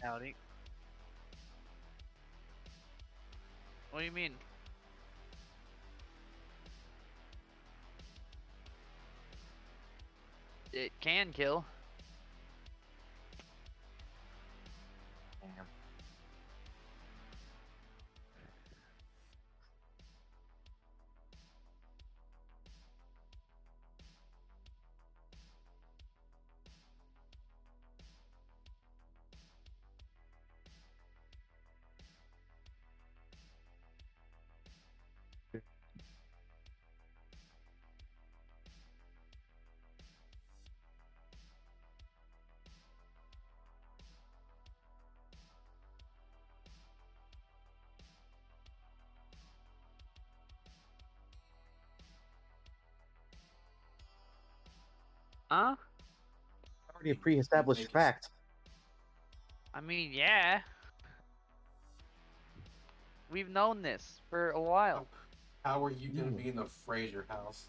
Howdy. What do you mean? It can kill. Damn. Huh? Already a pre-established Make it. fact. I mean, yeah. We've known this for a while. How are you gonna Mm. be in the Fraser house?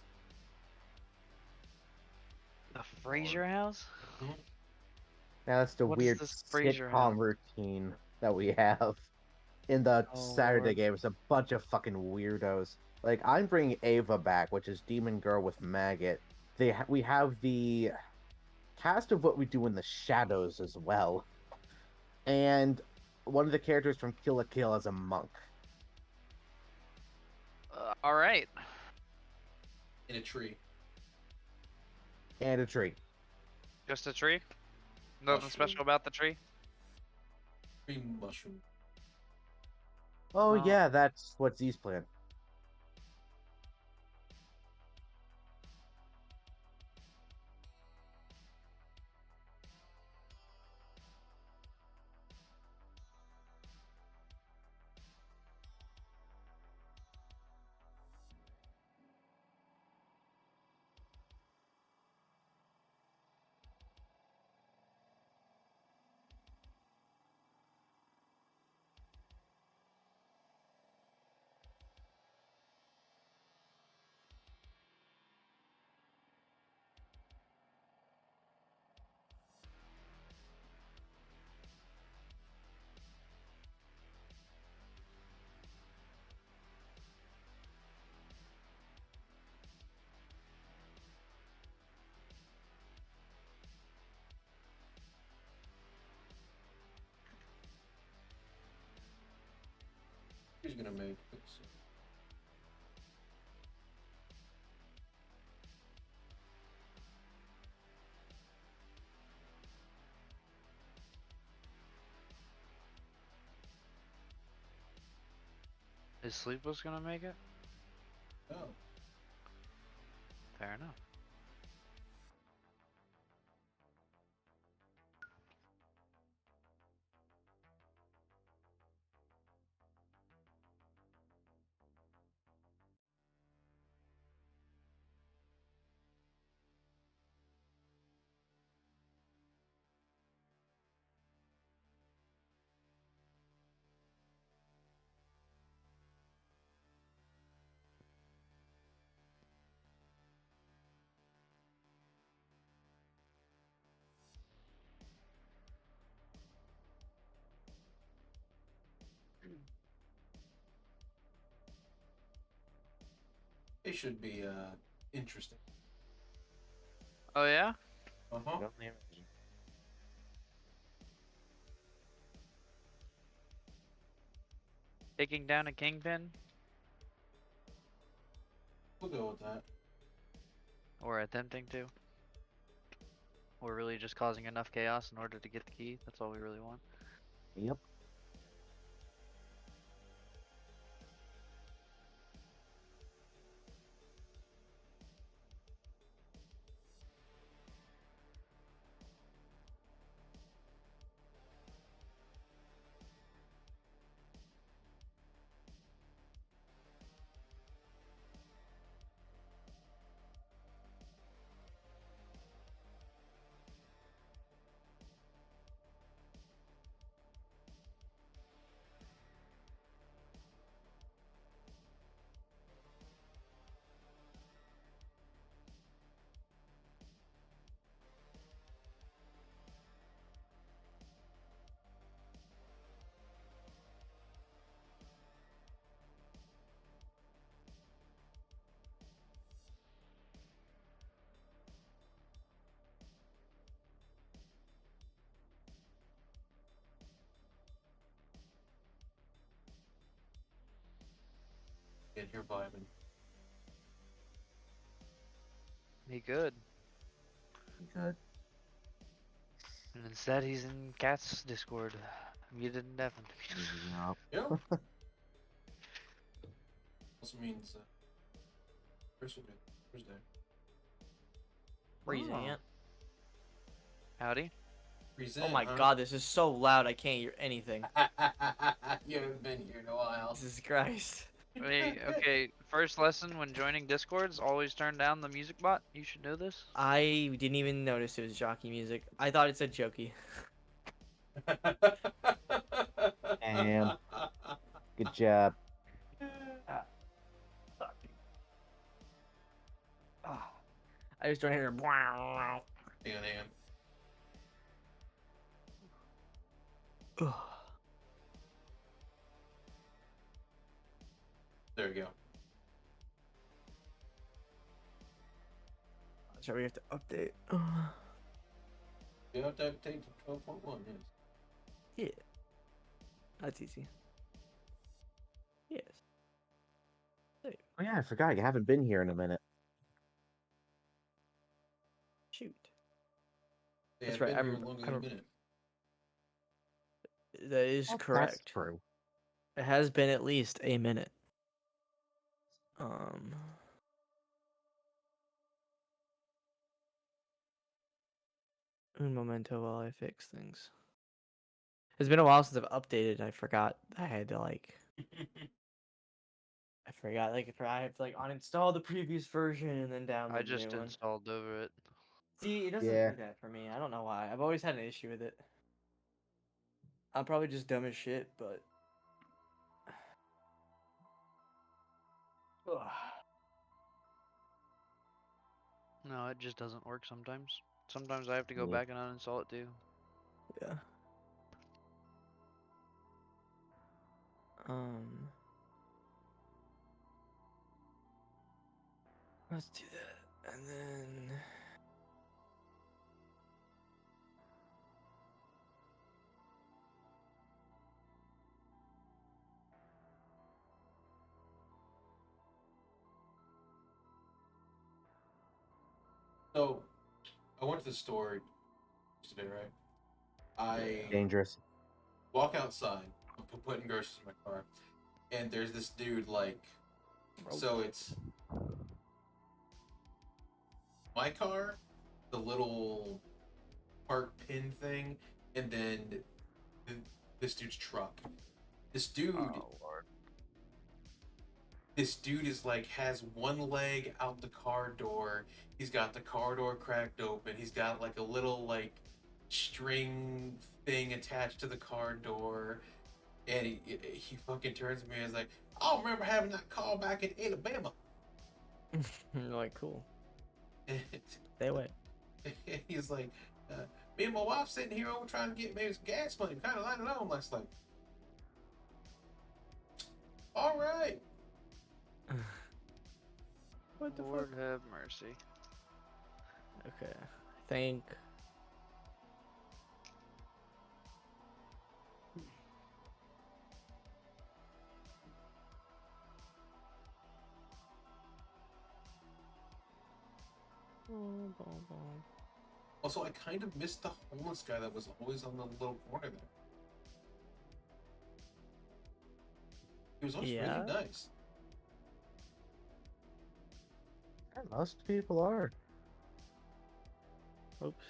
The Fraser house? Mhm. Now that's the What is weird this Fraser sitcom house? routine that we have in the Oh Saturday lord. game. It's a bunch of fucking weirdos. Like I'm bringing Ava back, which is Demon Girl with Maggot. We have the cast of What We Do in the Shadows as well, and one of the characters from Kill la Kill as a monk. Alright. In a tree. And a tree. Just a tree? Nothing Mushroom. special about the tree? Tree mushroom. Oh Oh. yeah, that's what Z's plan. Who's gonna make it? Is Sleepless gonna make it? Oh. Fair enough. It should be interesting. Oh yeah? Uh-huh. I don't imagine. Taking down a kingpin? We'll go with that. Or attempting to? Or really just causing enough chaos in order to get the key? That's all we really want. Yep. in here vibing. He could. Good. And instead he's in Cat's Discord. Muted indefinitely. Yup. Yeah. Also means Thursday. Thursday. Freezing Oh. it. Howdy. Present, Oh my huh? god, this is so loud I can't hear anything. You haven't been here in a while. Jesus Christ. Wait, okay, first lesson when joining Discords, always turn down the music bot. You should know this. I didn't even notice it was jockey music. I thought it said jokey. Damn. Good job. I just don't hear. Hang on, hang on. There we go. So we have to update. You have to update to 12.1, yes. Yeah. That's easy. Yes. Oh yeah, I forgot. You haven't been here in a minute. Shoot. They That's have right, been here I'm- longer than a minute. That is That's correct. true. It has been at least a minute. Un momento while I fix things. It's been a while since I've updated. I forgot I had to like. I forgot like I have to like uninstall the previous version and then download I the just new one. installed over it. See, it doesn't Yeah. do that for me. I don't know why. I've always had an issue with it. I'm probably just dumb as shit, but. Ugh. No, it just doesn't work sometimes. Sometimes I have to go Yeah. back and uninstall it too. Yeah. Let's do that, and then. So, I went to the store today, right? I Dangerous. walk outside, I'm putting groceries in my car, and there's this dude, like, so it's my car, the little park pin thing, and then this dude's truck. This dude, Oh lord. this dude is like has one leg out the car door. He's got the car door cracked open. He's got like a little like string thing attached to the car door, and he fucking turns to me and is like, "I don't remember having that car back in Alabama." You're like, cool. And Stay away. he's like, "Me and my wife sitting here over trying to get maybe some gas money. Kind of lying alone last night." All right. What the Lord fuck? have mercy. Okay. I think. Also, I kind of missed the homeless guy that was always on the little corner there. He was always Yeah? really nice. Yeah, most people are. Oops.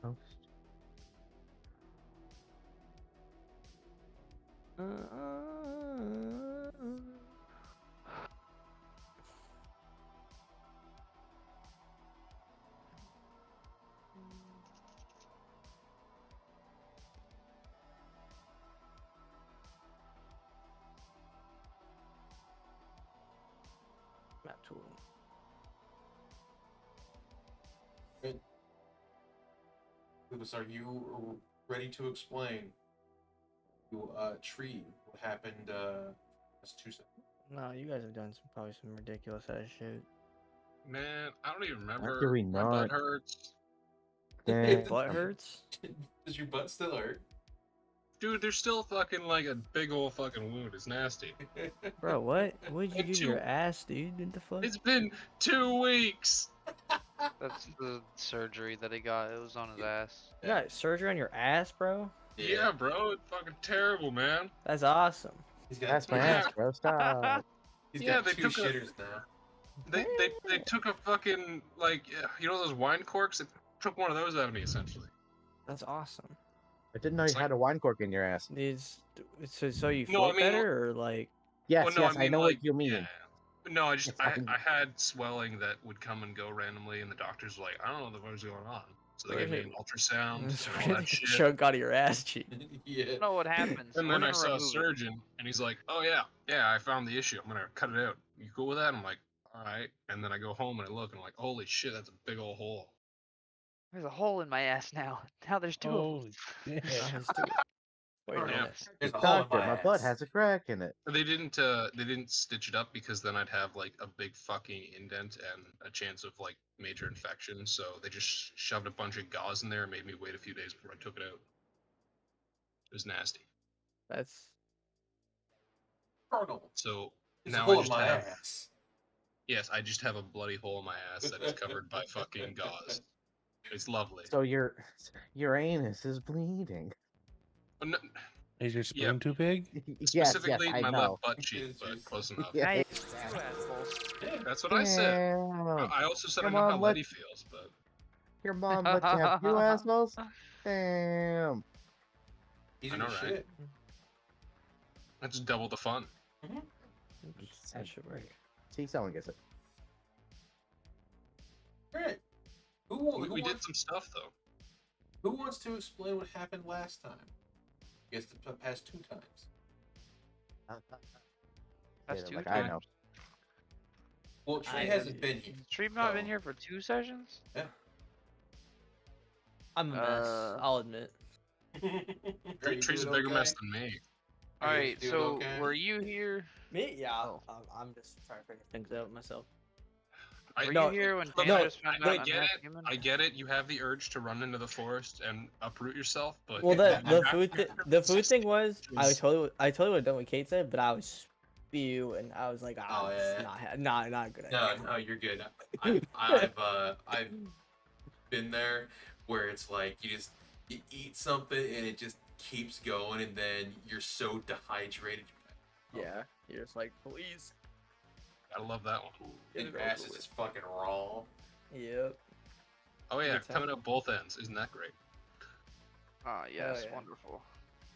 Most. Map tool. Good. Lucas, are you ready to explain to Tree what happened last Tuesday? No, you guys have done probably some ridiculous ass shit. Man, I don't even How remember. do we My not? butt hurts. Damn. Butt hurts? Does your butt still hurt? Dude, there's still fucking like a big old fucking wound. It's nasty. Bro, what? What did you And do to your ass, dude? What the fuck? It's been 2 weeks. That's the surgery that he got. It was on his ass. You got surgery on your ass, bro? Yeah, bro, it's fucking terrible, man. That's awesome. He's got That's my two- ass, bro. Stop. He's Yeah, got they two took a- shitters now. They took a fucking like you know those wine corks? They took one of those out of me essentially. That's awesome. I didn't know It's you like- had a wine cork in your ass. So you No, I feel mean, better or like? Yes, Well, no, yes, I I mean know like what you mean. yeah. No, I just It's I, fine. I had swelling that would come and go randomly, and the doctors were like, I don't know what the fuck's going on. So they gave me an ultrasound and all that shit. Chunk out of your ass cheek. Yeah. You know what happens. And We're then I gonna saw a remove it. surgeon, and he's like, "Oh yeah, I found the issue. I'm gonna cut it out. You cool with that?" I'm like, "All right." And then I go home and I look, and I'm like, "Holy shit, that's a big old hole." There's a hole in my ass now. Now there's two of Holy them. shit. Nice, dude. Wait a Oh, Yeah. minute. There's a hole in Doctor, my butt ass. has a crack in it. They didn't stitch it up because then I'd have like a big fucking indent and a chance of like major infection. So they just shoved a bunch of gauze in there and made me wait a few days before I took it out. It was nasty. That's Colonel. So There's a now hole I in just my have ass. yes, I just have a bloody hole in my ass that is covered by fucking gauze. It's lovely. So your anus is bleeding. Oh, no, Is your spoon too big? Yes, yes, specifically I my know. left butt cheek, It's but just- close enough. Yeah. Hey, you assholes. Yeah. That's what I said. Damn. I also said Come I know on, how let- Letty feels, but Your mom lets you have two assholes? Damn. He's I in know, the right? shit. that's double the fun. that should work. See, someone gets it. Alright. Who We did wants, some stuff though. who wants to explain what happened last time? I guess the past 2 times. That's Yeah, two like I times. know. Well, Trey I- hasn't been here. Stream not been So- here for 2 sessions? I'm a mess. I'll admit. Are you Trey's a doing bigger okay? mess than me. Are you Alright, doing so okay? were you here? Me? Yeah. Oh. I'm just trying to figure things out myself. Were No, you here when no, Taylor just found I out I'm get half it. human? I get it. You have the urge to run into the forest and uproot yourself, but Well, the the food thing was I was- totally would have done what Kate said, but I was spewing. I was like, Oh, it's yeah. not good. No, no, you're good. I've been there where it's like you eat something and it just keeps going, and then you're so dehydrated. Yeah, you're just like, please. I love that one. Get And it your over ass is with. just fucking raw. Yep. Oh yeah, Good time. coming out both ends. Isn't that great? Ah, yes, yeah. wonderful.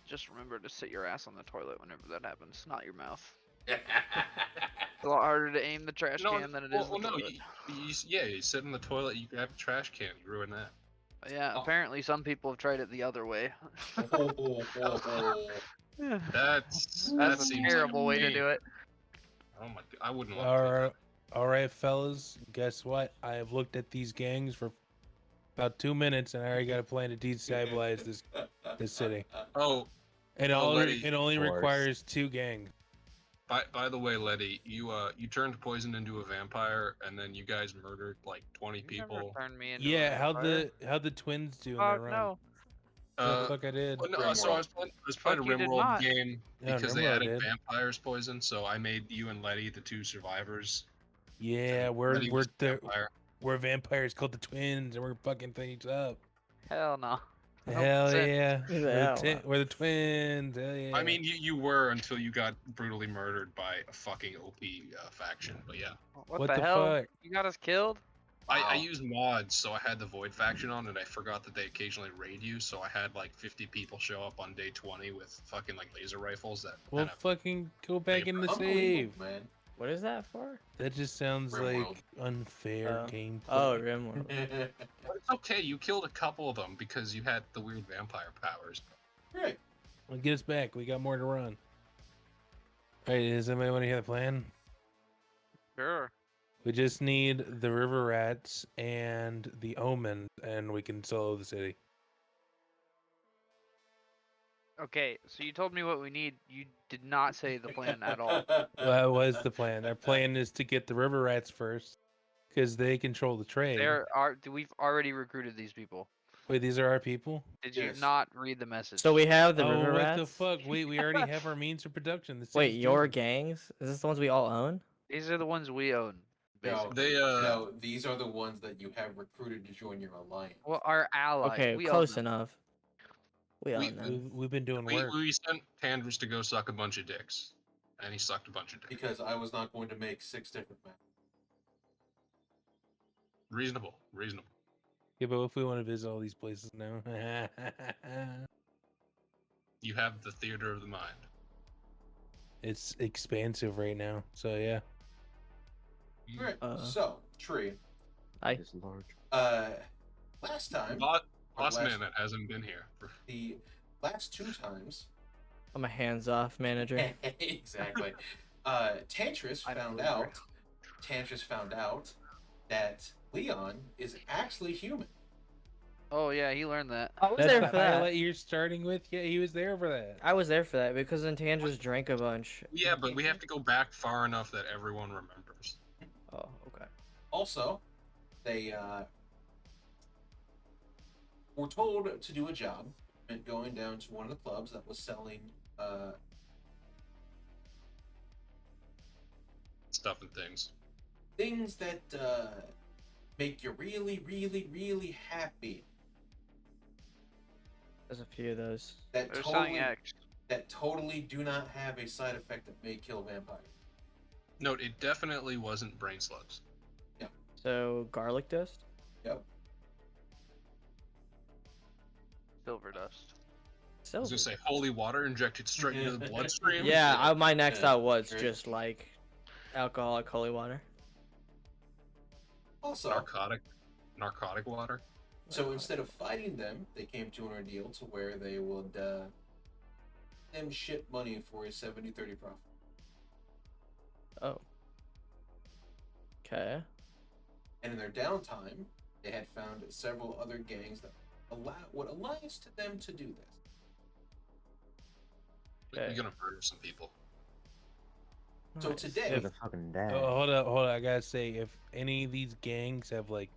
Just remember to sit your ass on the toilet whenever that happens, not your mouth. Yeah. It's a lot harder to aim the trash can than it is well, the no, toilet. you sit in the toilet, you grab the trash can, you ruin that. Yeah, Oh. apparently some people have tried it the other way. That That's a seems terrible way like to do it. Oh my! I wouldn't want All to. right, all right, fellas. Guess what? I have looked at these gangs for about 2 minutes, and I already got a plan to destabilize this city. Oh, It Oh, only Letty. it only Of course. requires 2 gangs. by the way, Letty, you turned Poison into a vampire, and then you guys murdered like 20 You never people. turned me into a Yeah, vampire. how'd the twins do in Fuck their run? no. The Uh, fuck I did. well, no, so I was playing Fuck, a you did Rimworld not. game Yeah, because they Rimworld added did. vampires poison, so I made you and Letty the 2 survivors. Yeah, and we're Letty was the the vampire. we're vampires called the twins, and we're fucking things up. Hell no. Hell 100%. yeah, Who the hell? we're the twins. Hell yeah. I mean, you were until you got brutally murdered by a fucking OP faction, but yeah. What the hell? fuck? You got us killed? I Wow. used mods, so I had the Void faction on, and I forgot that they occasionally raid you, so I had like 50 people show up on day 20 with fucking like laser rifles that Well, kind of fucking go back in the Unbelievable, save. man. What is that for? That just sounds Rimworld. like unfair Oh. gameplay. Oh, Rimworld. But it's okay, you killed a couple of them because you had the weird vampire powers. Right. Well, get us back. We got more to run. Alright, does anybody want to hear the plan? Sure. We just need the river rats and the omen, and we can solo the city. Okay, so you told me what we need. You did not say the plan at all. Well, that was the plan. Our plan is to get the river rats first, because they control the trade. We've already recruited these people. Wait, these are our people? Did you Yes. not read the message? So we have the Oh, river what rats. the fuck? Wait, we already have our means of production. The Wait, city's your doomed. gangs? Is this the ones we all own? These are the ones we own. No, Basically. no, these are the ones that you have recruited to join your alliance. Well, our allies. Okay, we close own them. enough. We own them. We've been doing We, work. we sent Tandris to go suck a bunch of dicks, and he sucked a bunch of dicks. Because I was not going to make 6 different maps. Reasonable. Yeah, but if we want to visit all these places now, You have the theater of the mind. it's expansive right now. So yeah. Alright, Uh. so, Tree. I Is large. Last time, Boss last- man that hasn't been here. the last 2 times, I'm a hands-off manager. exactly. Tantris I'm found over. out. Tantris found out that Leon is actually human. Oh yeah, he learned that. I was That's there the for that. highlight you're starting with. Yeah, he was there for that. I was there for that because then Tandris drank a bunch. Yeah, but we have to go back far enough that everyone remembers. Oh, okay. Also, they were told to do a job, meant going down to one of the clubs that was selling Stuff and things. things that make you really, really, really happy. There's a few of those. That They're selling totally, X. that totally do not have a side effect that may kill vampires. Note, it definitely wasn't brain slugs. So garlic dust. Yep. Silver dust. I Silver. was gonna say holy water injected straight into the bloodstream. Yeah, my next Yeah, thought was true. just like alcoholic holy water. Also, Narcotic water. so instead of fighting them, they came to an ordeal to where they would them ship money for a 70-30 profit. Oh. Okay. And in their downtime, they had found several other gangs that would alliance to them to do this. We're Okay. gonna murder some people. So Nice. today, They're the fucking dad. Oh, hold up. I gotta say, if any of these gangs have like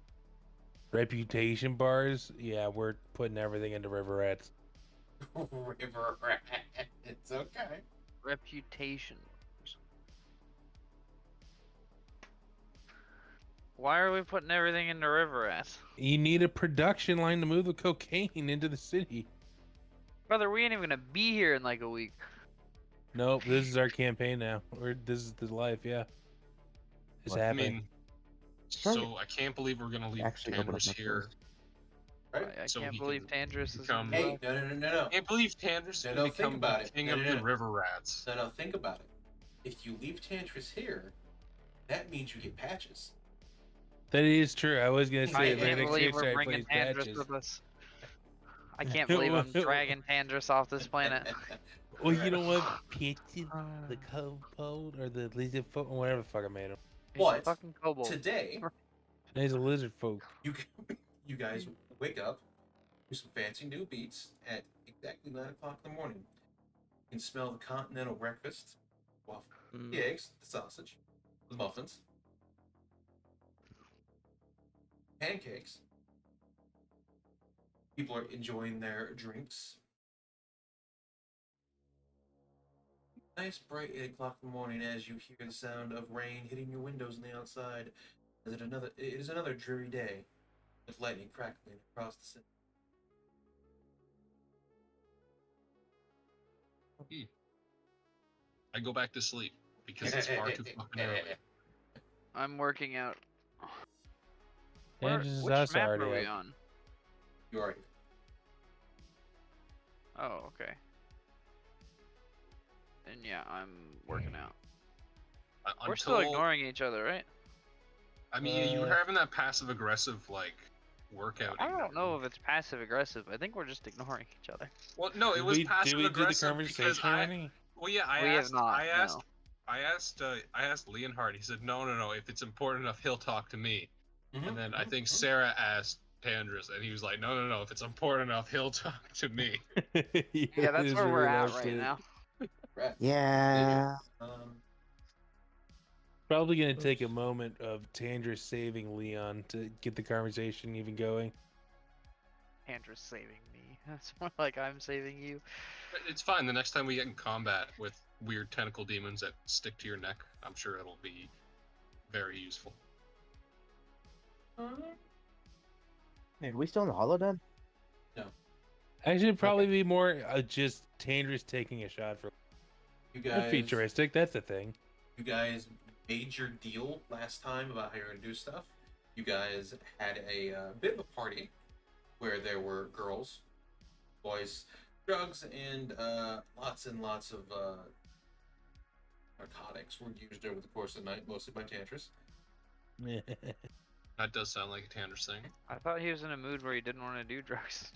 reputation bars, yeah, we're putting everything into river rats. River Rat, it's okay. Reputation. Why are we putting everything into river rats? You need a production line to move the cocaine into the city. Brother, we ain't even gonna be here in like a week. Nope, this is our campaign now. This is the life, yeah. It's What? I happening. mean, Try to so I can't believe we're gonna leave Actually, open up Tandris my here. first. Right? I So can't he believe can Tandris is become- Hey, no. I can't believe Tandris is No, gonna think become about the it. king No, of no, the no. river rats. Now think about it. If you leave Tantris here, that means you get patches. That is true. I was gonna I say Yeah, right can't next believe year we're I bringing plays Tandris patches. with us. I can't believe I'm dragging Tandris off this planet. Well, you know what? Patches, the kobold or the lizard folk, or whatever the fuck I made him. He's a But fucking kobold. Today, He's a lizard folk. you guys wake up to some fancy new beats at exactly 9 o'clock in the morning. You can smell the continental breakfast, waffle, Mm. the eggs, the sausage, the muffins, pancakes. People are enjoying their drinks. Nice bright 8 o'clock in the morning as you hear the sound of rain hitting your windows on the outside. It is another dreary day with lightning crackling across the city. I go back to sleep because it's far too fucking early. I'm working out. Where, Tandris is which us map already are we up. on? You are. Oh, okay. And yeah, I'm working out. We're still ignoring each other, right? I mean, you were Uh, having that passive aggressive like workout. I don't know if it's passive aggressive. I think we're just ignoring each other. Well, no, it was Did passive we do the aggressive because conversation already? Well, yeah, We have not, I asked Leonhard. He said, no. If it's important enough, he'll talk to me. Mhm, And then I mhm, think mhm. Sarah asked Tandris, and he was like, no. If it's important enough, he'll talk to me. Yeah, that's where we're at right now. Right. Yeah. Probably gonna take a moment of Tandris saving Leon to get the conversation even going. Tandra's saving me. It's more like I'm saving you. It's fine. The next time we get in combat with weird tentacle demons that stick to your neck, I'm sure it'll be very useful. Hey, are we still in the holodeck? Actually, it'd probably be more just Tandra's taking a shot for. You They're guys, futuristic. That's the thing. you guys made your deal last time about how you're gonna do stuff. You guys had a bit of a party where there were girls, boys, drugs, and lots and lots of narcotics were used over the course of the night, mostly by Tantras. That does sound like a Tanner's thing. I thought he was in a mood where he didn't want to do drugs.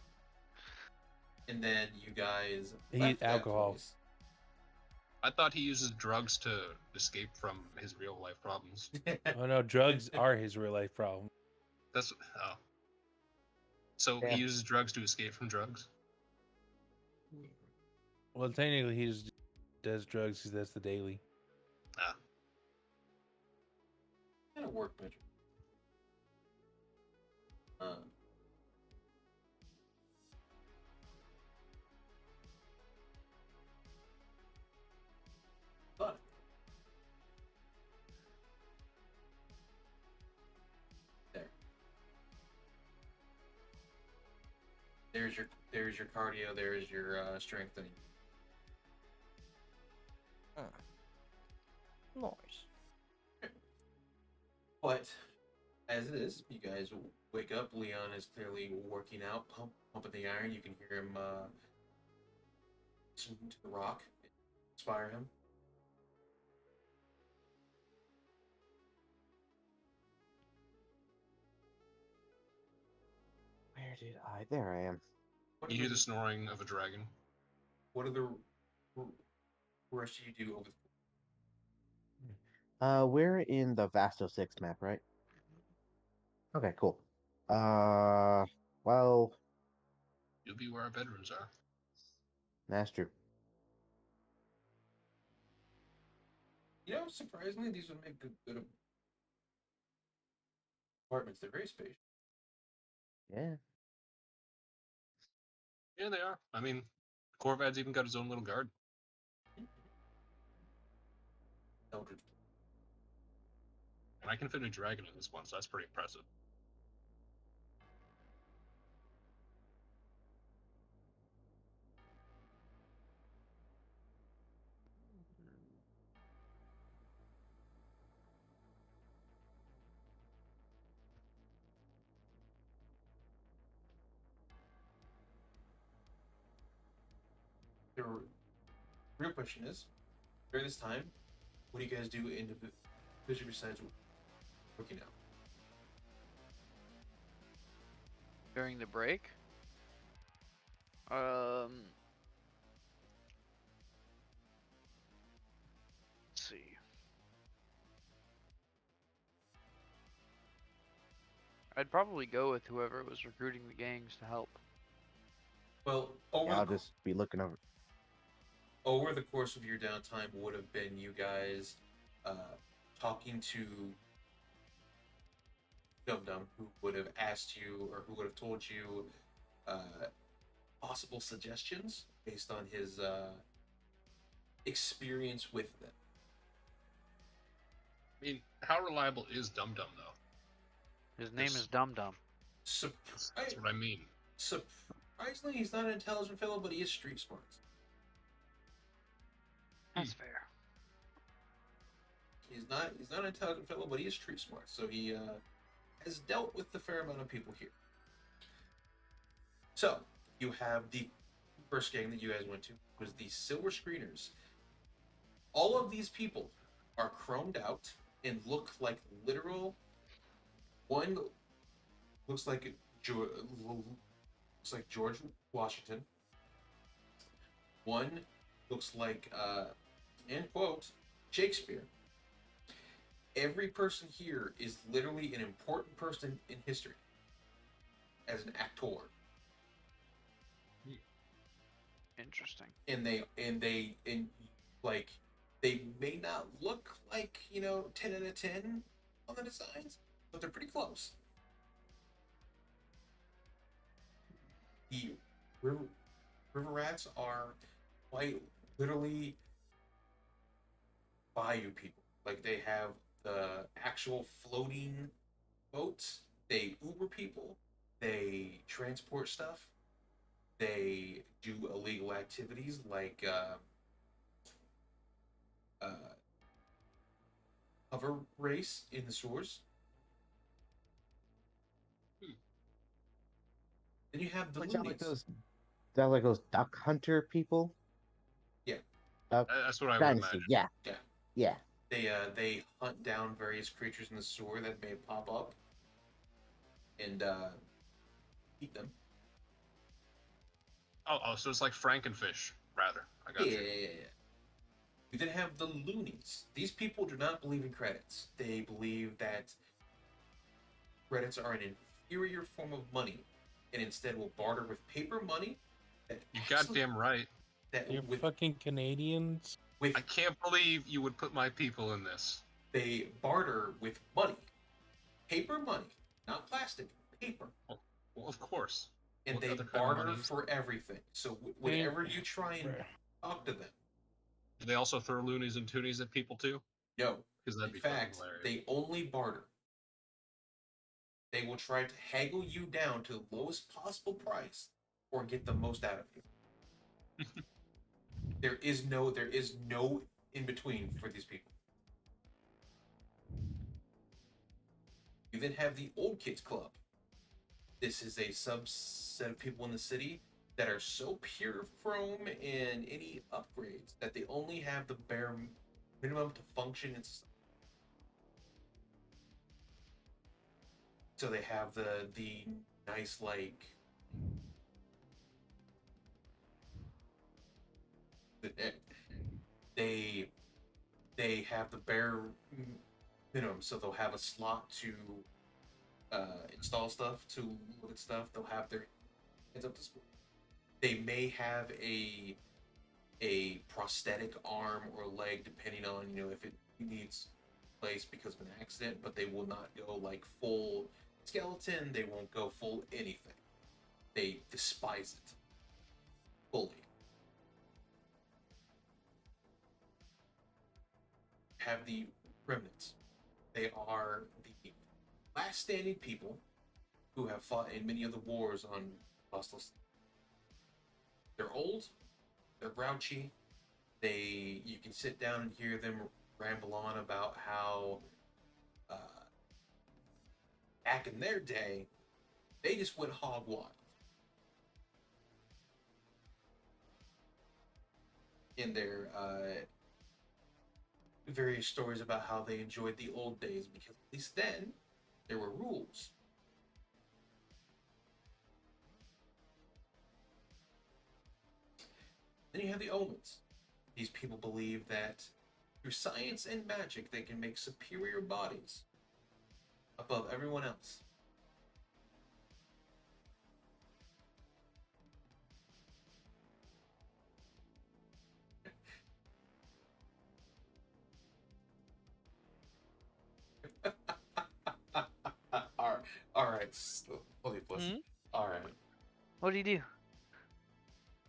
And then you guys He- left that alcohol. place. I thought he uses drugs to escape from his real life problems. Oh no, drugs are his real life problem. That's So Yeah. he uses drugs to escape from drugs. Well, technically, he just does drugs because that's the daily. Kind of work, Mitch. But there. There's your cardio. There's your strengthening. Nice. But as it is, you guys wake up. Leon is clearly working out, pumping the iron. You can hear him listen to the rock, inspire him. Where did I? There I am. What You are hear the, the snoring of a dragon. what are the rest of you do over We're in the Vasto 6 map, right? Okay, cool. Well, You'll be where our bedrooms are. that's true. You know, surprisingly, these would make good apartments. They're very spacious. Yeah. Yeah, they are. I mean, Corvad's even got his own little garden. Eldritch. And I can fit a dragon in this one, so that's pretty impressive. The real question is, during this time, what do you guys do individually besides working out? During the break? Let's see. I'd probably go with whoever was recruiting the gangs to help. Well, over Yeah, I'll the, just be looking over. over the course of your downtime would have been you guys talking to Dum Dum, who would have asked you or who would have told you possible suggestions based on his experience with them. I mean, how reliable is Dum Dum, though? His name Yes. is Dum Dum. That's what I mean. Surprisingly, he's not an intelligent fellow, but he is street smart. That's fair. He's not an intelligent fellow, but he is street smart. So he has dealt with a fair amount of people here. So you have the first gang that you guys went to was the Silver Screeners. All of these people are chromed out and look like literal. One looks like George Washington. One looks like end quote Shakespeare. Every person here is literally an important person in history as an actor. Interesting. And they may not look like 10 out of 10 on the designs, but they're pretty close. The river rats are quite literally bayou people. Like they have the actual floating boats. They Uber people. They transport stuff. They do illegal activities like uh, hover race in the sewers. Hmm. Then you have the Like that, like loonies. those, that like those duck hunter people. Yeah, Duck That's what I would Dynasty. imagine. Yeah, yeah. yeah. They hunt down various creatures in the sewer that may pop up and eat them. Oh, so it's like Frankenfish, rather. I got Yeah, you. yeah, yeah, yeah. We then have the loonies. These people do not believe in credits. They believe that credits are an inferior form of money, and instead will barter with paper money. That You actually, goddamn right. that You're with fucking Canadians. with I can't believe you would put my people in this. they barter with money, paper money, not plastic, paper, Well, of course. and What they other kind of money barter is for everything. So I mean, whenever you try and bruh. talk to them, Do they also throw loonies and toonies at people too? no. Because that'd In be fucking fact, hilarious. they only barter. They will try to haggle you down to the lowest possible price or get the most out of you. There is no in between for these people. You then have the old kids club. This is a subset of people in the city that are so pure from in any upgrades that they only have the bare minimum to function in society. So they have the nice like they they have the bare minimum. So they'll have a slot to install stuff, to look at stuff. They'll have their hands up to school. They may have a prosthetic arm or leg, depending on if it needs placed because of an accident. But they will not go like full skeleton. They won't go full anything. They despise it fully. Have the remnants. They are the last standing people who have fought in many of the wars on Hostile. They're old. They're grouchy. You can sit down and hear them ramble on about how uh, back in their day they just went hog wild in their various stories about how they enjoyed the old days because at least then there were rules. Then you have the omens. These people believe that through science and magic they can make superior bodies above everyone else. All right. Holy puss. Hmm? All right. What do you do?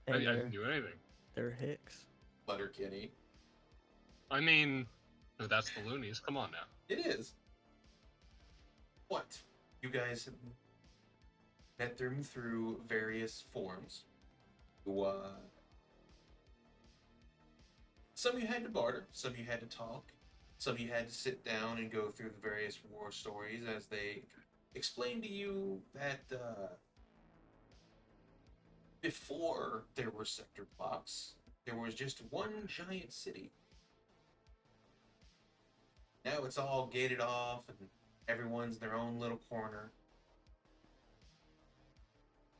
I Hey, didn't do anything. they're Hicks. Letterkenny. I mean, that's the loonies. Come on now. It is. What? You guys met them through various forms. You, some you had to barter, some you had to talk, some you had to sit down and go through the various war stories as they explained to you that before there were sector blocks, there was just one giant city. Now it's all gated off and everyone's in their own little corner.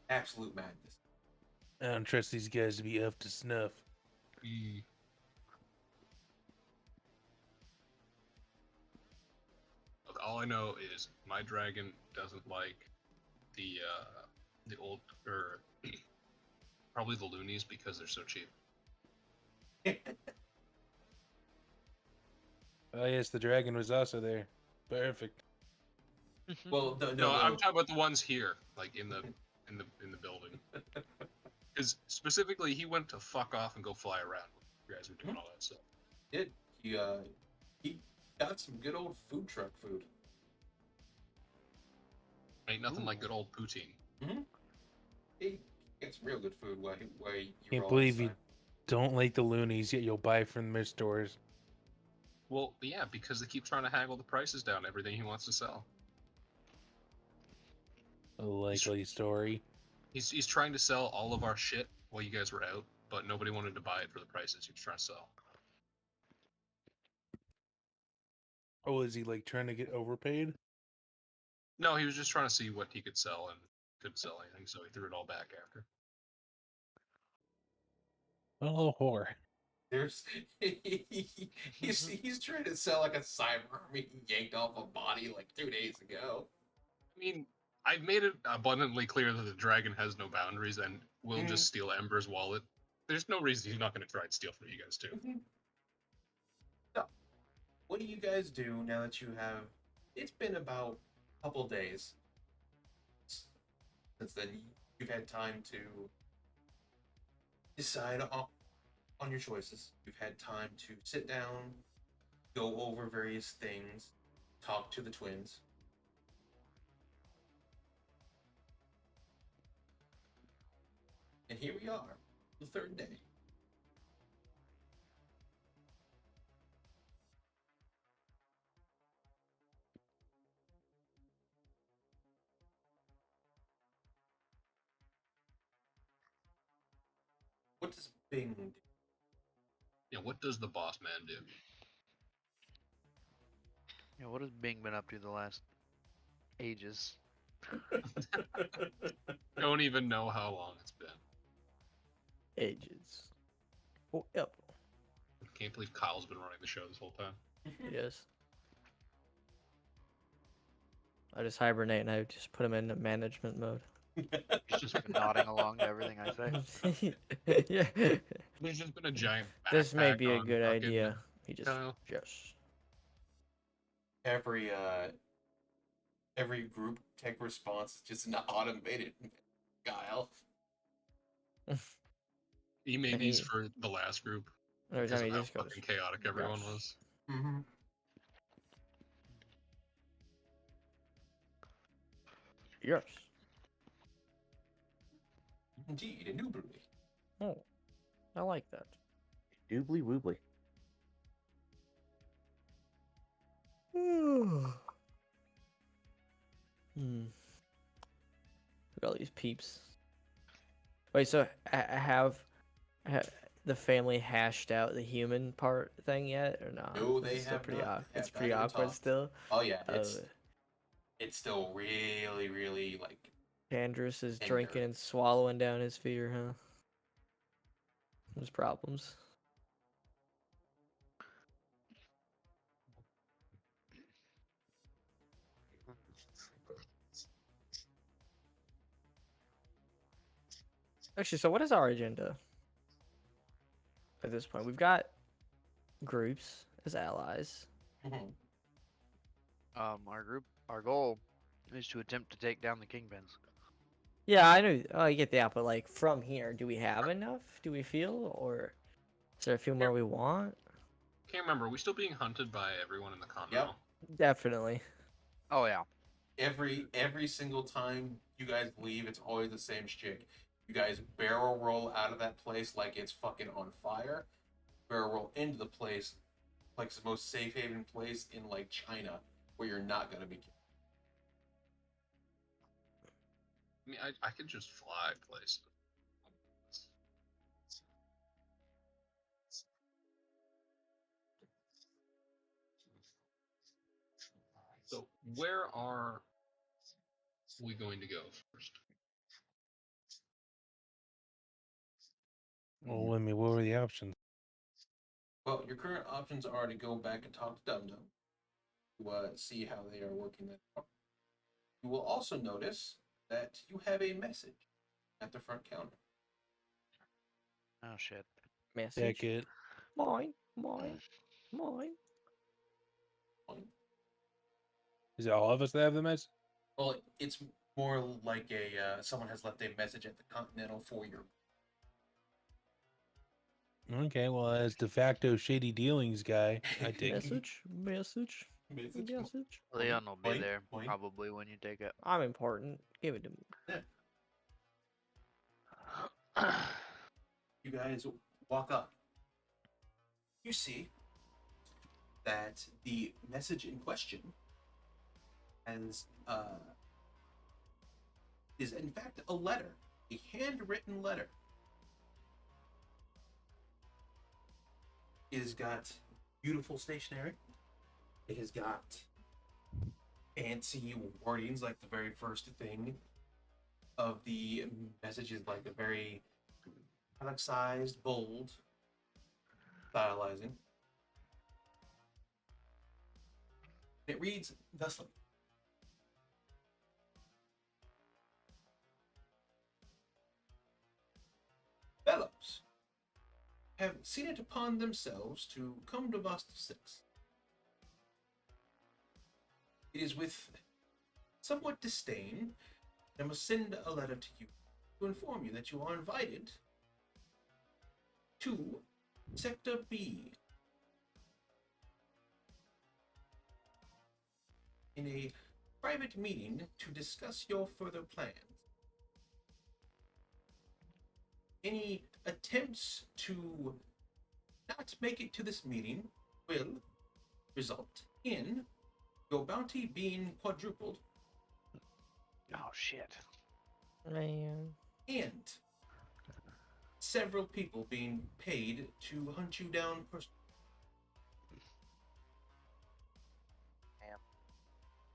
Absolute madness. I don't trust these guys to be up to snuff. Mm. Look, all I know is my dragon doesn't like the old or probably the loonies because they're so cheap. Oh yes, the dragon was also there. Perfect. Well, no, No, I'm talking about the ones here, like in the in the building. Because specifically, he went to fuck off and go fly around. You guys were doing all that stuff. Did he got some good old food truck food. Ain't nothing like good old poutine. He gets real good food while you Can't roll believe you outside. don't like the loonies, yet you'll buy from their stores. Well, yeah, because they keep trying to haggle the prices down everything he wants to sell. A likely story. He's trying to sell all of our shit while you guys were out, but nobody wanted to buy it for the prices he was trying to sell. Oh, is he like trying to get overpaid? No, he was just trying to see what he could sell and couldn't sell anything, so he threw it all back after. Oh, whore. There's he's trying to sell like a cyber army he yanked off a body like 2 days ago. I mean, I've made it abundantly clear that the dragon has no boundaries and will just steal Ember's wallet. There's no reason he's not going to try and steal from you guys too. So, what do you guys do now that you have? It's been about a couple days since then. You've had time to decide on your choices. You've had time to sit down, go over various things, talk to the twins. And here we are, the third day. What does Bing do? Yeah, what does the boss man do? Yeah, what has Bing been up to the last ages? Don't even know how long it's been. Ages. Oh, yep. Can't believe Kyle's been running the show this whole time. Yes. I just hibernate and I just put him in management mode. He's just been nodding along to everything I say. Yeah. There's just been a giant This may backpack be a on good fucking idea. He just Kyle. yes. Every group tech response is just an automated guile. He made these He- for the last group Every because time of he how just goes. fucking chaotic everyone "Yes." was. Mm-hmm. Yes. Indeed, indubitably. Oh, I like that. Doobly woobly. Look at all these peeps. Wait, so have the family hashed out the human part thing yet, or not? No, Is they it still have pretty not. awkward. They It's have pretty not even awkward talked. still. Oh yeah, Uh, it's still really, really like Andrus is Tender. drinking and swallowing down his fear, huh? There's problems. Actually, so what is our agenda at this point? We've got groups as allies. Our goal is to attempt to take down the kingpins. Yeah, I know. I get that, but like from here, do we have enough? Do we feel, or is there a few more we want? Can't remember. Are we still being hunted by everyone in the condo? Yep. Definitely. Oh yeah. every single time you guys leave, it's always the same shtick. You guys barrel roll out of that place like it's fucking on fire. Barrel roll into the place like it's the most safe haven place in like China where you're not gonna be killed. I mean, I could just fly places. So, where are we going to go first? Well, I mean, what were the options? Well, your current options are to go back and talk to Dum Dum to see how they are working that out. You will also notice that you have a message at the front counter. Oh shit. Message. Check it. Mine. Is it all of us that have the message? Well, it's more like a someone has left a message at the Continental for your. Okay, well, as de facto shady dealings guy, I take it. Message, message, Message. message. Leon will be Point, there point. probably when you take it. I'm important. Give it to me. You guys walk up. You see that the message in question has is in fact a letter, a handwritten letter. It has got beautiful stationery. It has got fancy wordings, like the very first thing of the message is like a very italicized, bold, stylizing. It reads thusly. Fellows have seen it upon themselves to come to Vostok 6. It is with somewhat disdain I must send a letter to you to inform you that you are invited to Sector B in a private meeting to discuss your further plans. Any attempts to not make it to this meeting will result in your bounty being quadrupled Oh shit. Man. and several people being paid to hunt you down personally.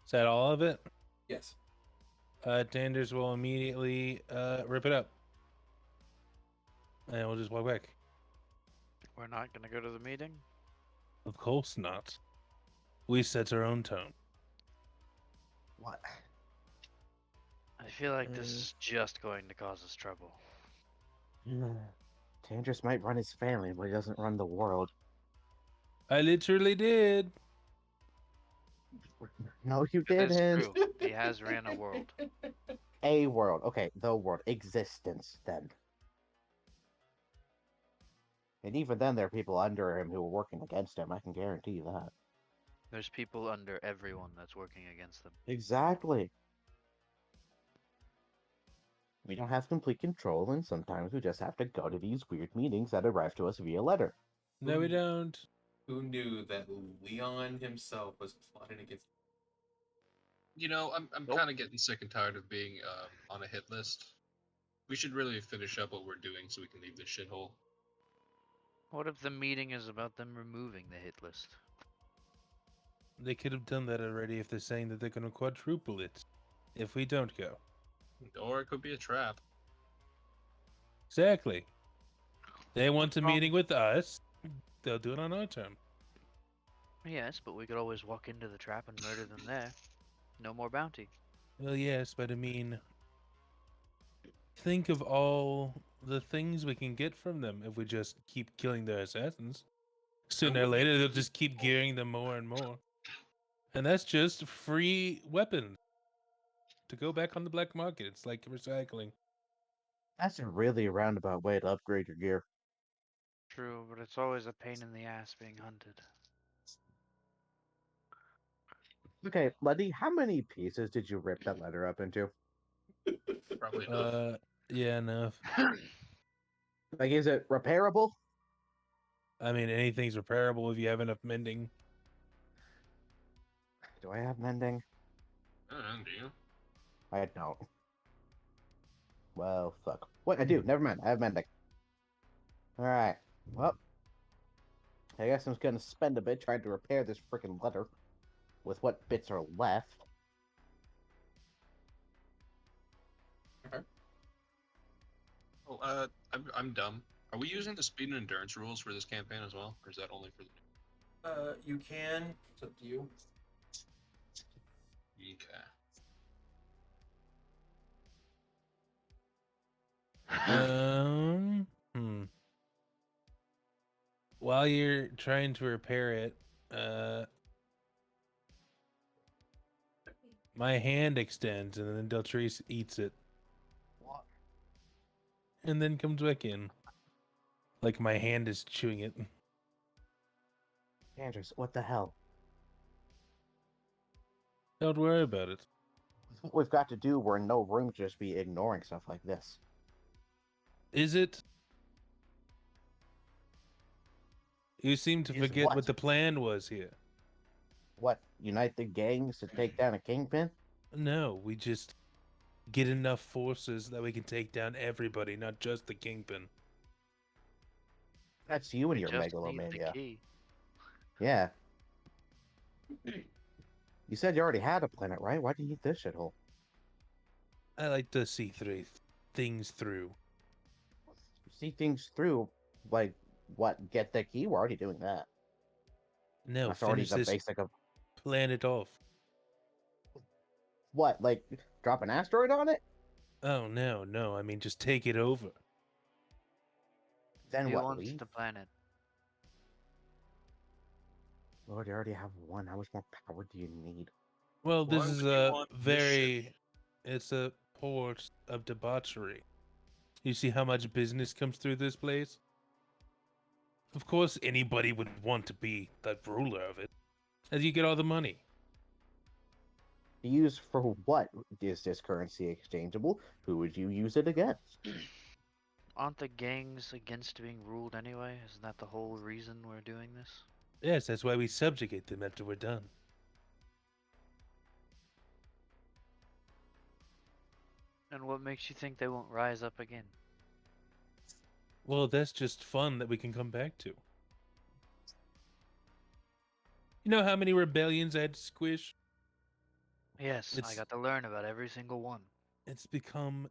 Is that all of it? Yes. Tanders will immediately rip it up. And we'll just walk back. We're not gonna go to the meeting? Of course not. We set our own tone. What? I feel like this is just going to cause us trouble. Tandris might run his family, but he doesn't run the world. I literally did. No, you That is didn't. true. He has ran a world. A world. Okay, the world. Existence, then. And even then, there are people under him who are working against him. I can guarantee that. There's people under everyone that's working against them. Exactly. We don't have complete control, and sometimes we just have to go to these weird meetings that arrive to us via letter. No, we don't. Who knew that Leon himself was plotting against? You know, I'm Nope. kind of getting sick and tired of being on a hit list. We should really finish up what we're doing so we can leave this shithole. What if the meeting is about them removing the hit list? They could have done that already if they're saying that they're going to quadruple it. If we don't go. Or it could be a trap. Exactly. They want What's a wrong? meeting with us. They'll do it on our term. Yes, but we could always walk into the trap and murder them there. No more bounty. Well, yes, but I mean, think of all the things we can get from them if we just keep killing their assassins. Sooner or later, they'll just keep gearing them more and more. And that's just free weapons to go back on the black market. It's like recycling. That's a really roundabout way to upgrade your gear. True, but it's always a pain in the ass being hunted. Okay, Letty, how many pieces did you rip that letter up into? Probably enough. Yeah, enough. Like, is it repairable? I mean, anything's repairable if you have enough mending. Do I have mending? I don't know, do you? I don't. Well, fuck. What? I do. Never mind. I have mending. Alright. Well, I guess I'm just gonna spend a bit trying to repair this freaking letter with what bits are left. Oh, I'm dumb. Are we using the speed and endurance rules for this campaign as well, or is that only for the? You can. It's up to you. Okay. Hmm. While you're trying to repair it, My hand extends, and then Deltrice eats it, What? and then comes back in. Like my hand is chewing it. Andrews, what the hell? Don't worry about it. That's what we've got to do. We're in no room to just be ignoring stuff like this. Is it? You seem to Is forget what what? the plan was here. What? Unite the gangs to take down a kingpin? No, we just get enough forces that we can take down everybody, not just the Kingpin. That's you and We your just need the megalomania. key. Yeah. You said you already had a planet, right? Why do you need this shithole? I like to see things through. See things through, like, what? Get the key? We're already doing that. No, That's already finish the this basic of planet off. what? Like, drop an asteroid on it? Oh, no, I mean just take it over. Then He what? wants Leave? the planet. Lord, you already have one. How much more power do you need? Well, Why this is would you a want this shit? it's a port of debauchery. You see how much business comes through this place? Of course, anybody would want to be the ruler of it, as you get all the money. To use for what? Is this currency exchangeable? Who would you use it against? Aren't the gangs against being ruled anyway? Isn't that the whole reason we're doing this? Yes, that's why we subjugate them after we're done. And what makes you think they won't rise up again? Well, that's just fun that we can come back to. You know how many rebellions I had to squish? Yes, I It's- got to learn about every single one. It's become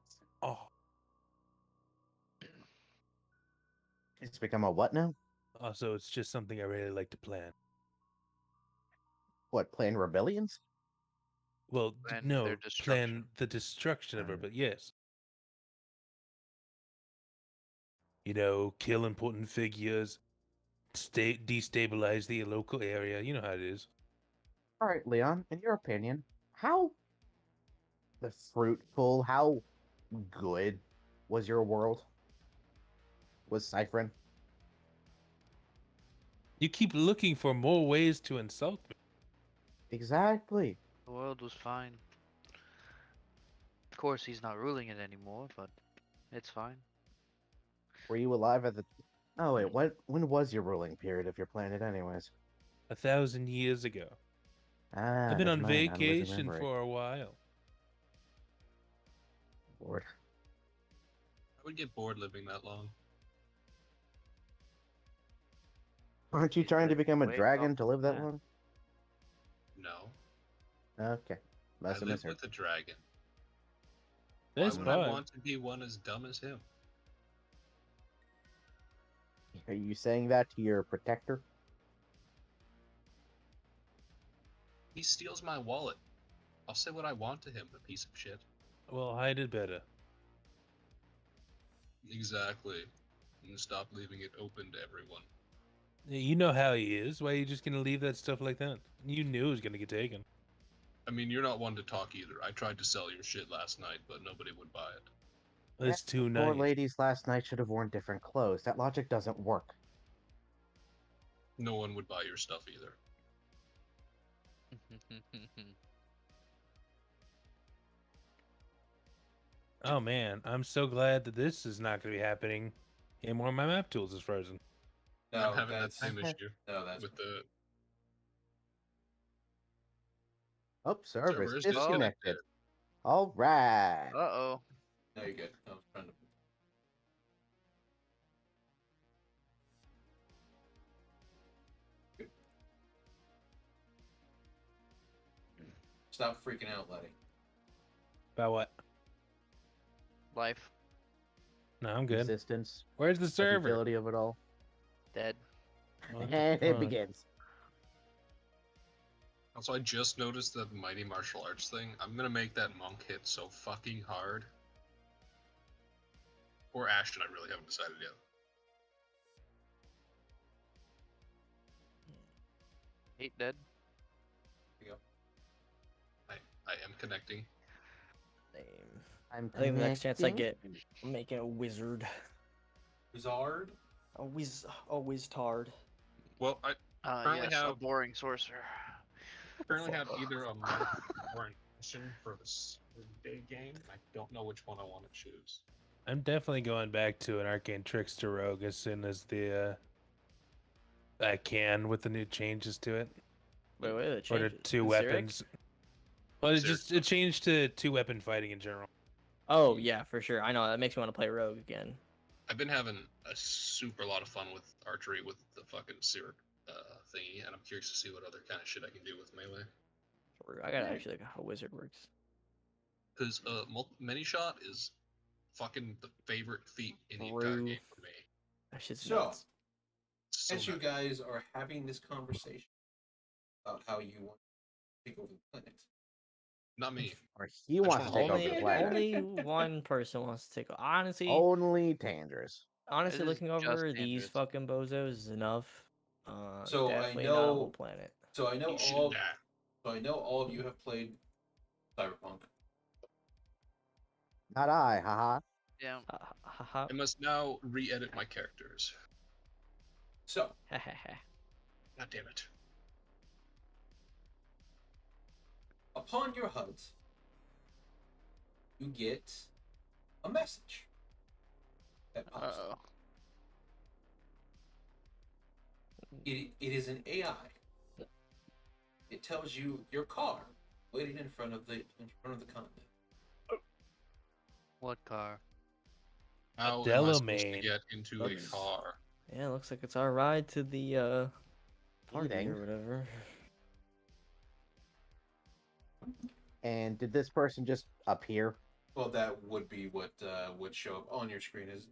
It's become a what now? also it's just something I really like to plan. What, plan rebellions? Well, Plan no, their plan destruction. the destruction of her, Mm. but yes. You know, kill important figures, destabilize the local area. You know how it is. Alright, Leon, in your opinion, how how good was your world? Was Cyphren? You keep looking for more ways to insult me. Exactly. The world was fine. Of course, he's not ruling it anymore, but it's fine. Were you alive at the... Oh, wait, when was your ruling period of your planet anyways? 1,000 years ago. Ah, I've been that's on mine. I'm losing vacation memory. for a while. Lord. I would get bored living that long. Aren't you He's trying to lived become a way dragon longer to live than that long? No, Okay. I Must have live misheard. with a dragon. That's Why would I fine. want to be one as dumb as him? Are you saying that to your protector? He steals my wallet. I'll say what I want to him, the piece of shit. Well, hide it better. Exactly. And stop leaving it open to everyone. You know how he is. Why are you just gonna leave that stuff like that? You knew it was gonna get taken. I mean, you're not one to talk either. I tried to sell your shit last night, but nobody would buy it. That's too Poor nice. ladies last night should have worn different clothes. That logic doesn't work. No one would buy your stuff either. Oh man, I'm so glad that this is not gonna be happening anymore. My map tools is frozen. No, I'm having that that's same issue no, that's with the Oh, service server is disconnected. disconnected. All right. Uh-oh. no, you're good. I was trying to. Stop freaking out, Letty. About what? Life. No, I'm good. Existence. Where's the The server? futility of it all. Dead. What the And it fuck? begins. Also, I just noticed that mighty martial arts thing. I'm gonna make that monk hit so fucking hard. Or Ashton, I really haven't decided yet. Eight dead. Here you go. I am connecting. Name. I'm I think the next chance I connecting. get, I'm making a wizard. Wizard. A wiztard. Well, I currently Yes, a have boring sorcerer. either a monk or an mission for this day game. I don't know which one I want to choose. I'm definitely going back to an arcane trickster rogue as soon as the I can with the new changes to it. Wait, the Or to changes? two In Xeric? weapons. Well, it Xeric. it changed to 2-weapon fighting in general. Oh yeah, for sure. I know that makes me want to play rogue again. I've been having a super lot of fun with archery with the fucking Cyric thingy, and I'm curious to see what other kind of shit I can do with melee. I gotta actually like how wizard works. Because many shot is fucking the favorite feat in the entire True. game for me. That shit's So, nuts. So as you nice. guys are having this conversation about how you want to take over the planet, Not me. Or he just wants to wanna take over Only the planet. only one person wants to take. Honestly, Only Tanders. honestly, It is looking just over these Andrews. fucking bozos is enough. So I Definitely not a whole know- planet. so I know You should all. die. So I know all of you have played Cyberpunk. Not I, haha. Yeah. Ha I must now re-edit my characters. So ha ha. God damn it. upon your HUDs, you get a message that pops up. Uh-oh. It is an AI. It tells you your car waiting in front of the continent. What car? How am I supposed to Delamain. get into Looks- a car? Yeah, looks like it's our ride to the party Eating. or whatever. And did this person just appear? Well, that would be what would show up on your screen as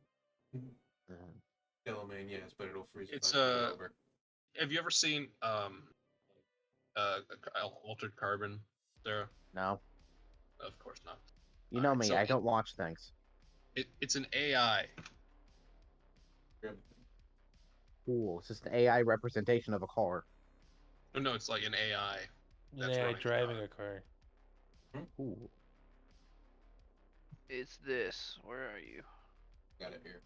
Delamain, yes, but it'll freeze. It's, if I put it over. Have you ever seen Altered Carbon, Sarah? No. Of course not. You know Alright, me, so I don't watch things. It's an AI. Cool. It's just an AI representation of a car. No, it's like an AI. That's Yeah, running the driving car. a car. Cool. It's this. Where are you? Got it here.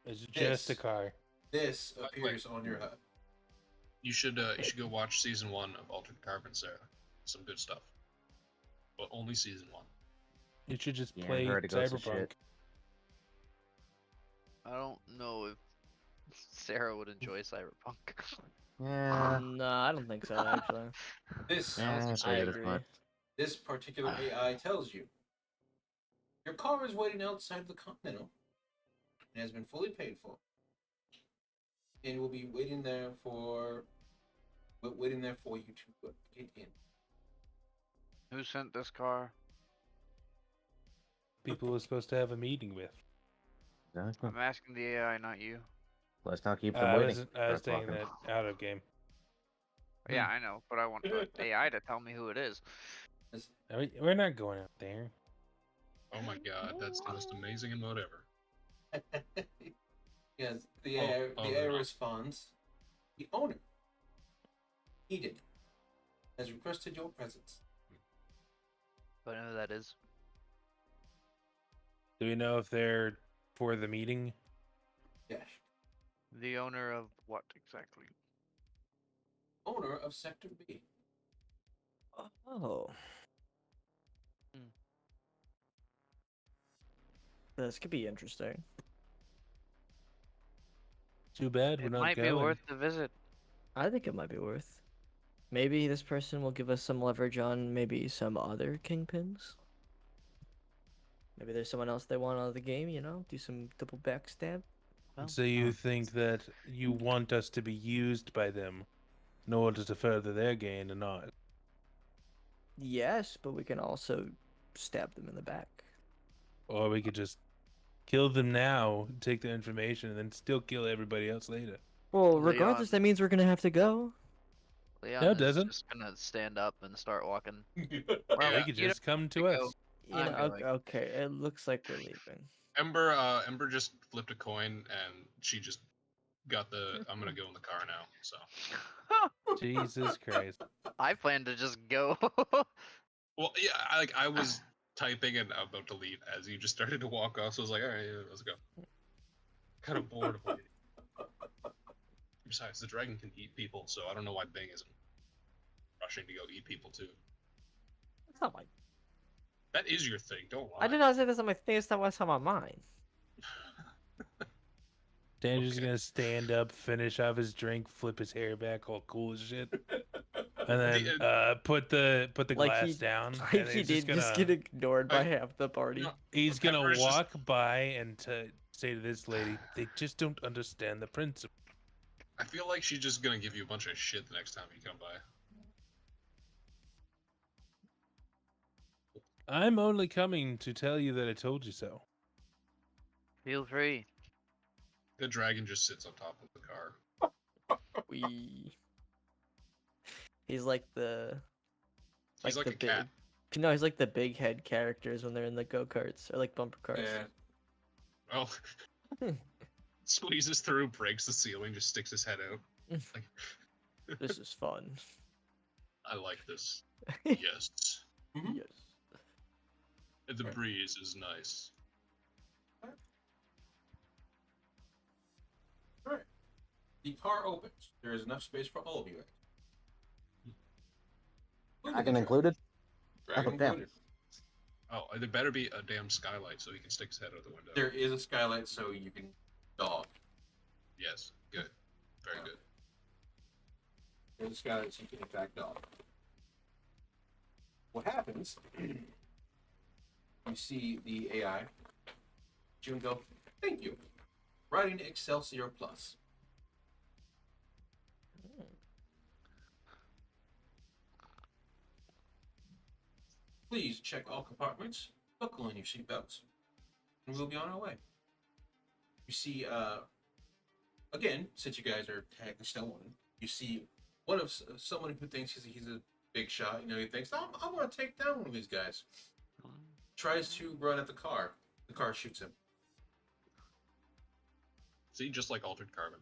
It's just a This. car. This Wait. appears on your HUD. You should go watch season 1 of Altered Carbon, Sarah. Some good stuff. But only season 1. You should just Yeah, I play heard it goes to Cyberpunk. shit. I don't know if Sarah would enjoy Cyberpunk. Yeah. No, I don't think so actually. This I don't think so I either. agree. this particular AI tells you your car is waiting outside the Continental and has been fully paid for, and will be waiting there for you to get in. Who sent this car? People we're supposed to have a meeting with. Exactly. I'm asking the AI, not you. Let's not keep them I waiting. was Start taking talking. that out of game. Yeah, I know, but I want the AI to tell me who it is. We're not going out there. Oh my god, that's the most amazing emote ever. Yes, the Oh, AI, oh, the AI no. responds, the owner, Eden, has requested your presence. Do I know who that is? Do we know if they're for the meeting? Yes. The owner of what exactly? Owner of Sector B. Oh. Hmm. This could be interesting. Too bad we're It not might going. be worth the visit. I think it might be worth. Maybe this person will give us some leverage on maybe some other kingpins. Maybe there's someone else they want out of the game, you know? Do some double backstab. Well, So you think that you want us to be used by them in order to further their gain and not? Yes, but we can also stab them in the back. Or we could just kill them now, take their information, and then still kill everybody else later. Well, regardless, that means we're gonna have to go. Leon No, it is doesn't. just gonna stand up and start walking. They Yeah. could you just come to go. us. You I'm know, going. okay, it looks like we're leaving. Ember just flipped a coin and she just got the I'm gonna go in the car now. So Jesus Christ. I plan to just go. Well, yeah, I was typing and about to leave as you just started to walk off, so I was like, all right, yeah, let's go. Kind of bored of waiting. Besides, the dragon can eat people, so I don't know why Bing isn't rushing to go eat people too. That's not my. That is your thing, don't lie. I did not say that's not my thing. It's not what's on my mind. Dan's just Okay. gonna stand up, finish off his drink, flip his hair back, all cool as shit, and then put the Like glass he, down, like and he he's just did, just gonna get ignored by I- half the party. No, he's gonna Pepper is just- walk by and say to this lady, they just don't understand the principle. I feel like she's just gonna give you a bunch of shit the next time you come by. I'm only coming to tell you that I told you so. Feel free. The dragon just sits on top of the car. He's like the. He's like the a cat. No, he's like the big head characters when they're in the go karts or like bumper cars. Yeah. Oh. Squeezes through, breaks the ceiling, just sticks his head out. Like, This is fun. I like this. Yes. Mhm. Yes. The breeze is nice. Alright. The car opens. There is enough space for all of you. Dragon included? Dragon Oh, damn. included. Oh, there better be a damn skylight so he can stick his head out the window. There is a skylight so you can dog. Yes, good. Very good. There's a skylight so you can in fact dog. What happens, you see the AI, June go, thank you. Writing Excelsior Plus. Please check all compartments, buckle in your seatbelts, and we'll be on our way. You see, again, since you guys are technically stolen, you see one of someone who thinks he's a big shot. You know, he thinks, I'm going to take down one of these guys. Tries to run at the car. The car shoots him. See, just like Altered Carbon.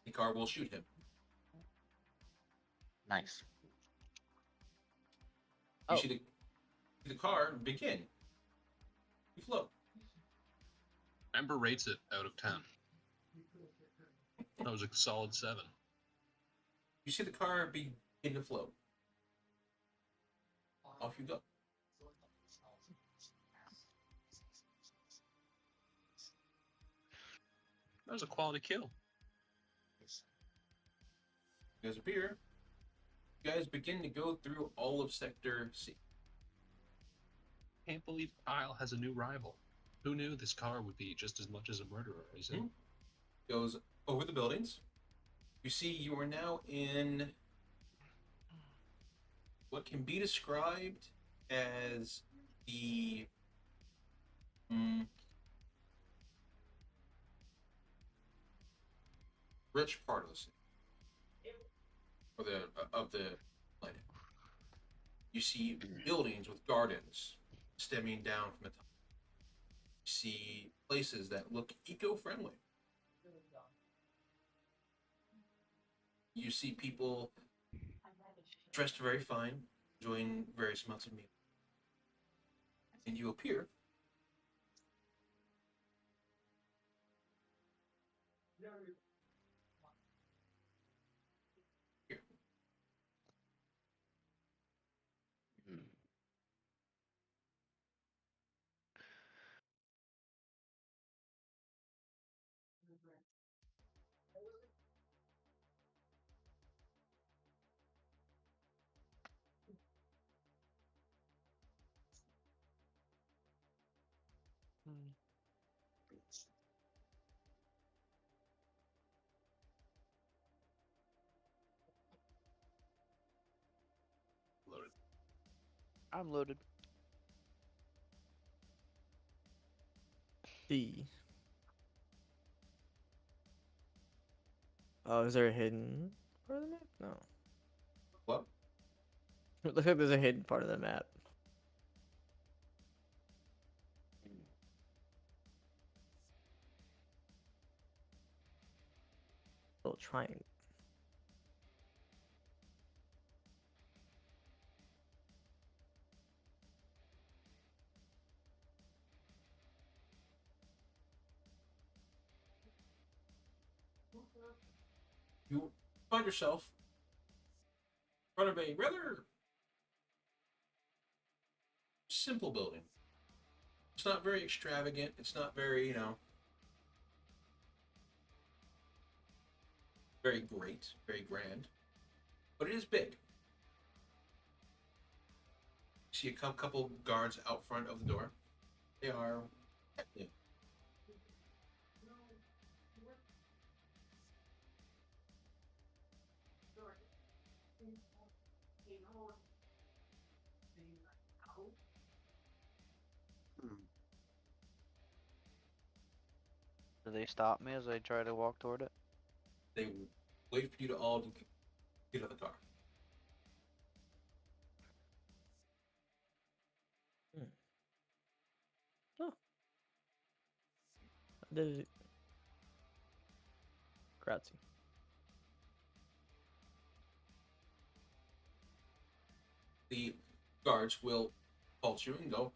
The car will shoot him. Nice. You Oh. see the car begin. You float. Ember rates it out of 10. That was a solid 7. You see the car begin to float. Off you go. That was a quality kill. You guys appear. You guys begin to go through all of Sector C. Can't believe Kyle has a new rival. Who knew this car would be just as much as a murderer, is it? Goes over the buildings. You see you are now in what can be described as the rich part of the city. Or of the planet. You see buildings with gardens stemming down from the top. You see places that look eco-friendly. You see people dressed very fine, enjoying various amounts of meal. And you appear here. Loaded. I'm loaded. D. Oh, is there a hidden part of the map? No. What? It looks like there's a hidden part of the map. Little triangle. You find yourself in front of a rather simple building. It's not very extravagant. It's not very, very great, very grand, but it is big. You see a couple guards out front of the door. They are active. Hmm. Do they stop me as I try to walk toward it? They wait for you to all to get out of the car. Oh, there's Grazie. The guards will halt you and go,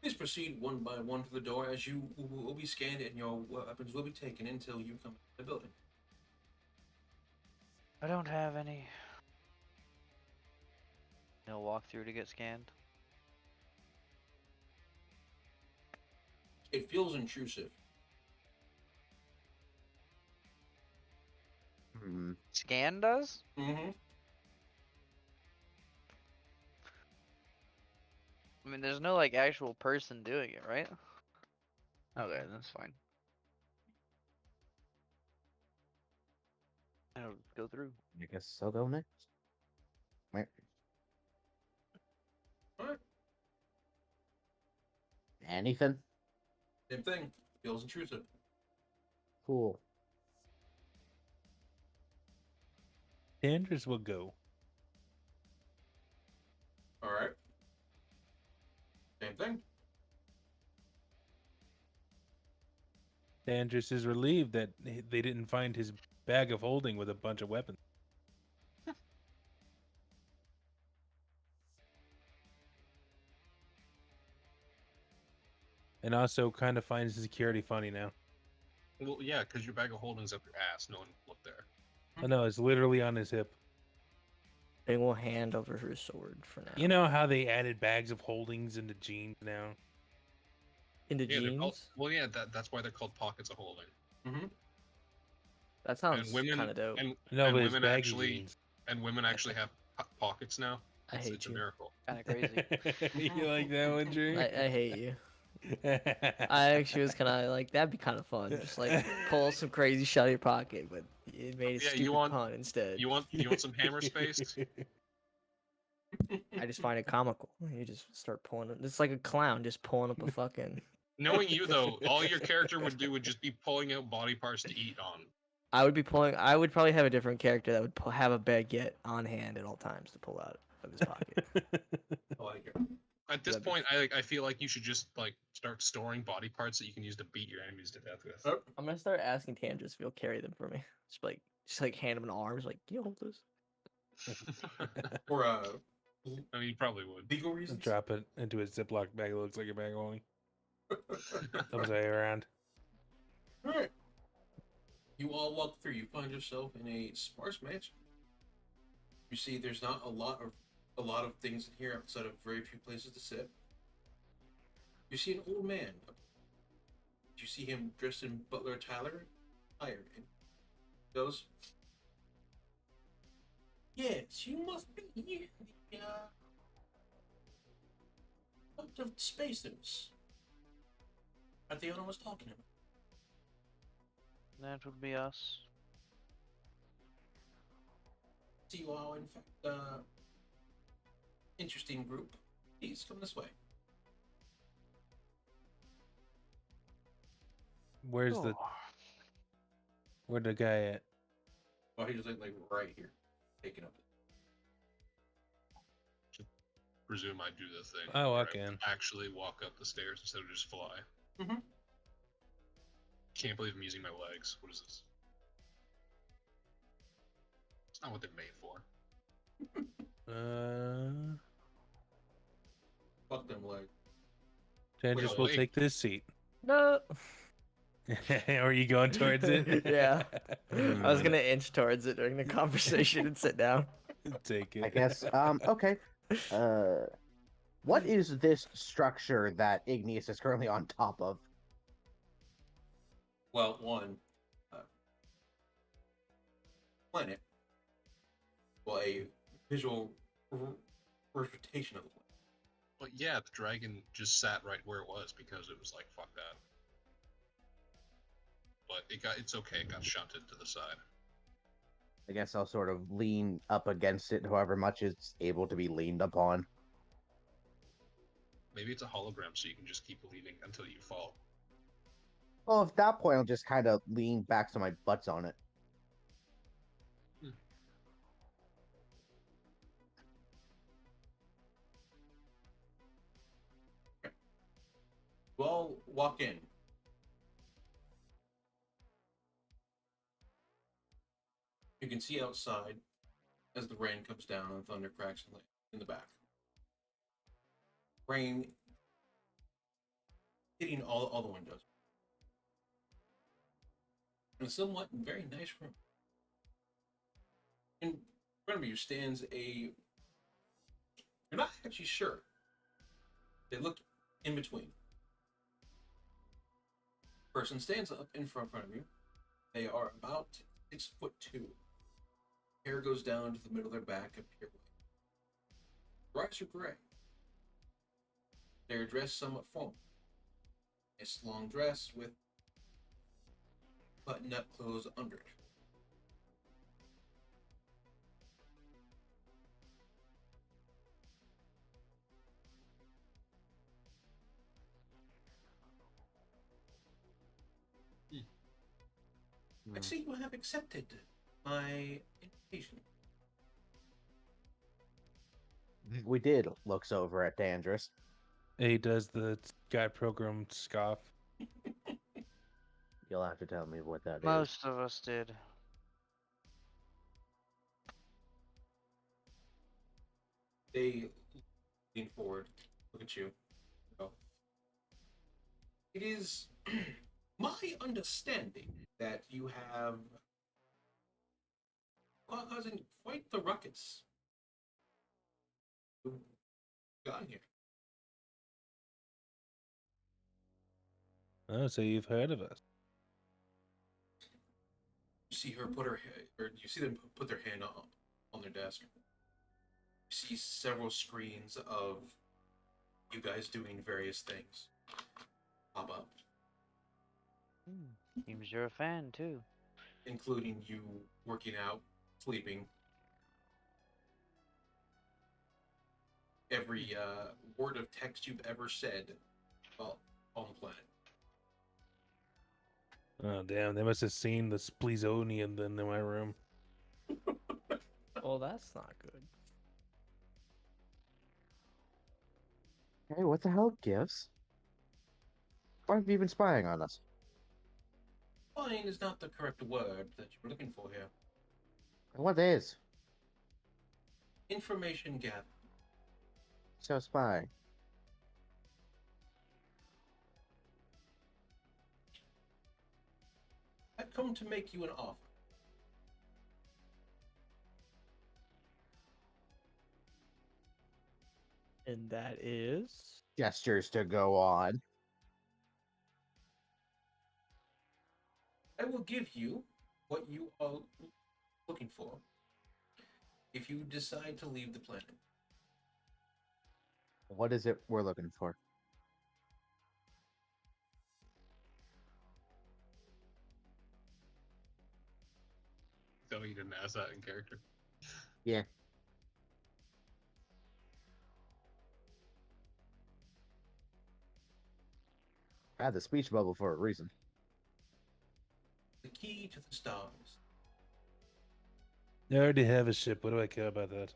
please proceed one by one to the door as you will be scanned and your weapons will be taken until you come into the building. I don't have any. No walk through to get scanned. It feels intrusive. Hmm. Scan does? Mm-hmm. I mean, there's no like actual person doing it, right? Okay, that's fine. I'll go through. I guess I'll go next. Right. All right. Anything? Same thing. Feels intrusive. Cool. Anders will go. All right. Same thing. Anders is relieved that they didn't find his bag of holding with a bunch of weapons. And also kind of finds the security funny now. Well, yeah, because your bag of holding's up your ass. No one looked there. Oh no, it's literally on his hip. They will hand over her sword for now. You know how they added bags of holdings into jeans now? Into Yeah, they're called. jeans. Well, yeah, that's why they're called pockets of holding. Mm-hmm. That And sounds women kind of dope. No, and but it's women baggy actually jeans. and women actually have pockets now. I It's, hate it's a you. miracle. Kind of crazy. You like that one, Drew? I hate you. I actually was kind of like, that'd be kind of fun. Just like pull some crazy shit out of your pocket, but it made a Yeah, stupid pun instead. You want some hammer space? I just find it comical. You just start pulling it. It's like a clown just pulling up a fucking. Knowing you though, all your character would do would just be pulling out body parts to eat on. I would be pulling. I would probably have a different character that would have a baguette on hand at all times to pull out of his pocket. I like it. At this That'd be point, I feel like you should just like start storing body parts that you can use to beat your enemies to death with. Oh, I'm gonna start asking Tandris if he'll carry them for me. Just like hand him an arms. Like, can you hold this? for I mean, you probably would. legal reasons. Drop it into a Ziploc bag that looks like a bag of holding. Thumbs way around. All right. You all walk through. You find yourself in a sparse mansion. You see, there's not a lot of things in here outside of very few places to sit. You see an old man. You see him dressed in butler attire, and goes, "Yes, you must be the out of spacers that the owner was talking about." That would be us. See, you are in fact interesting group. Please come this way. Where's Oh. where'd the guy at? Oh, he was like right here, taking up. Presume I do the thing. I where walk in. Actually, walk up the stairs instead of just fly. Mhm. Can't believe I'm using my legs. What is this? It's not what they're made for. Fuck them legs. Tandris Wait, will wait. take this seat. No. Are you going towards it? Yeah. I was Hmm. gonna inch towards it during the conversation and sit down. Take it. I guess. Okay. Uh, what is this structure that Igneous is currently on top of? Well, one uh, planet. Well, a visual representation of the planet. But yeah, the dragon just sat right where it was because it was like, fuck that. But it's okay. It got shunted to the side. I guess I'll sort of lean up against it, however much it's able to be leaned upon. Maybe it's a hologram, so you can just keep leaning until you fall. Well, at that point, I'll just kind of lean back so my butt's on it. You all walk in. You can see outside as the rain comes down and thunder cracks in the back. Rain hitting all the windows. In a somewhat very nice room. In front of you stands a. You're not actually sure. They look in between. Person stands up in front of you. They are about 6'2". Hair goes down to the middle of their back, up here. Eyes are gray. They're dressed somewhat formal. Nice long dress with button-up clothes under it. I see you have accepted my invitation. We did looks over at Dandrus. He does the guy program scoff. You'll have to tell me what that is. Most of us did. They lean forward, look at you. Go. It is my understanding that you have causing quite the ruckus. Who got here? Oh, so you've heard of us. You see her put her or you see them put their hand on their desk. You see several screens of you guys doing various things pop up, Seems you're a fan too. including you working out, sleeping. Every word of text you've ever said, well, on the planet. Oh damn! They must have seen the Spleezonian then in my room. Well, that's not good. Hey, what the hell, Gives? Why have you been spying on us? Spying is not the correct word that you're looking for here. What is? Information gathering. So spying. I've come to make you an offer. And that is. Gestures to go on. I will give you what you are looking for if you decide to leave the planet. What is it we're looking for? Tell me you didn't ask that in character. Yeah. I had the speech bubble for a reason. The key to the stars. I already have a ship. What do I care about that?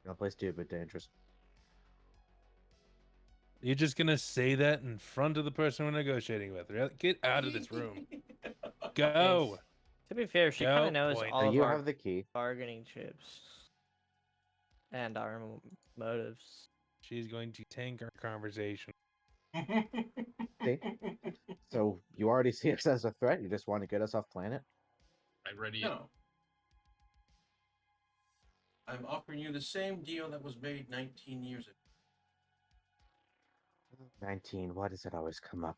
I'll play stupid, dangerous. You're just gonna say that in front of the person we're negotiating with. Get out of this room. Go. To be fair, she Go, kind of knows point. all So of you our have the key. bargaining chips and our motives. She's going to tank our conversation. See? So you already see us as a threat. You just want to get us off planet. I ready it. No. I'm offering you the same deal that was made 19 years ago. 19. Why does it always come up?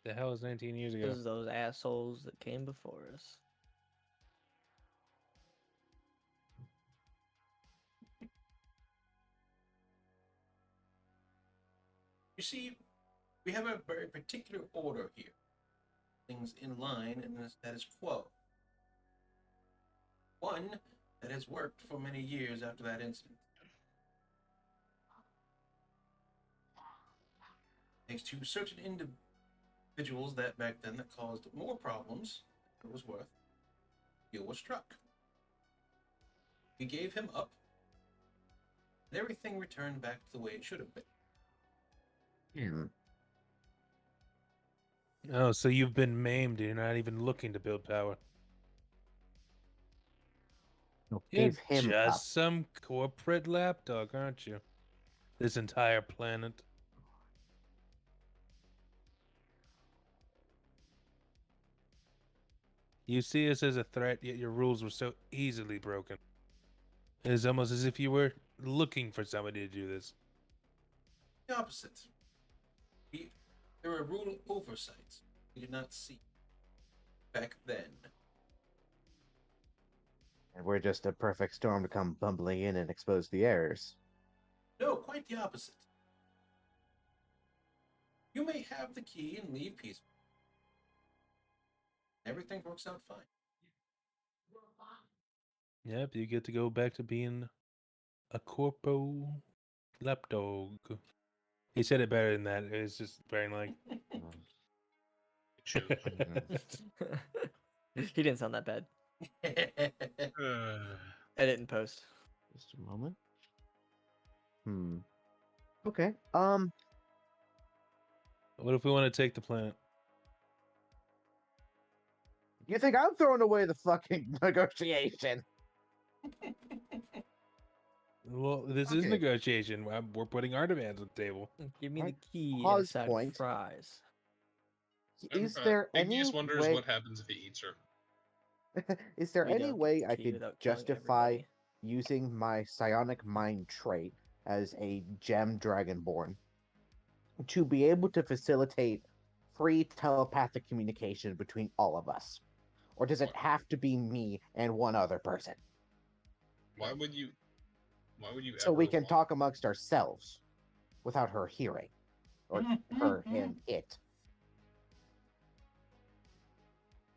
The hell was 19 years ago? Because those assholes that came before us. You see, we have a very particular order here. Things in line and the status quo. One that has worked for many years after that incident. Thanks to certain individuals that back then that caused more problems than it was worth, deal was struck. We gave him up, and everything returned back to the way it should have been. Hmm. Oh, so you've been maimed and you're not even looking to build power. No, You're gave him up. just some corporate lapdog, aren't you? This entire planet. You see us as a threat, yet your rules were so easily broken. It is almost as if you were looking for somebody to do this. The opposite. There were rule oversights we did not see back then. And we're just a perfect storm to come bumbling in and expose the errors. No, quite the opposite. You may have the key and leave peacefully. Everything works out fine. Yep, you get to go back to being a corpo lapdog. He said it better than that. It's just very like. Shoot. He didn't sound that bad. Uh, Edit and post. Just a moment. Okay. What if we want to take the planet? You think I'm throwing away the fucking negotiation? Well, this is Okay. negotiation. We're putting our demands on the table. Give me Right. the key and a Pause side point. of fries. Is there Big any Geese wonders way? what happens if he eats her. Is there We any don't get way the I key could without killing justify everybody. using my psionic mind trait as a gem dragonborn to be able to facilitate free telepathic communication between all of us? Or does it have to be me and one other person? Why would you? Why would you So ever we can want? talk amongst ourselves without her hearing. Or her, him, it.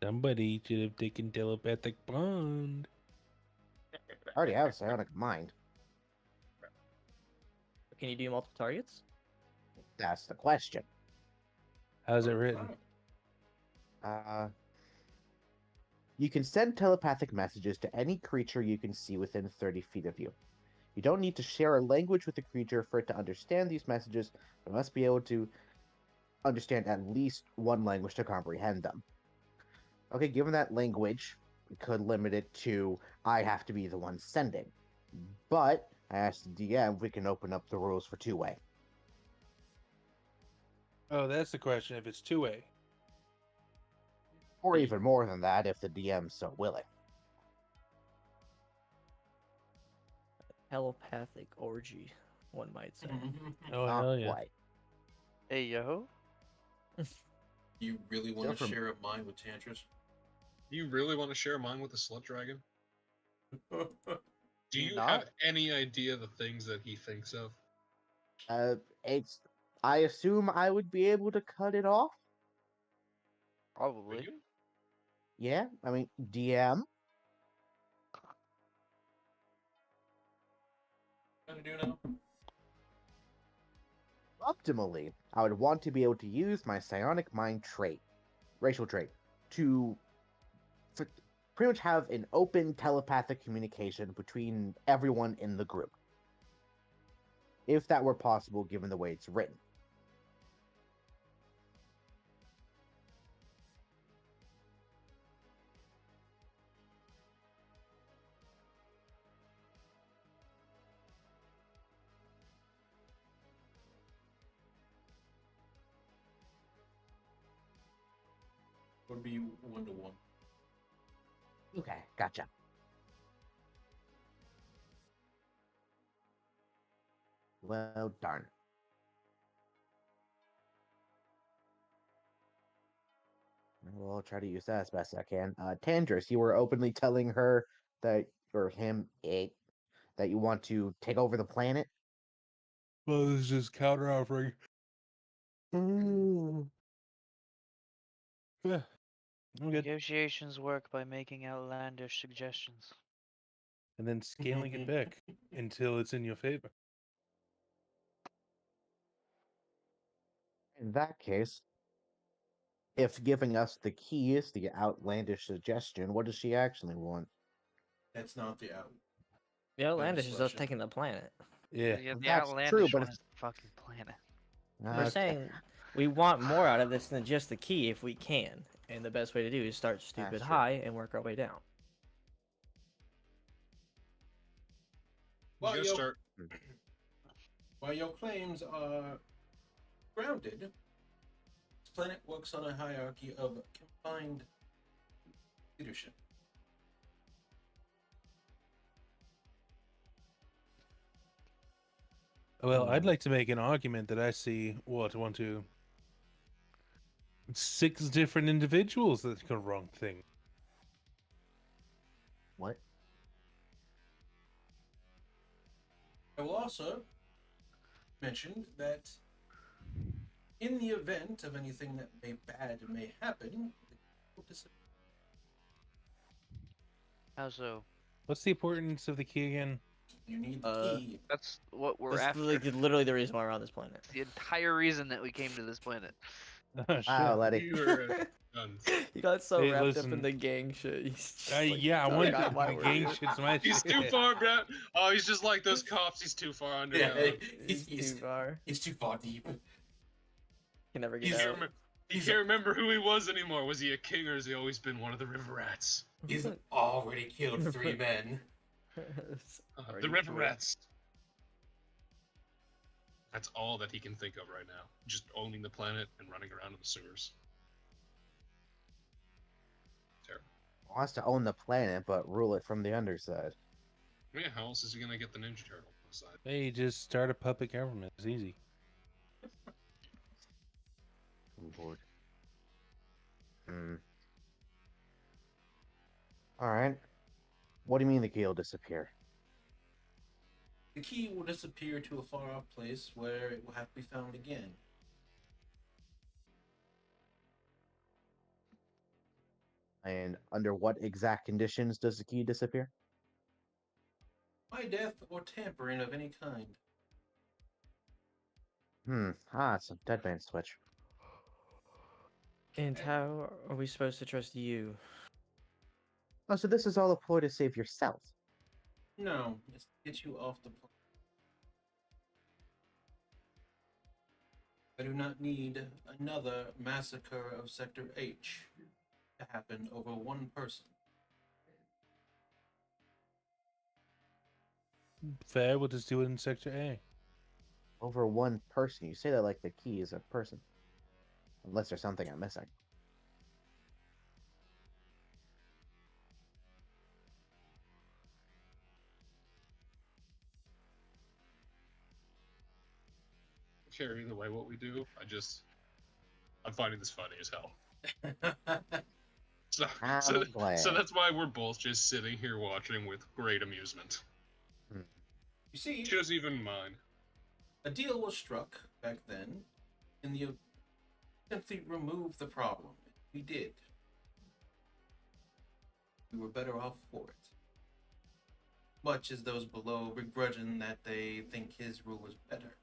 Somebody should have taken telepathic bond. I already have psionic mind. Can you do multiple targets? That's the question. How's it written? You can send telepathic messages to any creature you can see within 30 feet of you. You don't need to share a language with the creature for it to understand these messages, but must be able to understand at least one language to comprehend them. Okay, given that language, we could limit it to I have to be the one sending. But I asked the DM if we can open up the rules for two-way. Oh, that's the question. If it's two-way. Or even more than that if the DM's so willing. Telepathic orgy, one might say. Oh, Not hell yeah. quite. Hey yo. You really want to Still from- share a mind with Tantris? Do you really want to share mine with a slut dragon? Do You you not? have any idea the things that he thinks of? It's. I assume I would be able to cut it off. Would Probably. you? Yeah, I mean DM. What do now? Optimally, I would want to be able to use my psionic mind trait, racial trait, to pretty much have an open telepathic communication between everyone in the group. If that were possible, given the way it's written. would be 1-to-1. Okay, gotcha. Well, darn. Well, I'll try to use that as best I can. Tandris, you were openly telling her that, or him, that you want to take over the planet? Well, this is just counter offering. Yeah, I'm good. Negotiations work by making outlandish suggestions. And then scaling it back until it's in your favor. In that case, if giving us the key is the outlandish suggestion, what does she actually want? That's not the out. The Outlandish is us question. taking the planet. Yeah. Yeah, the That's true, outlandish but one is the fucking planet. We're Okay. saying we want more out of this than just the key if we can. And the best way to do is start stupid That's true. high and work our way down. While Just your, start. while your claims are grounded, this planet works on a hierarchy of confined leadership. Well, I'd like to make an argument that I see, 6 different individuals that did the wrong thing. What? I will also mention that in the event of anything that bad may happen, How so? What's the importance of the key again? you need the Uh, key. That's what we're That's after. literally the reason why we're on this planet. The entire reason that we came to this planet. Oh, Wow, shit. Letty. You were done. You got so Hey, wrapped up listen. in the gang shit. He's just like, Yeah, I "Oh, want God, why the we're gang here." shit's my He's shit. too far down. Oh, he's just like those cops. He's too far underground. He's too far. He's too far deep. Can never get You He's- out. can't remember who he was anymore. Was he a king or has he always been one of the river rats? He's already killed 3 men. The river rats. That's all that he can think of right now. Just owning the planet and running around in the sewers. Terrible. Wants to own the planet, but rule it from the underside. Yeah, how else is he gonna get the Ninja Turtle on the side? Hey, just start a puppet government. It's easy. Lord. Alright. What do you mean the key will disappear? The key will disappear to a far off place where it will have to be found again. And under what exact conditions does the key disappear? By death or tampering of any kind. It's a dead man switch. And how are we supposed to trust you? Oh, so this is all a ploy to save yourself. No, it's to get you off the planet. I do not need another massacre of Sector H to happen over one person. Fair, we'll just do it in Sector A. Over one person. You say that like the key is a person. Unless there's something I'm missing. Care either way what we do. I'm finding this funny as hell. So, I'm glad. so that's why we're both just sitting here watching with great amusement. You see, She doesn't even mind. a deal was struck back then in the attempt to remove the problem. We did. We were better off for it. Much as those below begrudging that they think his rule was better.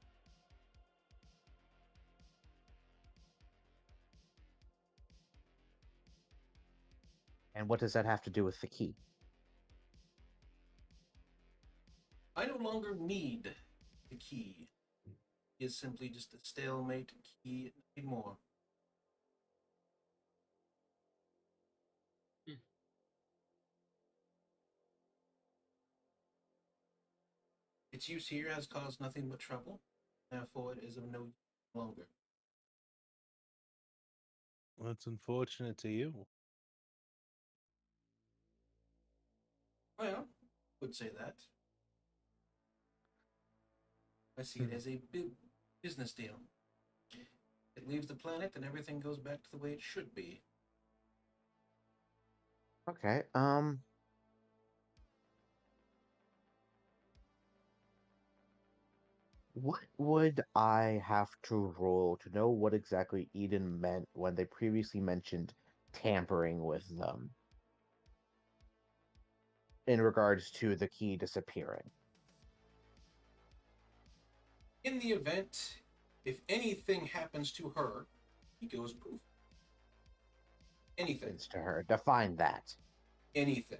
And what does that have to do with the key? I no longer need the key. It is simply just a stalemate key, nothing more. Its use here has caused nothing but trouble, therefore it is of no use longer. That's unfortunate to you. Well, would say that. I see it as a big business deal. It leaves the planet and everything goes back to the way it should be. Okay. What would I have to roll to know what exactly Eden meant when they previously mentioned tampering with them in regards to the key disappearing? In the event, if anything happens to her, he goes poof. Anything. Happens to her. Define that. Anything.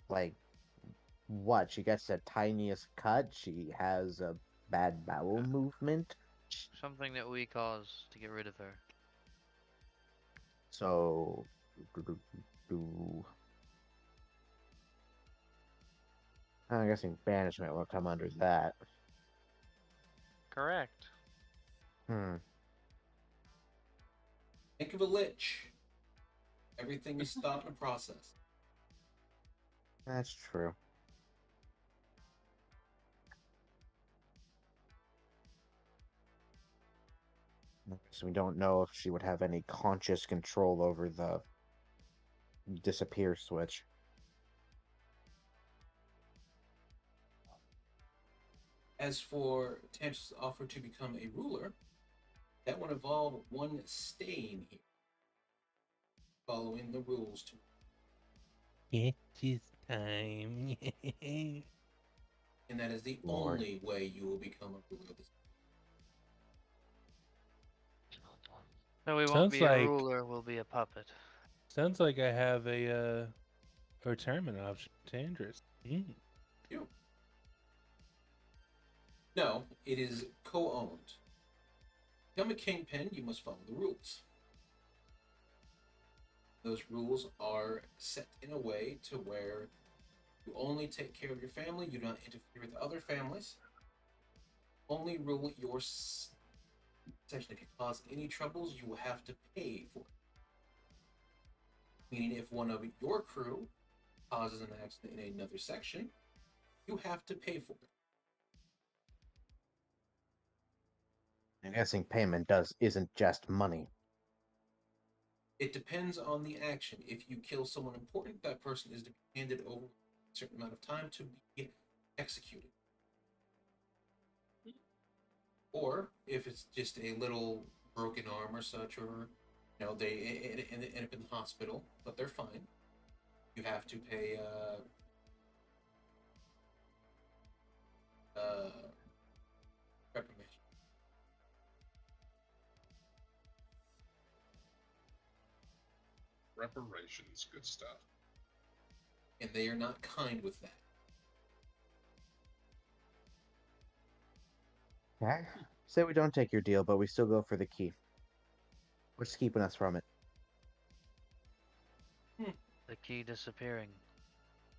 Like, what? She gets the tiniest cut? She has a bad bowel movement? Something that we cause to get rid of her. So, I'm guessing banishment will come under that. Correct. Hmm. Think of a lich. Everything is thought and a process. That's true. So we don't know if she would have any conscious control over the disappear switch. As for Tantra's offer to become a ruler, that would involve one staying here, following the rules to. It is time. And that is the Lord. only way you will become a ruler of this. So we won't Sounds be a like- ruler, we'll be a puppet. Sounds like I have a retirement option to interest. You. No, it is co-owned. To become a kingpin, you must follow the rules. Those rules are set in a way to where you only take care of your family, you do not interfere with other families. Only rule your section. If you cause any troubles, you will have to pay for it. Meaning, if one of your crew causes an accident in another section, you have to pay for it. I'm guessing payment isn't just money. It depends on the action. If you kill someone important, that person is to be handed over a certain amount of time to be executed. Or if it's just a little broken arm or such, or they end up in the hospital, but they're fine. You have to pay reprimation. Reparations, good stuff. And they are not kind with that. Okay. Say we don't take your deal, but we still go for the key. What's keeping us from it? The key disappearing.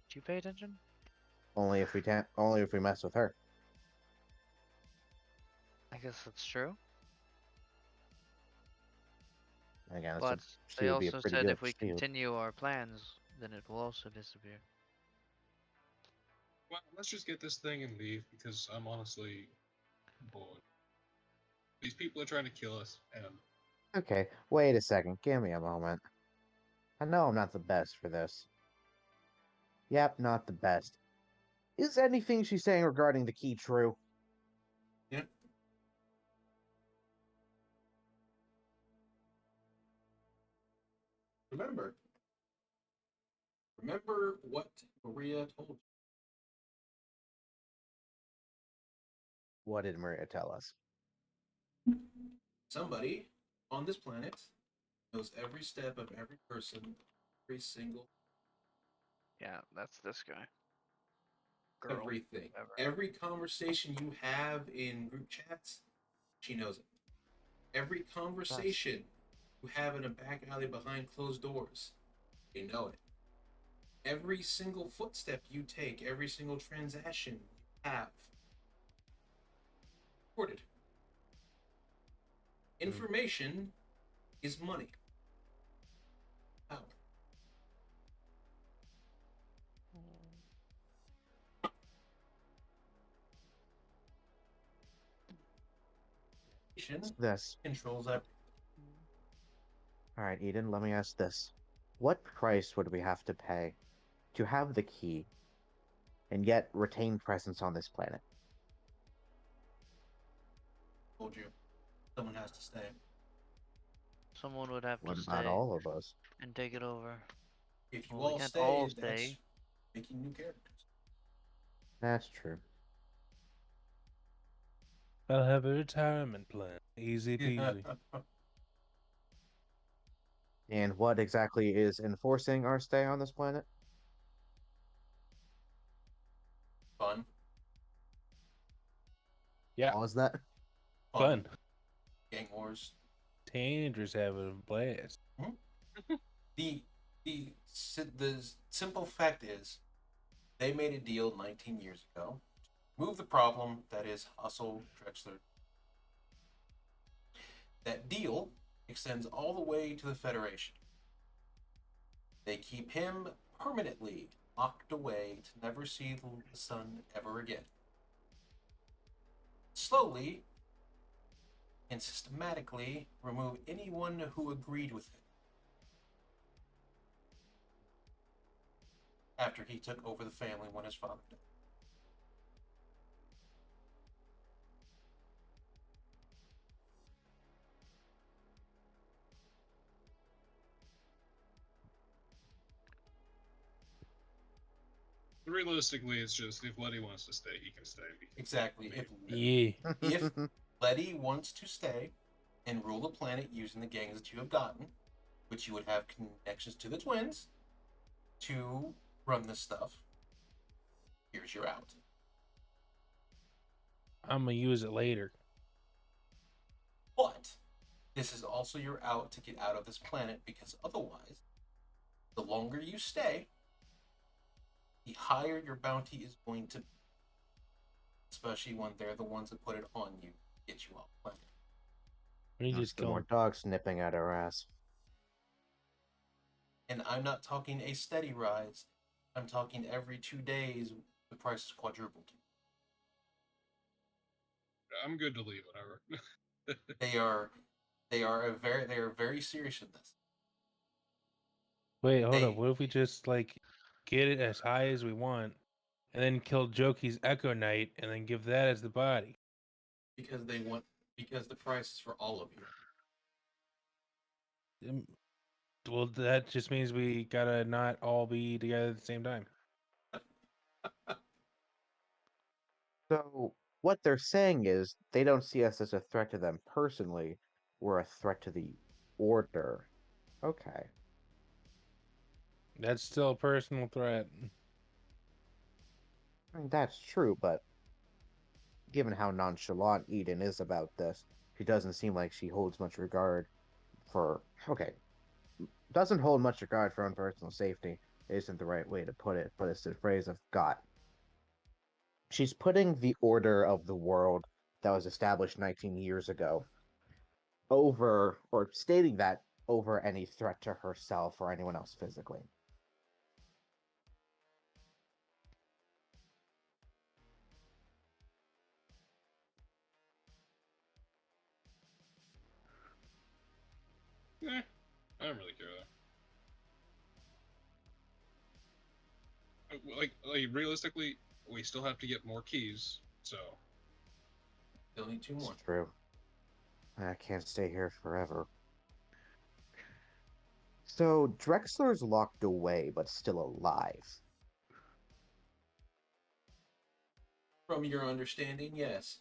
Did you pay attention? Only if we mess with her. I guess that's true. Again, But she they would be a also pretty said good if we shield. continue our plans, then it will also disappear. Well, let's just get this thing and leave because I'm honestly bored. These people are trying to kill us, and Okay, wait a second. Give me a moment. I know I'm not the best for this. Yep, not the best. Is anything she's saying regarding the key true? Yep. Remember what Maria told you. What did Maria tell us? Somebody on this planet knows every step of every person, every single Yeah, that's this guy. Girl. everything. whatever. Every conversation you have in group chats, she knows it. Every conversation you have in a back alley behind closed doors, they know it. Every single footstep you take, every single transaction you have, recorded. Information is money. Power. This. Controls everything. All right, Eden, let me ask this. What price would we have to pay to have the key and yet retain presence on this planet? Told you, someone has to stay. Someone would have What to about stay all of us? and take it over. If you Well, we all can't stay, all that's stay. making new characters. That's true. I'll have a retirement plan. Easy peasy. And what exactly is enforcing our stay on this planet? Fun. Yeah, What was that? fun. Gang wars. Teenagers having a blast. The the simple fact is, they made a deal 19 years ago. Move the problem that is Hustle Drexler. That deal extends all the way to the Federation. They keep him permanently locked away to never see the sun ever again. Slowly and systematically remove anyone who agreed with him after he took over the family when his father died. Realistically, it's just if Letty wants to stay, he can stay. Exactly. Yeah. If Letty wants to stay and rule the planet using the gangs that you have gotten, which you would have connections to the twins to run this stuff, here's your out. I'm gonna use it later. But this is also your out to get out of this planet, because otherwise, the longer you stay, the higher your bounty is going to be. Especially when they're the ones that put it on you to get you off planet. We That's just the more kill. dog snipping at our ass. And I'm not talking a steady rise. I'm talking every 2 days the price is quadrupled. I'm good to leave whatever. They are very serious in this. Wait, hold They up. What if we just like get it as high as we want, and then kill Joki's Echo Knight, and then give that as the body? because the price is for all of you. Well, that just means we gotta not all be together at the same time. So, what they're saying is they don't see us as a threat to them personally. We're a threat to the order. Okay. That's still a personal threat. I mean, that's true, but given how nonchalant Eden is about this, she doesn't seem like she holds much regard for. Okay, doesn't hold much regard for own personal safety isn't the right way to put it, but it's the phrase I've got. She's putting the order of the world that was established 19 years ago over, or stating that over any threat to herself or anyone else physically. I don't really care though. Like realistically, we still have to get more keys. So They'll need 2 more. It's true. I can't stay here forever. So Drexler's locked away, but still alive. From your understanding, yes.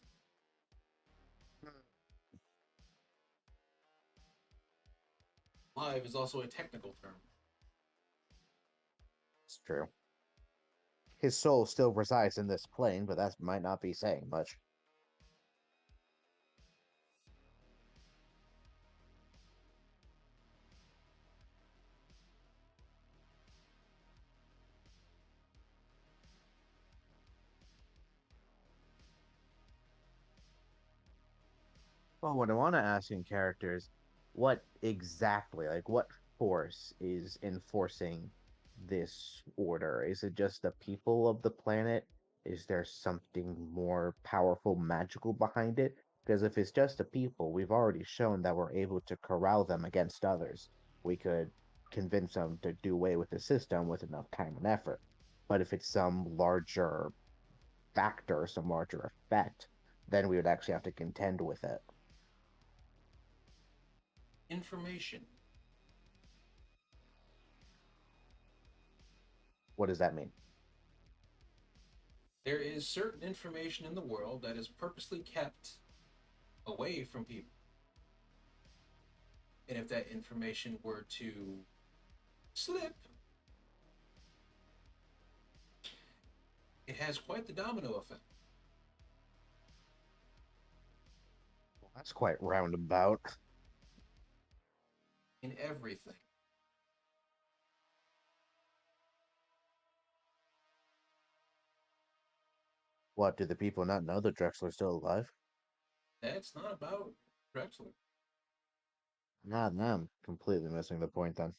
Live is also a technical term. It's true. His soul still resides in this plane, but that might not be saying much. Well, what I want to ask in characters what exactly, like what force is enforcing this order? Is it just the people of the planet? Is there something more powerful, magical behind it? Because if it's just the people, we've already shown that we're able to corral them against others. We could convince them to do away with the system with enough time and effort. But if it's some larger factor, some larger effect, then we would actually have to contend with it. Information. What does that mean? There is certain information in the world that is purposely kept away from people. And if that information were to slip, it has quite the domino effect. Well, that's quite roundabout. In everything. What, do the people not know that Drexler's still alive? That's not about Drexler. Nah, nah, I'm completely missing the point then.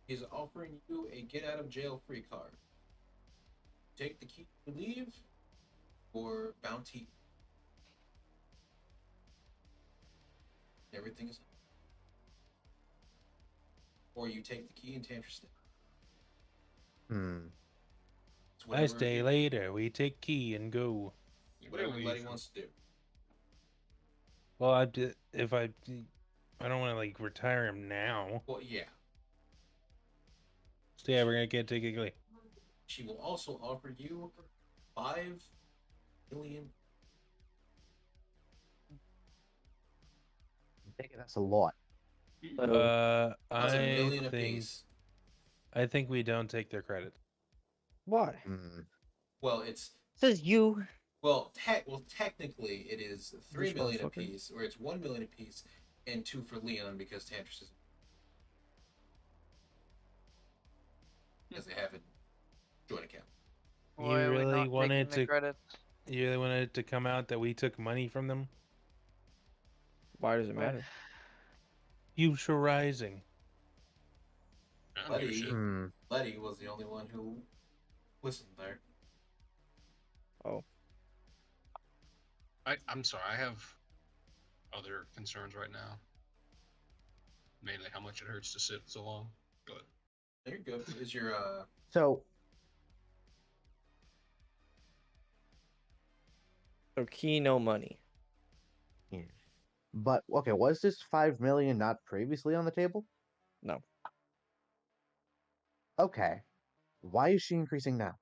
He's offering you a get out of jail free card. Take the key to leave, or bounty. Everything is. Or you take the key and Tantra stay. Hmm. It's I stay later. We take key and go. Whatever Letty wants to do. Well, if I don't want to like retire him now. Well, yeah. So yeah, we're gonna get take it. She will also offer you 5 million. I think that's a lot. So, That's a million think apiece. I think we don't take their credit. why? Hmm. Well, it's Says you. technically it is 3 This million motherfucker. apiece, or it's 1 million apiece, and 2 for Leon because Tantris is because they have a joint account. Why You are we really not taking wanted the to? credit? You really wanted it to come out that we took money from them? Why does it Why- matter? Future Rising. I don't give a shit. Hmm. Letty was the only one who listened there. Oh, I'm sorry. I have other concerns right now. Mainly how much it hurts to sit so long. But You're good. Is your So, so key, no money. yeah. But okay, was this 5 million not previously on the table? No. Okay. Why is she increasing now?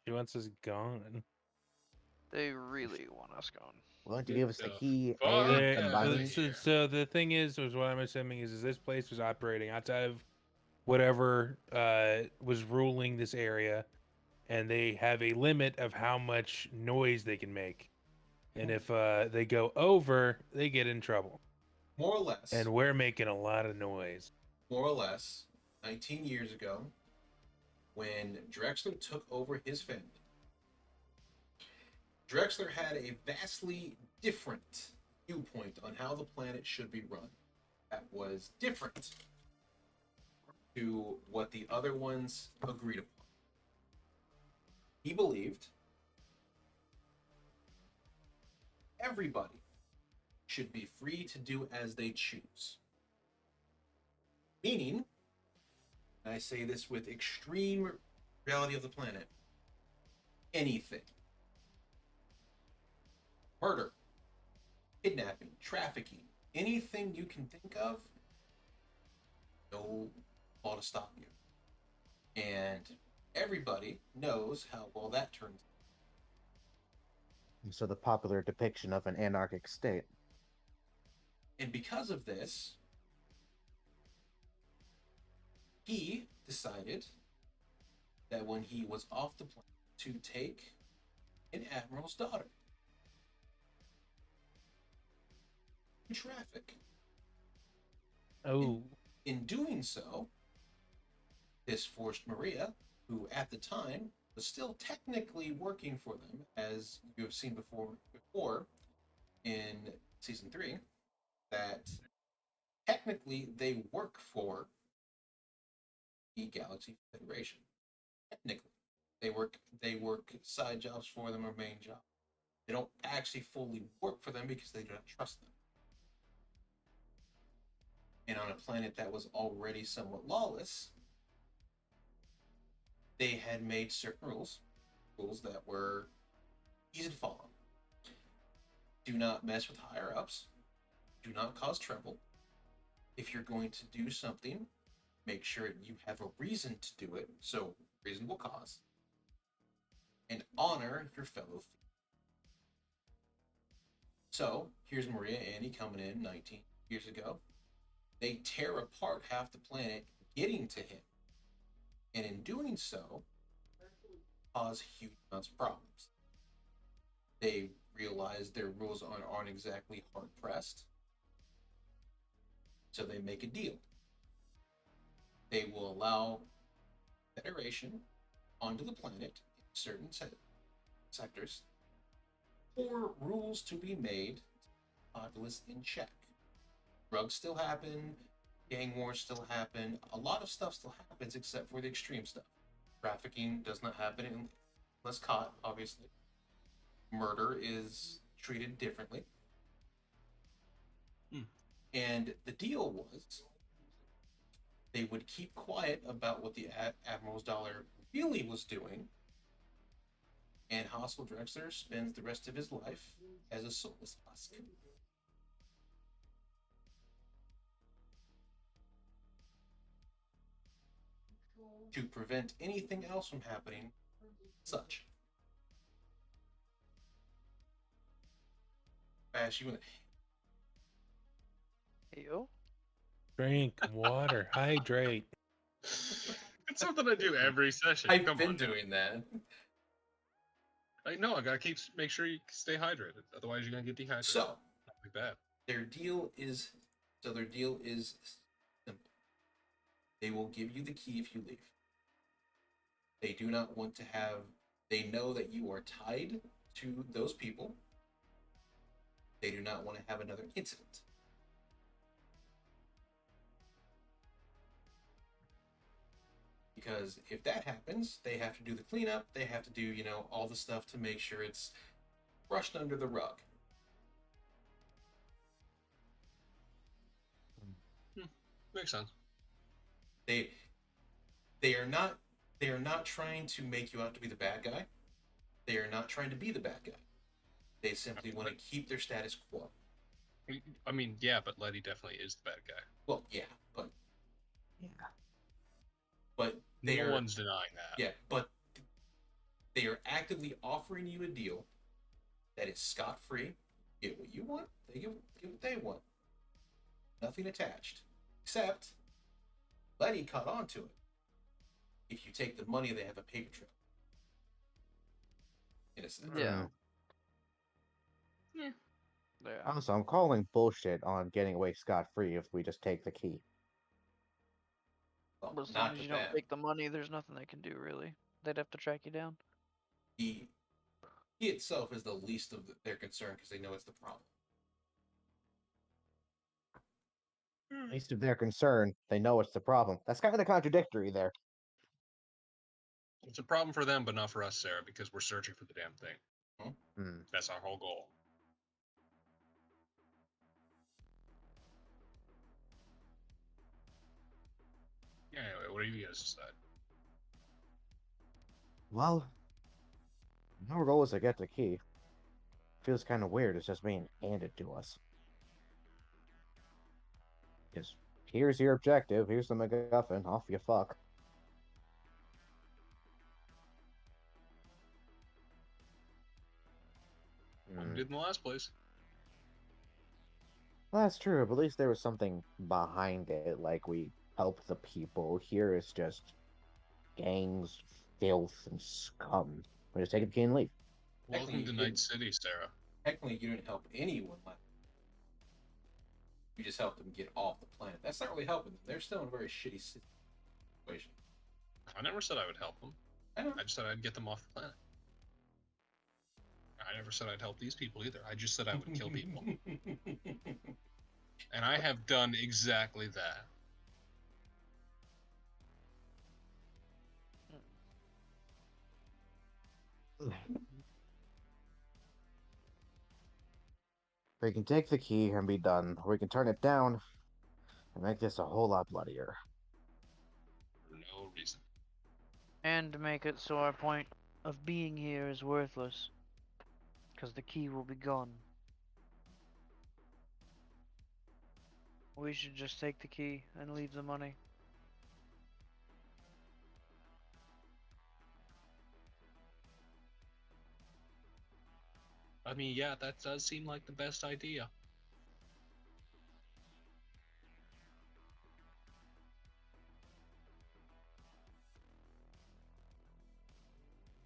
She wants us gone. They really want us gone. Willing to give us the the key fuck and There- the outta money? here. so the thing is what I'm assuming is this place was operating outside of whatever was ruling this area, and they have a limit of how much noise they can make, and if they go over, they get in trouble. more or less, And we're making a lot of noise. 19 years ago, when Drexler took over his family, Drexler had a vastly different viewpoint on how the planet should be run. That was different to what the other ones agreed upon. He believed everybody should be free to do as they choose. Meaning, and I say this with extreme reality of the planet, anything. Murder, kidnapping, trafficking, anything you can think of, no law to stop you. And everybody knows how well that turns out. And so the popular depiction of an anarchic state. And because of this, he decided that when he was off the planet to take an admiral's daughter to traffic. Oh, In doing so, this forced Maria, who at the time was still technically working for them, as you have seen before in season 3, that technically they work for the Galaxy Federation. Technically, they work side jobs for them or main job. They don't actually fully work for them because they do not trust them. And on a planet that was already somewhat lawless, they had made certain rules that were easy to follow. Do not mess with higher ups. Do not cause trouble. If you're going to do something, make sure you have a reason to do it, so reasonable cause, and honor your fellow thief. So here's Maria and Annie coming in 19 years ago. They tear apart half the planet getting to him, and in doing so, cause huge amounts of problems. They realize their rules aren't exactly hard pressed, so they make a deal. They will allow Federation onto the planet in certain sectors for rules to be made, populace in check. Drugs still happen, gang wars still happen, a lot of stuff still happens except for the extreme stuff. Trafficking does not happen unless caught, obviously. Murder is treated differently. And the deal was they would keep quiet about what the Admiral's daughter really was doing, and Haskell Drexler spends the rest of his life as a soulless husk. To prevent anything else from happening, such. Bash you in the Hey, yo. drink water, hydrate. It's something I do every session. I've Come been on now. doing that. I know. I gotta make sure you stay hydrated. Otherwise, you're gonna get dehydrated. So Like that. their deal is simple. They will give you the key if you leave. They do not want to have. They know that you are tied to those people. They do not want to have another incident. Because if that happens, they have to do the cleanup. They have to do, all the stuff to make sure it's brushed under the rug. Makes sense. They are not trying to make you out to be the bad guy. They are not trying to be the bad guy. They simply want to keep their status quo. I mean, yeah, but Letty definitely is the bad guy. Well, yeah, but No one's denying that. Yeah, but they are actively offering you a deal that is scot-free. Get what you want, they get what they want. Nothing attached. Except, Letty caught on to it. If you take the money, they have a paper trail. In a sense. Yeah. Yeah. Yeah. Also, I'm calling bullshit on getting away scot-free if we just take the key. Well, But as not long as to you them. don't take the money, there's nothing they can do, really. They'd have to track you down. He itself is the least of their concern because they know it's the problem. At least if they're concerned, they know it's the problem. That's kind of contradictory there. It's a problem for them, but not for us, Sarah, because we're searching for the damn thing. Hmm. That's our whole goal. Yeah, anyway, what do you guys decide? Well, our goal is to get the key. Feels kind of weird. It's just being handed to us. Just here's your objective. Here's the MacGuffin. Off you fuck. What we did in the last place. Well, that's true, but at least there was something behind it, like we help the people. Here it's just gangs, filth, and scum. We just take the key and leave. Welcome Technically, to you Night didn't- City, Sarah. Technically, you didn't help anyone last. You just helped them get off the planet. That's not really helping them. They're still in a very shitty situation. I never said I would help them. I know. I just said I'd get them off the planet. I never said I'd help these people either. I just said I would kill people. And I have done exactly that. We can take the key and be done, or we can turn it down and make this a whole lot bloodier. For no reason. And make it so our point of being here is worthless. Because the key will be gone. We should just take the key and leave the money. I mean, yeah, that does seem like the best idea.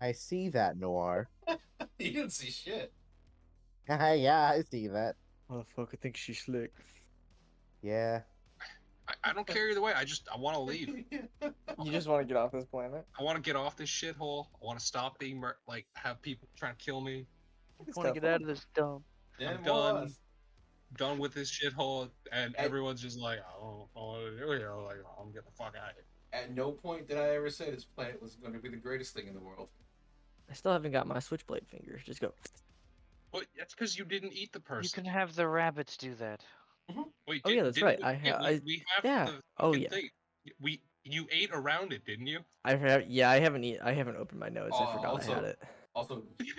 I see that, Noir. You didn't see shit. Yeah, I see that. Motherfucker thinks she's slick. Yeah. I don't care either way. I want to leave. You just want to get off this planet? I want to get off this shithole. I want to stop being have people trying to kill me. It's Want to kinda get out fun. of this dump. Yeah, I'm more or done. less. Done with this shithole, and I- everyone's just like, I don't know what to do here. Like, I'm getting the fuck out of here. At no point did I ever say this planet was going to be the greatest thing in the world. I still haven't got my switchblade finger. Just go. But that's because you didn't eat the person. You can have the rabbits do that. Wait, Oh, yeah, that's right. We have yeah. the Oh, fucking yeah. thing. You ate around it, didn't you? I haven't opened my notes. I forgot Also- I had it. Also, you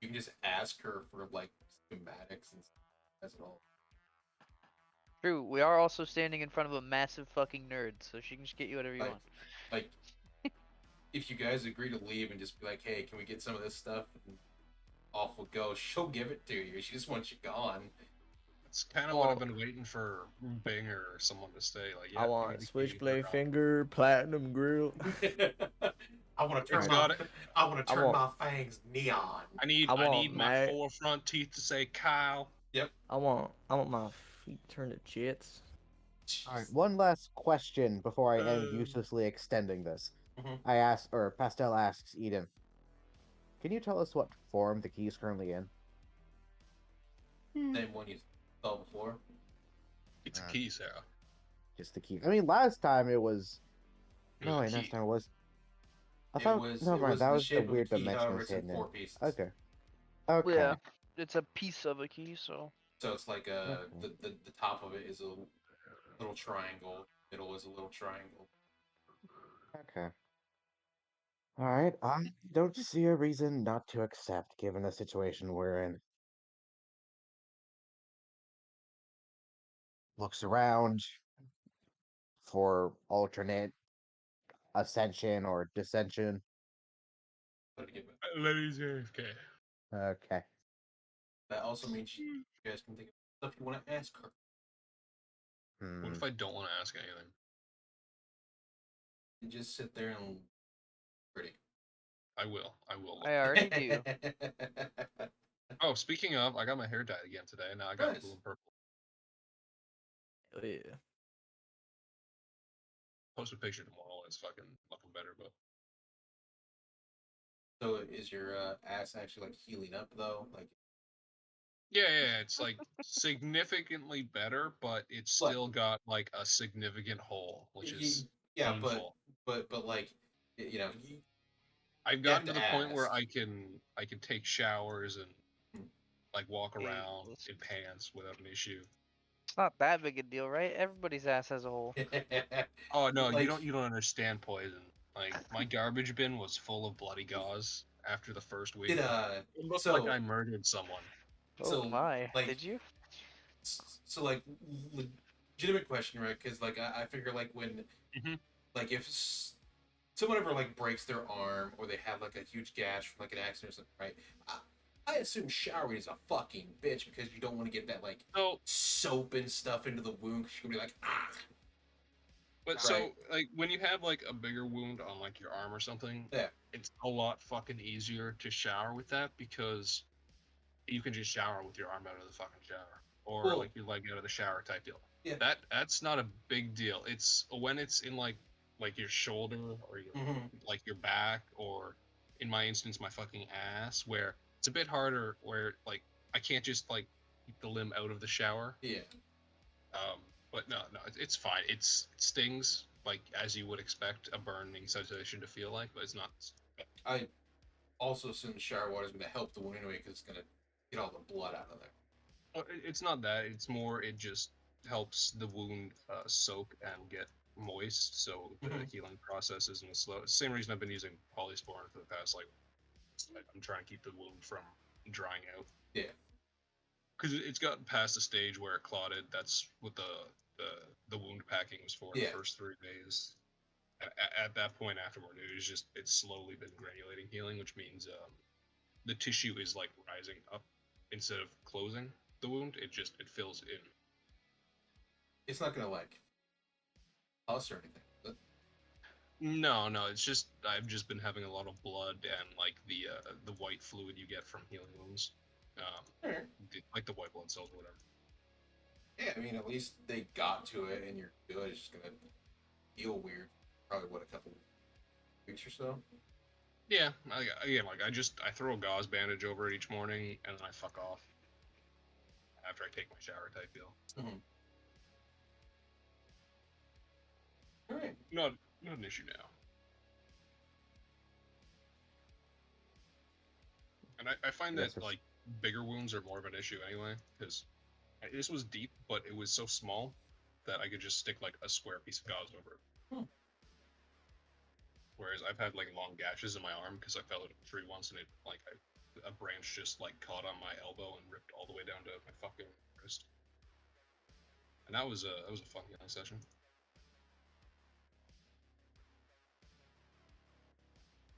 can just ask her for like schematics and stuff. That's all. True, we are also standing in front of a massive fucking nerd, so she can just get you whatever you Like- want. Like, if you guys agree to leave and just be like, "Hey, can we get some of this stuff?" And off we'll go. She'll give it to you. She just wants you gone. It's kind of Well- what I've been waiting for Bing or someone to say. Like, yeah, I give me want the key, switchblade they're finger, platinum grill. I want to turn It's my got it. I want to I turn want- my fangs neon. I need I I want need my Mag- 4 front teeth to say Kyle. I want my feet turned to jets. All right. One last question before I end Uh. uselessly extending this. Mhm. I ask, or Pastel asks Eden, can you tell us what form the key is currently in? Same one you saw before. It's a Uh. key, Sarah. Just the key. I mean, last time it was. It No, was a wait, last key. time it was. I It thought. was No, it mind. was That the was the shape of a weird key, dimension however, was it's in hidden in. 4 pieces. Okay. Okay. Yeah, it's a piece of a key, so. So it's like Okay. the top of it is a little triangle, middle is a little triangle. Okay. All right. I don't see a reason not to accept, given the situation we're in. Looks around for alternate ascension or dissension. But to get back, Let me see. Okay. Okay. that also means you guys can think of stuff you want to ask her. Hmm. What if I don't want to ask anything? And just sit there and pretty. I will. I will. I already do. Oh, speaking of, I got my hair dyed again today. Now I got Nice. blue and purple. Oh, yeah. Post a picture tomorrow. It's fucking nothing better, but So is your ass actually like healing up though? Like yeah, it's like significantly better, but it's What? still got like a significant hole, which is yeah, painful. but like you know I've you have gotten to to the point where ask. I can take showers and Hmm. like walk Hey, around listen. in pants without an issue. It's not that big a deal, right? Everybody's ass has a hole. Oh no, Like- you don't understand poison. Like my garbage bin was full of bloody gauze after the first week. did It looked so like I murdered someone. Oh So, my, like- did you? so like legitimate question, right? Because like I figure like when Mhm. like if someone ever like breaks their arm or they have like a huge gash from like an accident or something, right? I assume showering is a fucking bitch because you don't want to get that like So soap and stuff into the wound because you're gonna be like ah. But Right. so, like, when you have like a bigger wound on like your arm or something, Yeah. it's a lot fucking easier to shower with that because you can just shower with your arm out of the fucking shower, or Well- like your leg out of the shower type deal. Yeah. That's not a big deal. It's when it's in like your shoulder or your Mhm. like your back, or in my instance my fucking ass, where it's a bit harder, where like I can't just like keep the limb out of the shower. Yeah. But no, it's fine. It stings like as you would expect a burning sensation to feel like, but it's not. I also assume the shower water is going to help the wound anyway because it's going to get all the blood out of there. It's not that. It's more. It just helps the wound soak and get moist, so the Mhm. healing process isn't as slow. It's the same reason I've been using polysporin for the past I'm trying to keep the wound from drying out. Yeah. Because it's gotten past the stage where it clotted. That's what the wound packing was for. Yeah. The first 3 days. At that point afterward, it's slowly been granulating healing, which means the tissue is like rising up instead of closing the wound. It fills in. It's not going to like pus or anything. But No, it's just I've just been having a lot of blood and like the white fluid you get from healing wounds, Alright. like the white blood cells or whatever. Yeah, I mean, at least they got to it and you're good. It's just going to feel weird. Probably, what, a couple weeks or so? Yeah, again, like I throw a gauze bandage over it each morning and then I fuck off after I take my shower type deal. Mm-hmm. Alright. Not an issue now. And I find Yes, that it's- like bigger wounds are more of an issue anyway, because this was deep, but it was so small that I could just stick like a square piece of gauze over it. Hmm. Whereas I've had like long gashes in my arm because I fell out of a tree once and a branch just like caught on my elbow and ripped all the way down to my fucking wrist. And that was a fun healing session.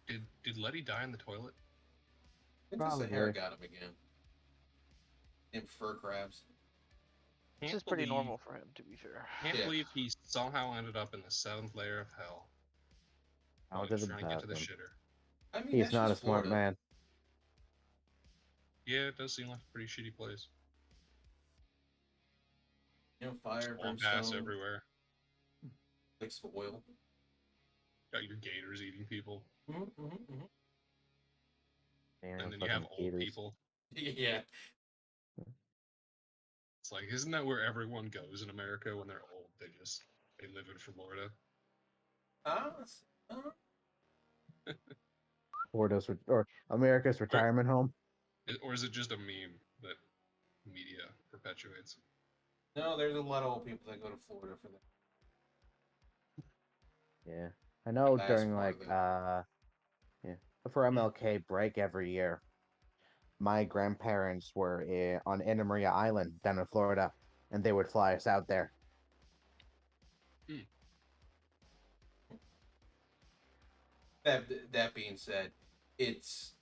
Did Letty die in the toilet? I think the Sahara Probably. got him again. Them fur crabs. This Can't is pretty believe- normal for him, to be fair. Can't Yeah. believe he somehow ended up in the 7th layer of hell. Out While he to was the trying to get to the bathroom. shitter. I mean, He's that's not a just smart Florida. man. Yeah, it does seem like a pretty shitty place. You know, fire, Swamp ass brimstone, everywhere. mixed with oil. Got your gators eating people. Mm-hmm. Damn, And then you have fucking old gators. people. Yeah. It's like, isn't that where everyone goes in America when they're old? They live in Florida. Or America's retirement home. Or is it just a meme that media perpetuates? No, there's a lot of old people that go to Florida for that. Yeah, I know. Last During part like of it. yeah, for MLK break every year, my grandparents were on Anna Maria Island down in Florida, and they would fly us out there. That being said, it's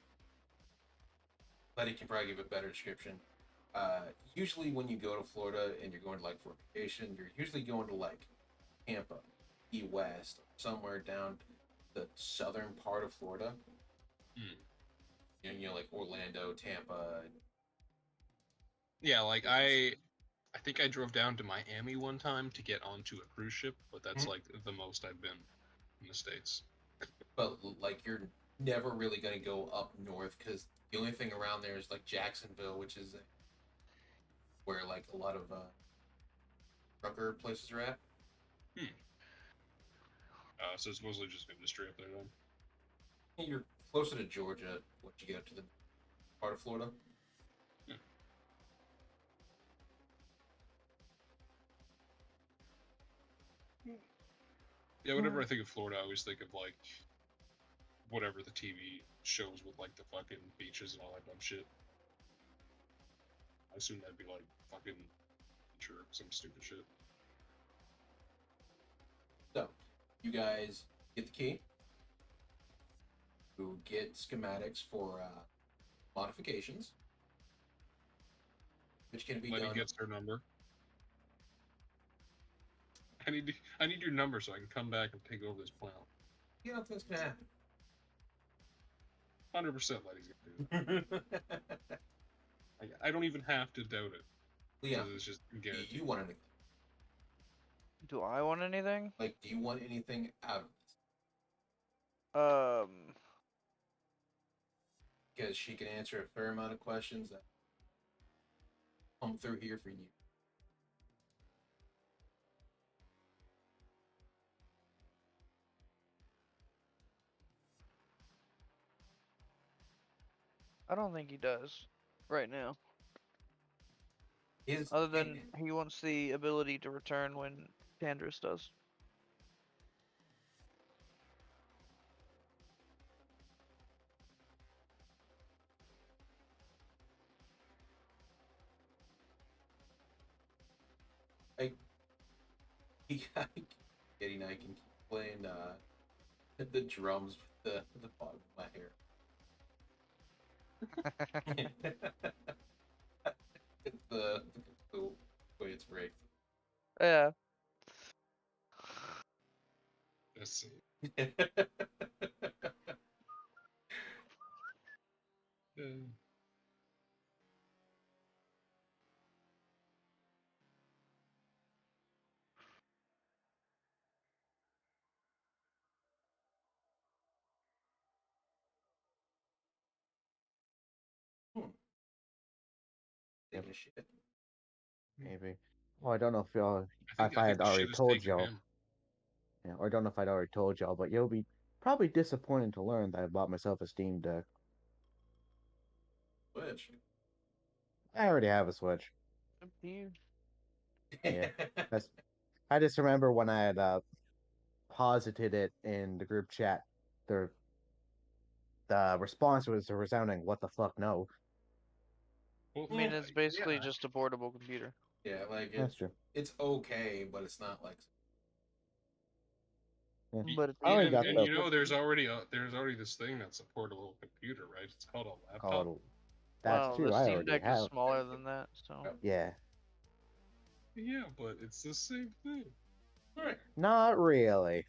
Letty can probably give a better description. Usually when you go to Florida and you're going to like for vacation, you're usually going to like Tampa, Key West, somewhere down the southern part of Florida. Hmm. You know, like Orlando, Tampa. Yeah, like I think I drove down to Miami one time to get onto a cruise ship, but that's Mhm. like the most I've been in the States. But like you're never really going to go up north because the only thing around there is like Jacksonville, which is where like a lot of trucker places are at. So it's mostly just industry up there then. You're closer to Georgia once you get up to the part of Florida. Yeah, whenever I think of Florida, I always think of like whatever the TV shows with like the fucking beaches and all that dumb shit. I assume that'd be like fucking sure some stupid shit. So, you guys get the key. You get schematics for modifications, which can be Letty done. gets her number. I need your number so I can come back and take over this planet. You don't think it's gonna happen? 100% Letty's gonna do that. I don't even have to doubt it. Leon, Because it's just do guaranteed. you want anything? Do I want anything? Like, do you want anything out of this? Because she can answer a fair amount of questions that come through here for you. I don't think he does right now. His Other than he wants the ability to return when Tandris does. Getting I can keep playing the drums with the bottom of my hair. the way it's rigged. Yeah. Let's see. Taking a shit. Maybe. Well, I don't know if y'all, I if I think had the already shit is told taking y'all, him. yeah, or I don't know if I'd already told y'all, but you'll be probably disappointed to learn that I bought myself a Steam Deck. Switch. I already have a Switch. Up to you. Yeah, that's. I just remember when I had posited it in the group chat, the response was a resounding "What the fuck, no." Well, I mean, Yeah. it's basically yeah. just a portable computer. Yeah, like That's true. it's okay, but it's not like Yeah. But it's I already easy got And the you know, there's already this thing that's a portable computer, right? It's called a laptop. called. That's Well, true. the I Steam already Deck is have. smaller than that, so. Yeah. Yeah, but it's the same thing. Alright. Not really.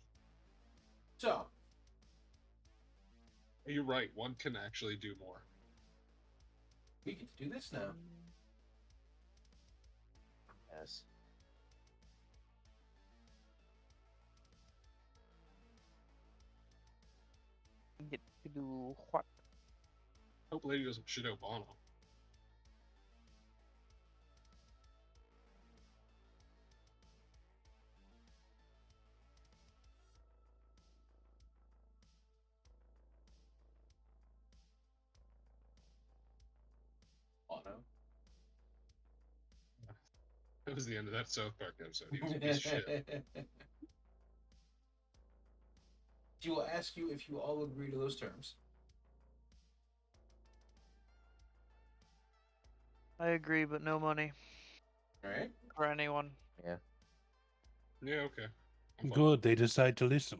So You're right. One can actually do more. we get to do this now. Yes. Get to do what? Hope Lady doesn't shit out Bono. Auto. That was the end of that South Park episode. He was a piece of shit. She will ask you if you all agree to those terms. I agree, but no money Alright? for anyone. Yeah. Yeah, okay. I'm fine. Good, they decide to listen.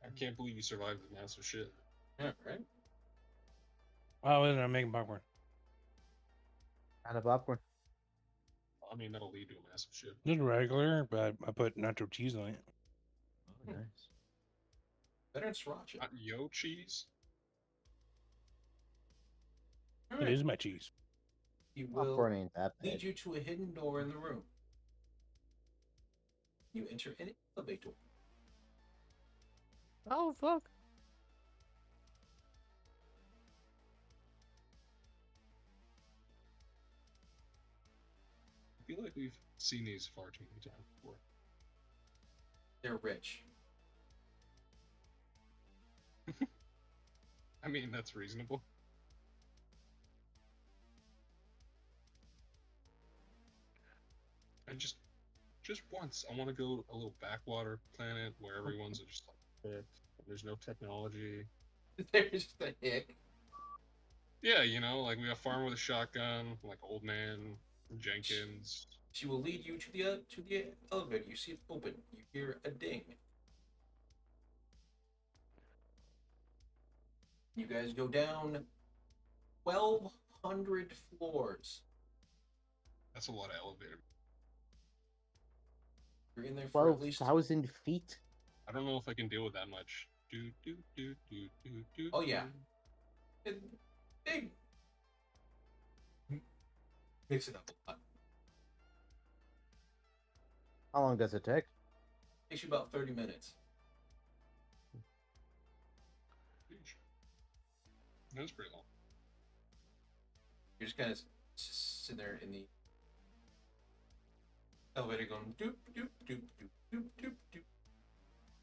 I can't believe you survived the massive shit. Alright. Oh, wait, I'm making popcorn. Kind of popcorn. I mean, that'll lead to a massive shit. Just regular, but I put nacho cheese on it. Oh, nice. Better than sriracha. Not yo cheese. It is my cheese. He will Popcorn ain't that bad. lead you to a hidden door in the room. You enter an elevator. Oh fuck. I feel like we've seen these far too many times before. They're rich. I mean, that's reasonable. And just once, I want to go a little backwater planet where everyone's just like, there's no technology. They're just a hick. Yeah, you know, like we got farmer with a shotgun, like old man Jenkins. She will lead you to the elevator. You see it open. You hear a ding. You guys go down 1,200 floors. That's a lot of elevator. You're in there for at least. 12,000 feet? I don't know if I can deal with that much. Oh, yeah. They mix it up a lot. How long does it take? Takes you about 30 minutes. That's pretty long. You're just kind of sitting there in the elevator going doop, doop, doop, doop, doop, doop, doop.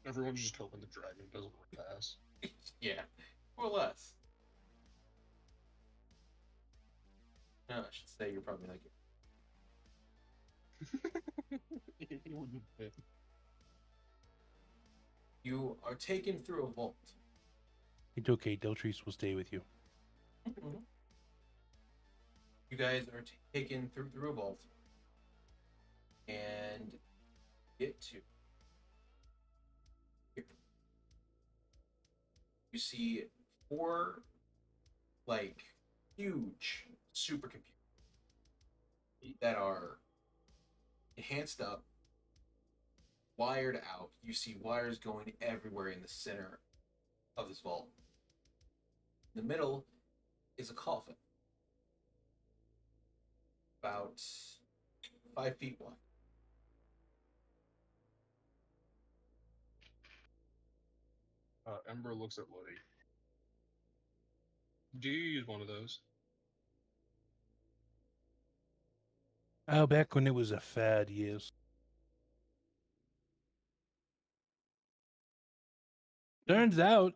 Everyone's just hoping the dragon doesn't pass. Yeah, more or less. No, I should say you're probably like He wouldn't fit. you are taken through a vault. It's okay. Deltrice will stay with you. You guys are taken through a vault and get to here. You see 4 like huge supercomputers that are enhanced up, wired out. You see wires going everywhere in the center of this vault. In the middle is a coffin, about 5 feet wide. Ember looks at Woody. Do you use one of those? Oh, back when it was a fad, yes. Turns out,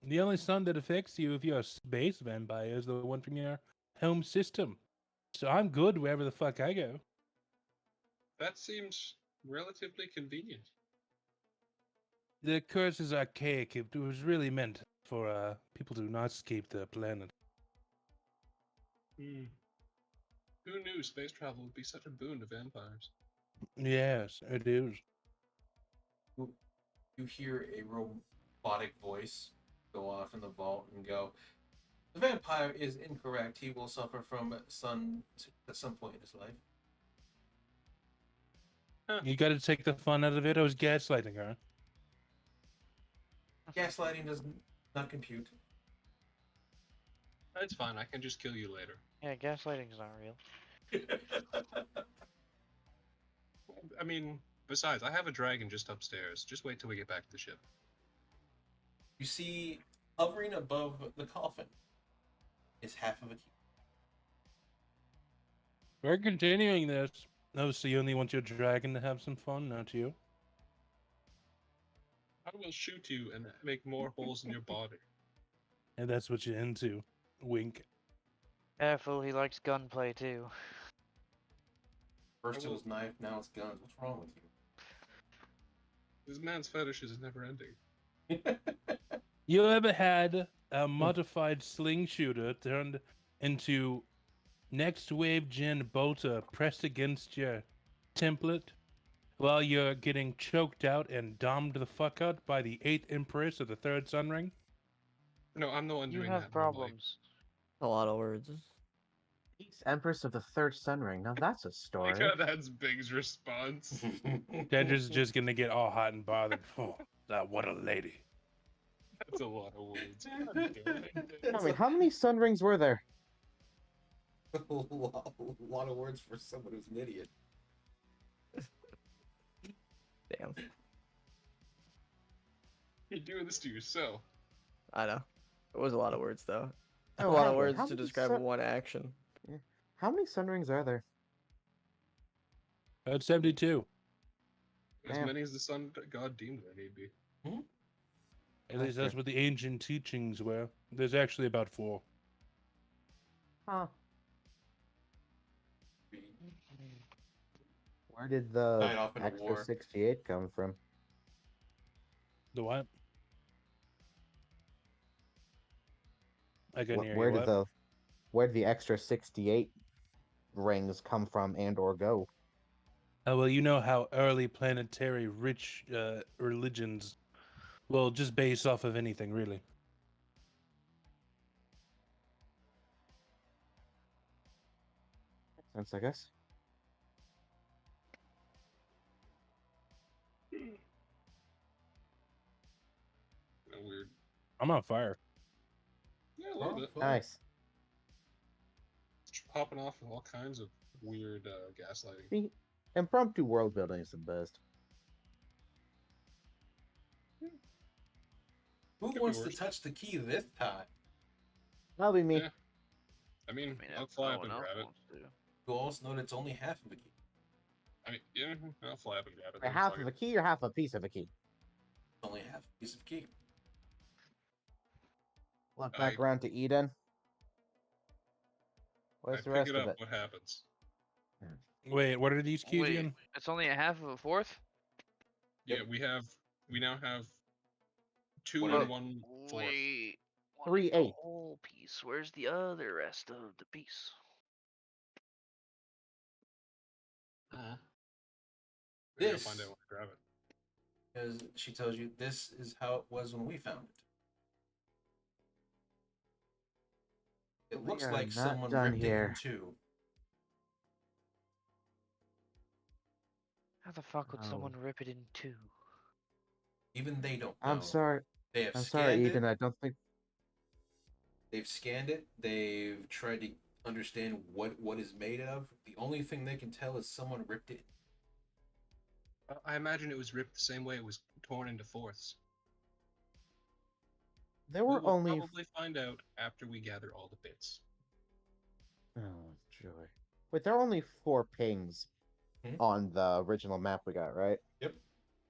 the only sun that affects you if you're a space vampire is the one from your home system. So I'm good wherever the fuck I go. That seems relatively convenient. The curse is archaic. It was really meant for people to not escape the planet. Who knew space travel would be such a boon to vampires? Yes, it is. You hear a robotic voice go off in the vault and go, "The vampire is incorrect. He will suffer from sun at some point in his life." You got to take the fun out of it. I was gaslighting her. Gaslighting does not compute. It's fine. I can just kill you later. Yeah, gaslighting's not real. I mean, besides, I have a dragon just upstairs. Just wait till we get back to the ship. You see, hovering above the coffin is half of a key. We're continuing this. Oh, so you only want your dragon to have some fun, not you? I will shoot you and make more holes in your body. And that's what you're into. Wink. Careful, he likes gunplay too. First it was knife, now it's guns. What's wrong with This man's fetish is never ending. you? You ever had a modified sling shooter turned into next wave gen bolter pressed against your template while you're getting choked out and domed the fuck out by the 8th Empress of the 3rd Sun Ring? No, I'm the one You doing have that. Normally. problems. A lot of words. He's Empress of the Third Sun Ring. Now that's a story. Like how that's Big's response. Dendra's just gonna get all hot and bothered. Oh, what a lady. That's a lot of words. Tell me, how many Sun Rings were there? A lot of words for someone who's an idiot. Damn. You're doing this to yourself. I know. It was a lot of words, though. A Oh, lot of wow. words How to many describe sun- one action. How many Sun Rings are there? That's 72. As Damn. many as the sun god deemed there need be. At least that's Okay. what the ancient teachings were. There's actually about 4. Huh. Where did the Died off in a extra war. 68 come from? The what? I couldn't hear Where you. did What? the extra 68 rings come from and or go? Oh, well, you know how early planetary rich religions, well, just based off of anything, really. Makes sense, I guess. I'm on fire. Yeah, a little bit. Nice. Just popping off with all kinds of weird gaslighting. See, impromptu world building is the best. Who be wants to worse. touch the key this time? That'll be me. Yeah. I mean, I mean, I'll if fly no up one and else grab it. wants to. You also know that it's only half of a key. I mean, yeah, I'll fly up and grab it. A half of a key or half a piece of a key? It's only half a piece of key. Look back around to Eden. Where's the pick rest it of up. it? What happens? Wait, what are these keys Wait, again? it's only a half of a fourth? Yeah, we now have 2 What and is it? 1/4. Wait. wanna 3 get the 8. whole piece. Where's the other rest of the piece? We're gonna This, find out when I grab it. as she tells you, this is how it was when we found it. It We looks are like not someone done ripped here. it in two. How the fuck would Oh. someone rip it in two? Even they don't know. I'm sorry. They have I'm scanned sorry, it. Eden. I don't think. They've scanned it. They've tried to understand what is made of. The only thing they can tell is someone ripped it. I imagine it was ripped the same way it was torn into fourths. There We were will only. probably find out after we gather all the bits. Oh, joy. Wait, there are only 4 pings on the original map we got, right? Yep.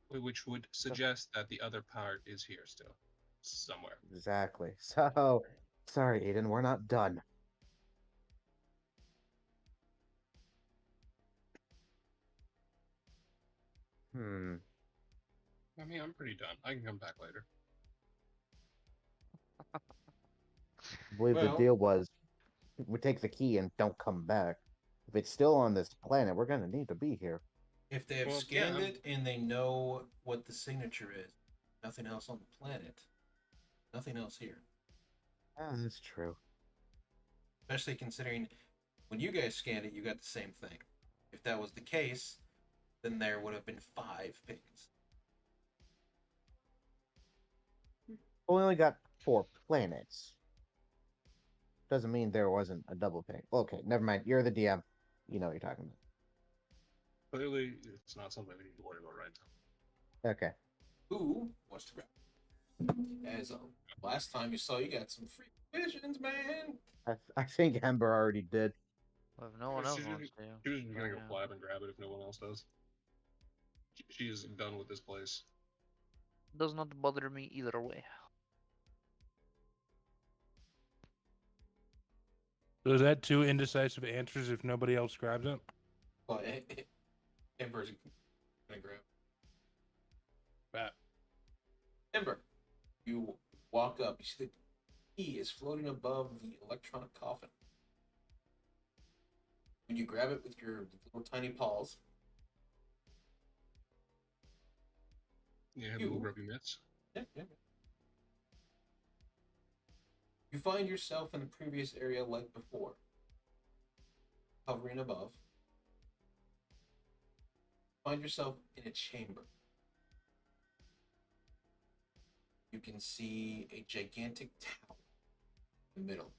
Which would suggest that the other part is here still. Somewhere. Exactly. So, sorry, Eden. We're not done. I mean, I'm pretty done. I can come back later. I believe the Well- deal was we take the key and don't come back. If it's still on this planet, we're gonna need to be here. If they have Well, scanned yeah. it and they know what the signature is, nothing else on the planet, nothing else here. Ah, that's true. Especially considering when you guys scanned it, you got the same thing. If that was the case, then there would have been 5 pings. We only got 4 planets. Doesn't mean there wasn't a double ping. Okay, never mind. You're the DM. You know what you're talking about. Clearly, it's not something we need to worry about right now. Okay. Who wants to grab it? As last time you saw, you got some free visions, man. I think Ember already did. Well, if no one else wants to. She was gonna go yeah. fly up and grab it if no one else does. She is done with this place. Does not bother me either way. So is that 2 indecisive answers if nobody else grabs it? But Ember's gonna grab. Bat. Ember, you walk up. You see the key is floating above the electronic coffin. When you grab it with your little tiny paws, Yeah, have You- little grubby mitts. yeah. You find yourself in the previous area like before, hovering above. Find yourself in a chamber. You can see a gigantic tower in the middle.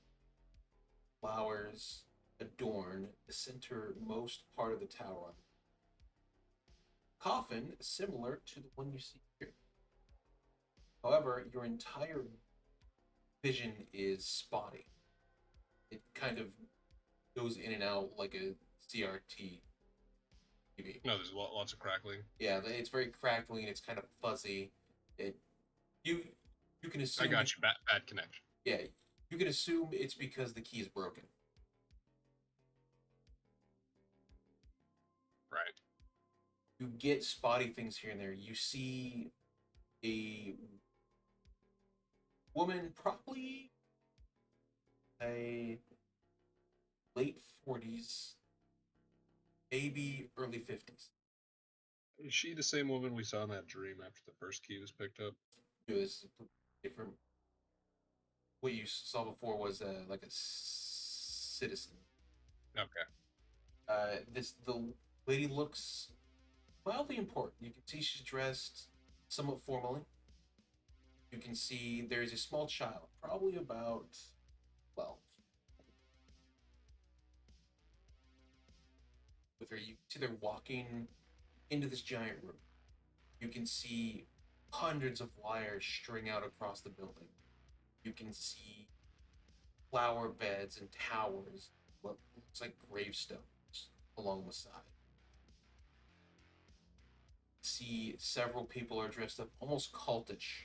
Flowers adorn the centermost part of the tower. Coffin is similar to the one you see here. However, your entire vision is spotty. It kind of goes in and out like a CRT TV. No, there's lots of crackling. Yeah, it's very crackling. It's kind of fuzzy. You can assume. I got you. Bad connection. Yeah, you can assume it's because the key is broken. Right. You get spotty things here and there. You see a woman, probably a late 40s, maybe early 50s. Is she the same woman we saw in that dream after the first key was picked up? This is different. What you saw before was like a citizen. Okay. The lady looks mildly important. You can see she's dressed somewhat formally. You can see there's a small child, probably about 12. With her, you see they're walking into this giant room. You can see hundreds of wires string out across the building. You can see flower beds and towers, what looks like gravestones along the side. See several people are dressed up almost cultish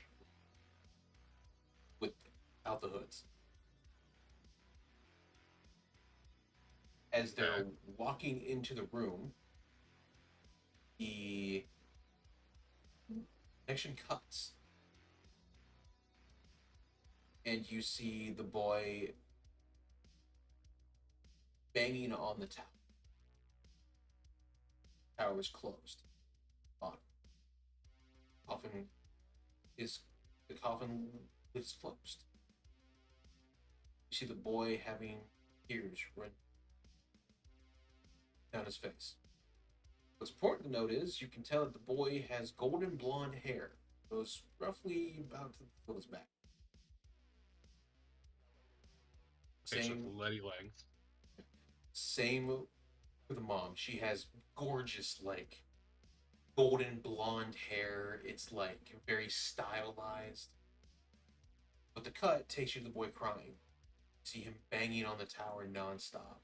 without the hoods. As they're walking into the room, the connection cuts. And you see the boy banging on the tower. The tower is closed. Coffin is the coffin is closed. You see the boy having tears run down his face. What's important to note is you can tell that the boy has golden blonde hair. Goes roughly about to the middle of his back. Okay, so Same, Letty length. same with the mom. She has gorgeous, like, golden blonde hair. It's like very stylized. But the cut takes you to the boy crying. You see him banging on the tower nonstop.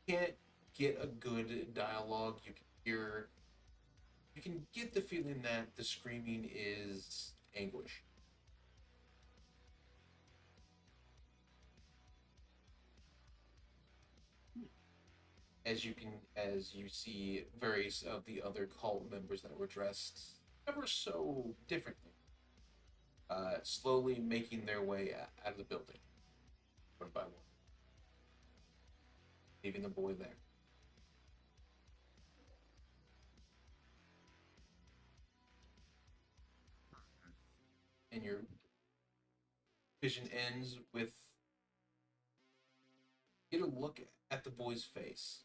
You can't get a good dialogue. You can get the feeling that the screaming is anguish. As you see various of the other cult members that were dressed ever so differently, slowly making their way out of the building, one by one, leaving the boy there. And your vision ends with you get a look at the boy's face.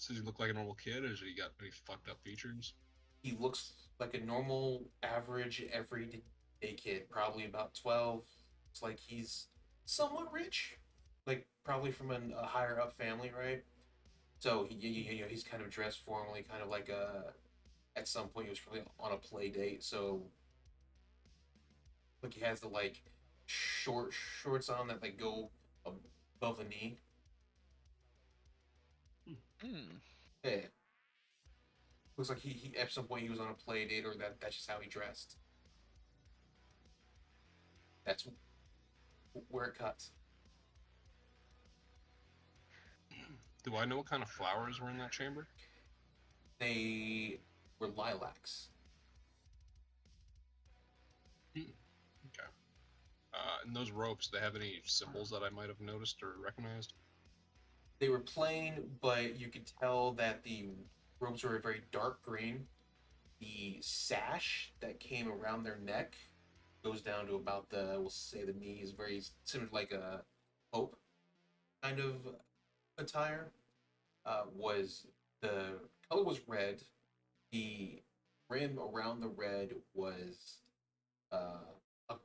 Does he look like a normal kid, or has he got any fucked up features? He looks like a normal, average, everyday kid, probably about 12. Looks like he's somewhat rich, like probably from a higher up family, right? So he's kind of dressed formally, kind of like a. At some point, he was probably on a play date, so like he has the like short shorts on that like go above the knee. Hmm. Yeah, looks like he at some point he was on a play date, or that's just how he dressed. That's where it cuts. Do I know what kind of flowers were in that chamber? They were lilacs. Okay. And those ropes, do they have any symbols that I might have noticed or recognized? They were plain, but you could tell that the robes were a very dark green. The sash that came around their neck goes down to about we'll say the knees, very similar to like a pope kind of attire. Was the color was red. The rim around the red was a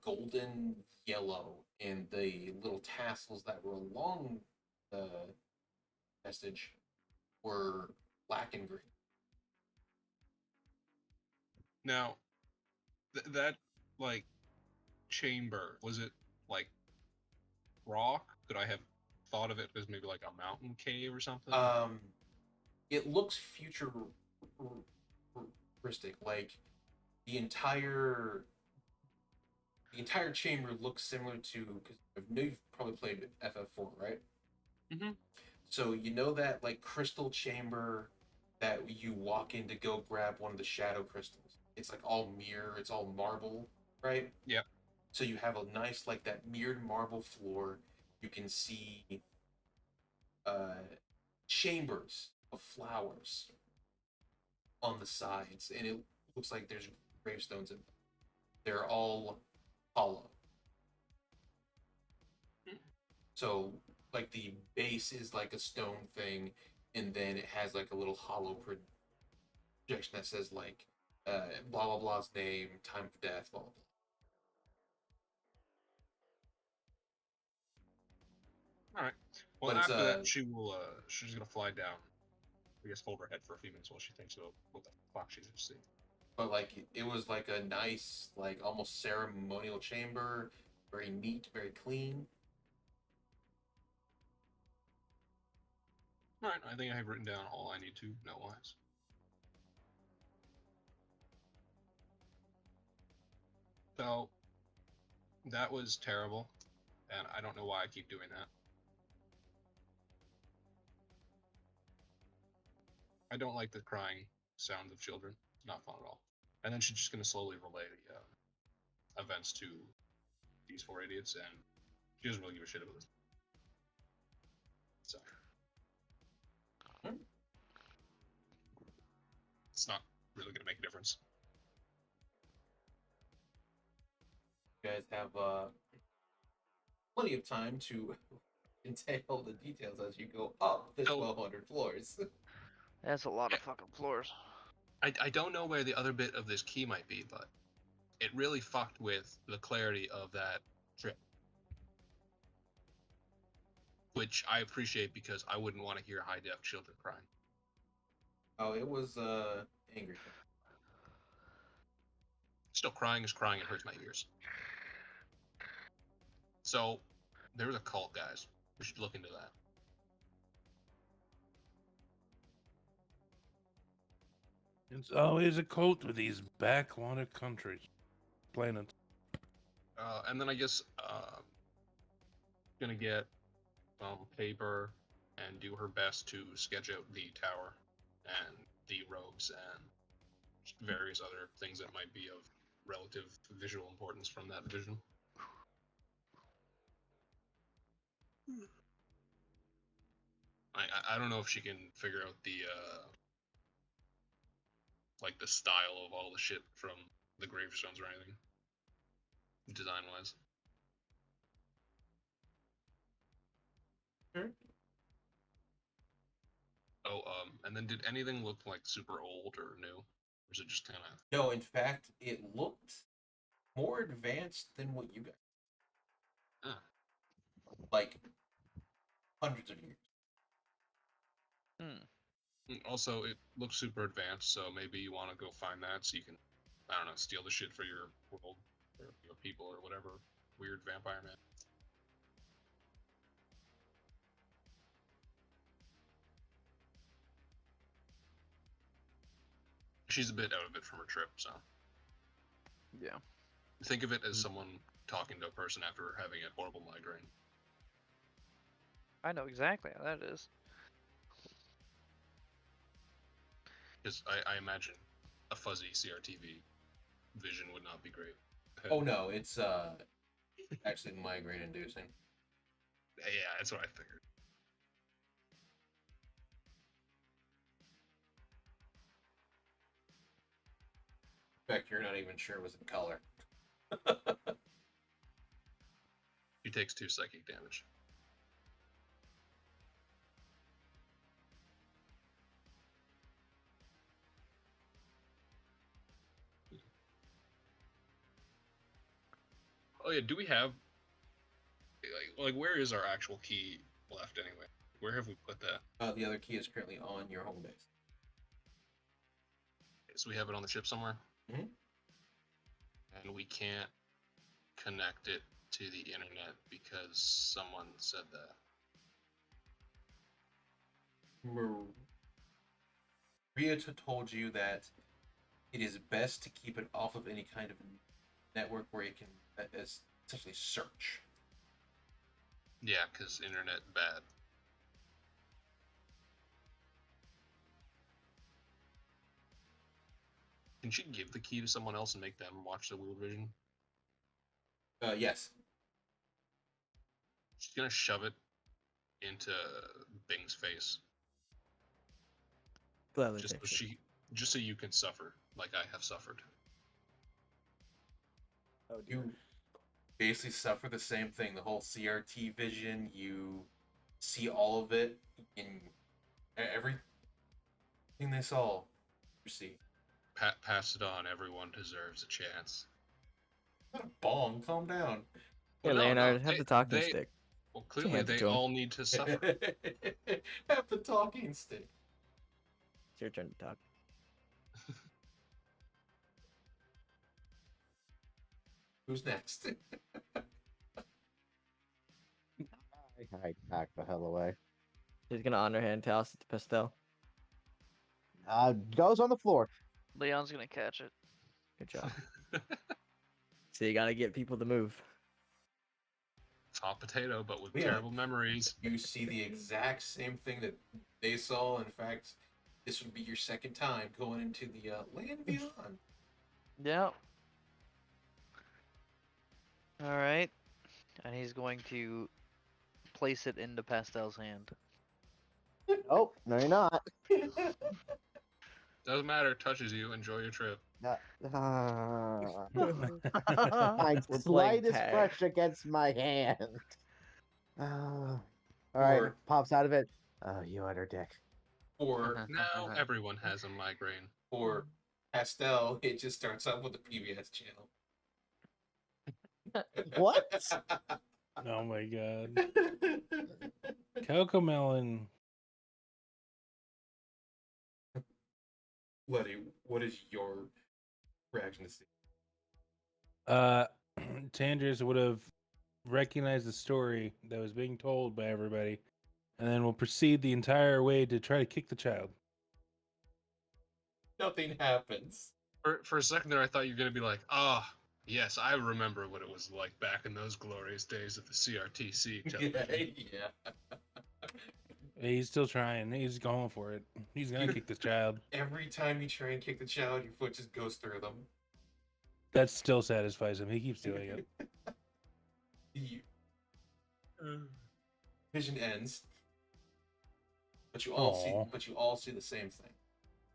golden yellow, and the little tassels that were along the vestige were black and green. Now, that, like, chamber, was it, like, rock? Could I have thought of it as maybe like a mountain cave or something? It looks futuristic. Like the entire chamber looks similar to because I know you've probably played FF4, right? Mm-hmm. So you know that like crystal chamber that you walk in to go grab one of the shadow crystals. It's like all mirror. It's all marble, right? Yep. So you have a nice like that mirrored marble floor. You can see uh, chambers of flowers on the sides, and it looks like there's gravestones in them. They're all hollow. So, like the base is like a stone thing, and then it has like a little hollow projection that says like blah blah blah's name, time of death, blah blah blah. All right. Well, But it's after that, she's gonna fly down. I guess hold her head for a few minutes while she thinks about what the fuck she's just seeing. but like it was like a nice, like almost ceremonial chamber, very neat, very clean. All right. I think I have written down all I need to note-wise. So that was terrible, and I don't know why I keep doing that. I don't like the crying sounds of children. Not fun at all. And then she's just gonna slowly relay the events to these four idiots, and she doesn't really give a shit about this. So it's not really gonna make a difference. You guys have plenty of time to entail the details as you go up the So- 1,200 floors. That's a lot of fucking floors. I don't know where the other bit of this key might be, but it really fucked with the clarity of that trip. Which I appreciate because I wouldn't want to hear high def children crying. Oh, it was angry. Still, crying is crying, it hurts my ears. So there was a cult, guys. We should look into that. It's always a cult with these backwater countries. Planets. And then I guess gonna get some paper and do her best to sketch out the tower and the rogues and various other things that might be of relative visual importance from that vision. I don't know if she can figure out the like the style of all the shit from the gravestones or anything, design wise. Sure. Oh, and then did anything look like super old or new, or is it just kind of? No, in fact, it looked more advanced than what you got. Ah. Like hundreds of years. Also, it looks super advanced, so maybe you want to go find that so you can, I don't know, steal the shit for your world or your people or whatever. Weird vampire man. She's a bit out of it from her trip, so Yeah. think of it as someone talking to a person after having a horrible migraine. I know exactly how that is. Because I imagine a fuzzy CRTV vision would not be great. Oh no, it's actually migraine inducing. Yeah, that's what I figured. In fact, you're not even sure it was in color. She takes 2 psychic damage. Oh yeah, do we have like where is our actual key left anyway? Where have we put that? The other key is currently on your home base. So we have it on the ship somewhere? Mhm. And we can't connect it to the internet because someone said that. Maria told you that it is best to keep it off of any kind of network where it can essentially search. Yeah, because internet bad. Can she give the key to someone else and make them watch the Weird Vision? Yes. She's gonna shove it into Bing's face. Gladly Just take so it. just so you can suffer like I have suffered. Oh dear. You basically suffer the same thing. The whole CRT vision, you see all of it in Everything they saw, you see. Pass it on. Everyone deserves a chance. Not a bong. Calm down. Here, Well, no, Leonard, have the talking stick. Well, She clearly hands it they to him. all need to suffer. Have the talking stick. It's your turn to talk. Who's next? I hack the hell away. She's gonna honor hand toss it to Pastel. Goes on the floor. Leon's gonna catch it. Good job. So you gotta get people to move. It's hot potato, but with Yeah. terrible memories. You see the exact same thing that they saw. In fact, this would be your second time going into the land beyond. Yep. All right. And he's going to place it into Pastel's hand. Oh, no, you're not. Doesn't matter. Touches you. Enjoy your trip. My We're playing slightest tag. brush against my hand. All right, Or- pops out of it. Oh, you utter dick. or Now everyone has a migraine. or Pastel, it just starts off with a PBS channel. What? Oh my god. Cocomelon. Letty, what is your reaction to see? Tandris would have recognized the story that was being told by everybody, and then will proceed the entire way to try to kick the child. Nothing happens. For a second there, I thought you were going to be like, ah, yes, I remember what it was like back in those glorious days of the CRTC. Yeah. He's still trying. He's going for it. He's gonna kick this child. Every time you try and kick the child, your foot just goes through them. That still satisfies him. He keeps doing it. Vision ends. But you all see the same thing.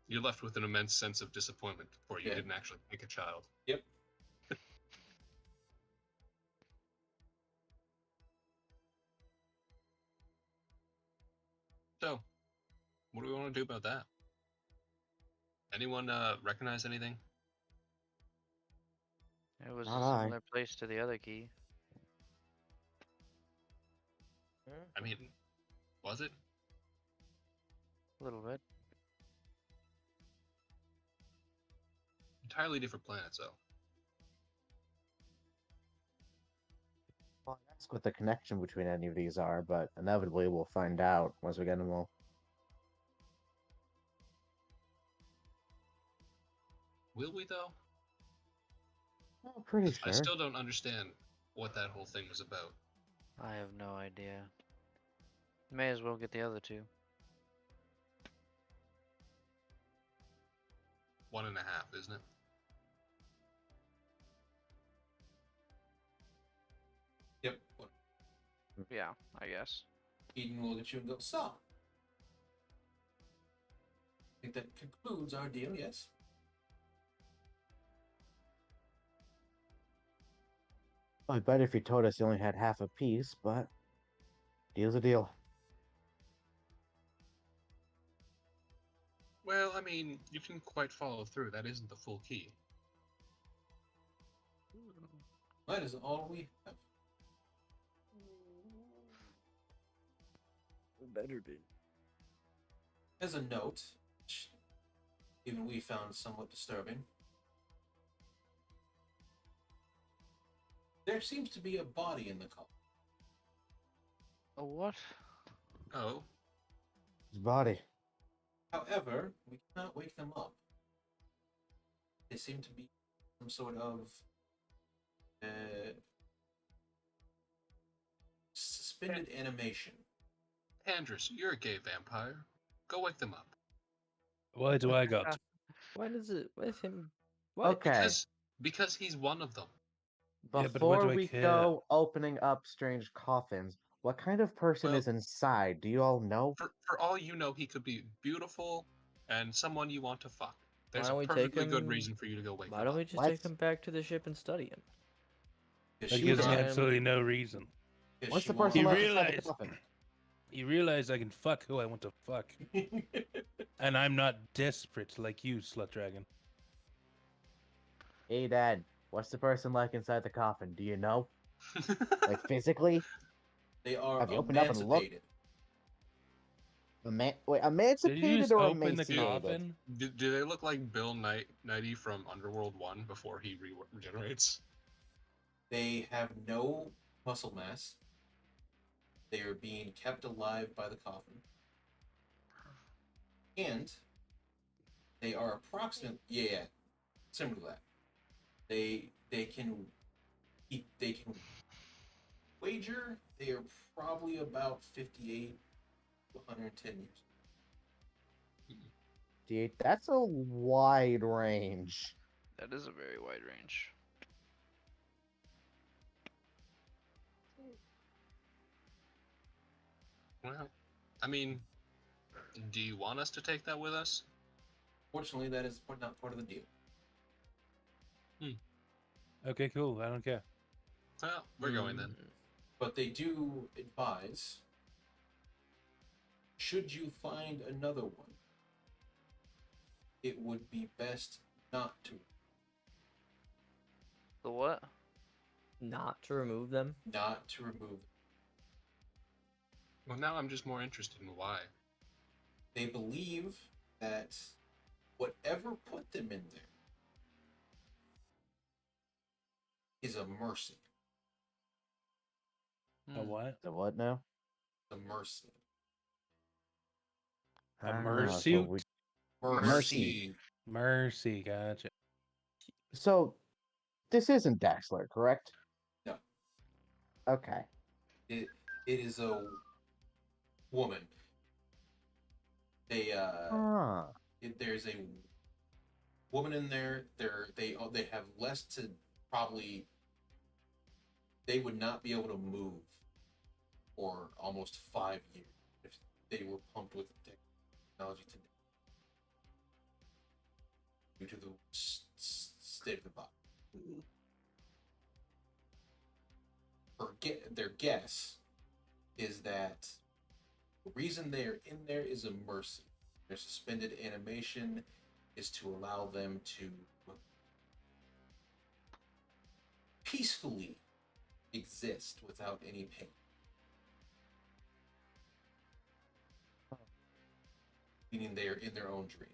You're left with an immense sense of disappointment for you Yeah. didn't actually kick a child. Yep. So, what do we want to do about that? Anyone recognize anything? It was Not a I. similar place to the other key. I mean, was it? A little bit. Entirely different planets, though. Well, ask what the connection between any of these are, but inevitably we'll find out once we get them all. Will we, though? Oh, pretty sure. I still don't understand what that whole thing was about. I have no idea. May as well get the other two. 1.5, isn't it? Yep. Yeah, I guess. Eden will look at you and go, so. I think that concludes our deal, yes? I bet if you told us you only had half a piece, but deal's a deal. Well, I mean, you can quite follow through. That isn't the full key. That is all we have. It better be. As a note, which even we found somewhat disturbing, there seems to be a body in the car. A what? Oh, His body. However, we cannot wake them up. They seem to be some sort of suspended animation. Andrus, you're a gay vampire. Go wake them up. Why do I got? Why does it with him? What? Okay. Because he's one of them. Yeah, but why Before do I we care? go opening up strange coffins, what kind of person Well- is inside? Do you all know? For all you know, he could be beautiful and someone you want to fuck. There's don't a we take perfectly good him- reason for you to go wake Why them don't we up. just What? take him back to the ship and study him? Does That she gives me run- Ryan- absolutely no reason. does What's she the want- person You left inside the realize- coffin? You realize I can fuck who I want to fuck, and I'm not desperate like you, slut dragon. Hey, Dad, what's the person like inside the coffin? Do you know? Like physically? They are Have you opened up and looked? emancipated. Wait, Did you emancipated just or open the emaciated? coffin? Do they look like Bill Knighty from Underworld 1 before he regenerates? They have no muscle mass. They are being kept alive by the coffin. And they are similar to that. They can wager they are probably about 58 to 110 years. That's a wide range. That is a very wide range. Well, I mean, do you want us to take that with us? Fortunately, that is not part of the deal. Okay, cool. I don't care. Well, we're going then. But they do advise, should you find another one, it would be best not to. The what? Not to remove them. Not to remove. Well, now I'm just more interested in why. They believe that whatever put them in there is a mercy. A what? The what now? A mercy. A Ah, mercy? so we- Mercy. Mercy, gotcha. So this isn't Daxler, correct? No. Okay. It is a woman. They Ah. there's a woman in there. They have less to probably. They would not be able to move for almost 5 years if they were pumped with technology today due to the state of the body. Their guess is that the reason they are in there is a mercy. Their suspended animation is to allow them to peacefully exist without any pain. Meaning they are in their own dream.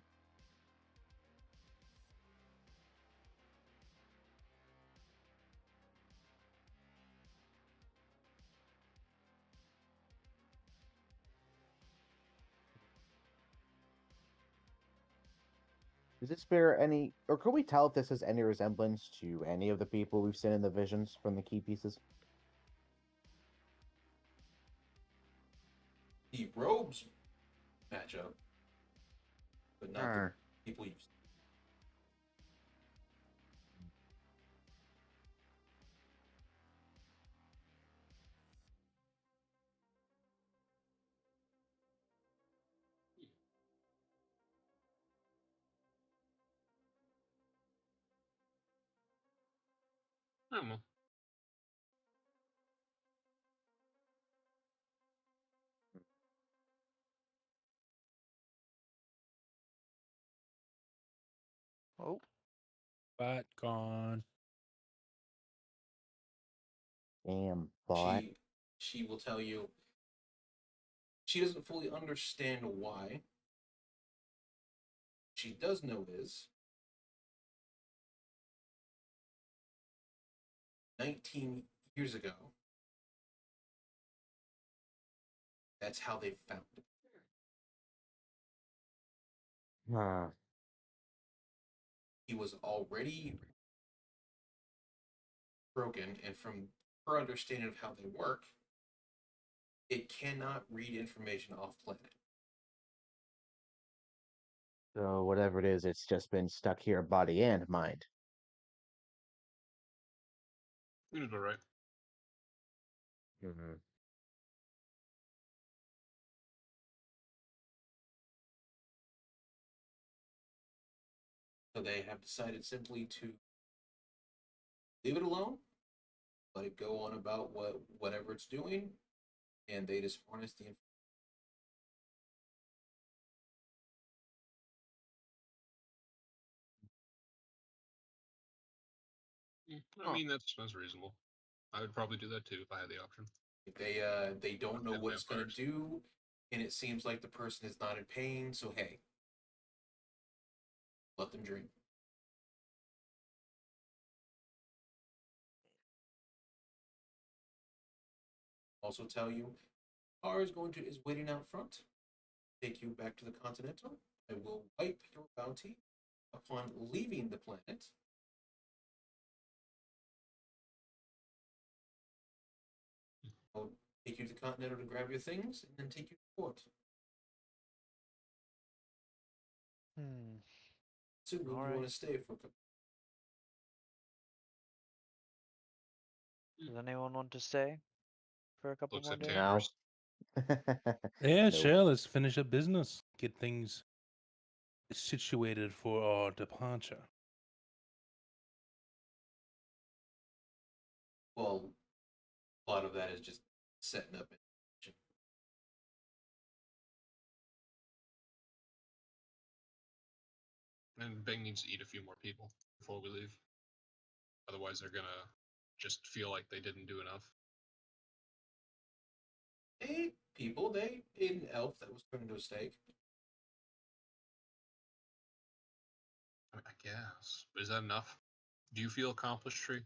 Does this bear any, or can we tell if this has any resemblance to any of the people we've seen in the visions from the key pieces? The robes match up, but not the people you've seen. I don't know. Oh, Bot gone. Damn, bot. She will tell you she doesn't fully understand why. She does know is 19 years ago. That's how they found it. Ah. He was already broken, and from her understanding of how they work, it cannot read information off planet. So whatever it is, it's just been stuck here, body and mind. You're right. Mm-hmm. So they have decided simply to leave it alone, let it go on about whatever it's doing, and they just harness the information. I mean, that's reasonable. I would probably do that too if I had the option. They don't know Dead what it's gonna vampires. do, and it seems like the person is not in pain. So hey, let them drink. Also tell you, car is waiting out front. Take you back to the Continental. I will wipe your bounty upon leaving the planet. I'll take you to the Continental to grab your things, and then take you to port. Hmm. Assuming you Alright. want to stay for a couple. Does anyone want to stay for a couple Looks more at days? No. Tanders. Yeah, Nope. sure. Let's finish up business. Get things situated for our departure. Well, a lot of that is just setting up. And Bang needs to eat a few more people before we leave. Otherwise, they're gonna just feel like they didn't do enough. They ate an elf that was turned into a steak. I guess. Is that enough? Do you feel accomplished, Tree?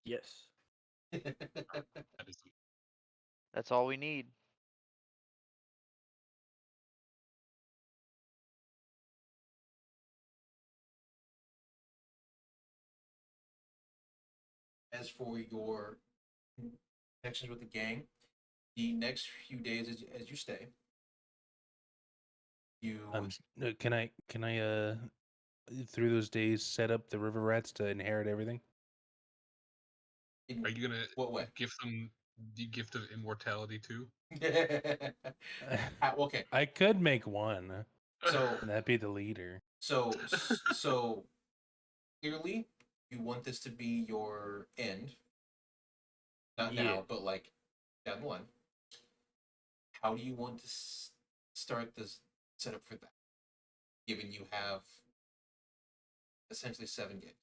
Yes. That is That's all we need. As for your connections with the gang, the next few days as you stay, you Can I through those days set up the river rats to inherit everything? in Are you gonna what way? give them the gift of immortality too? Okay, I could make one, so and that'd be the leader. so clearly you want this to be your end, not Yeah. now, but like down the line. How do you want to start this setup for that? Given you have essentially 7 games.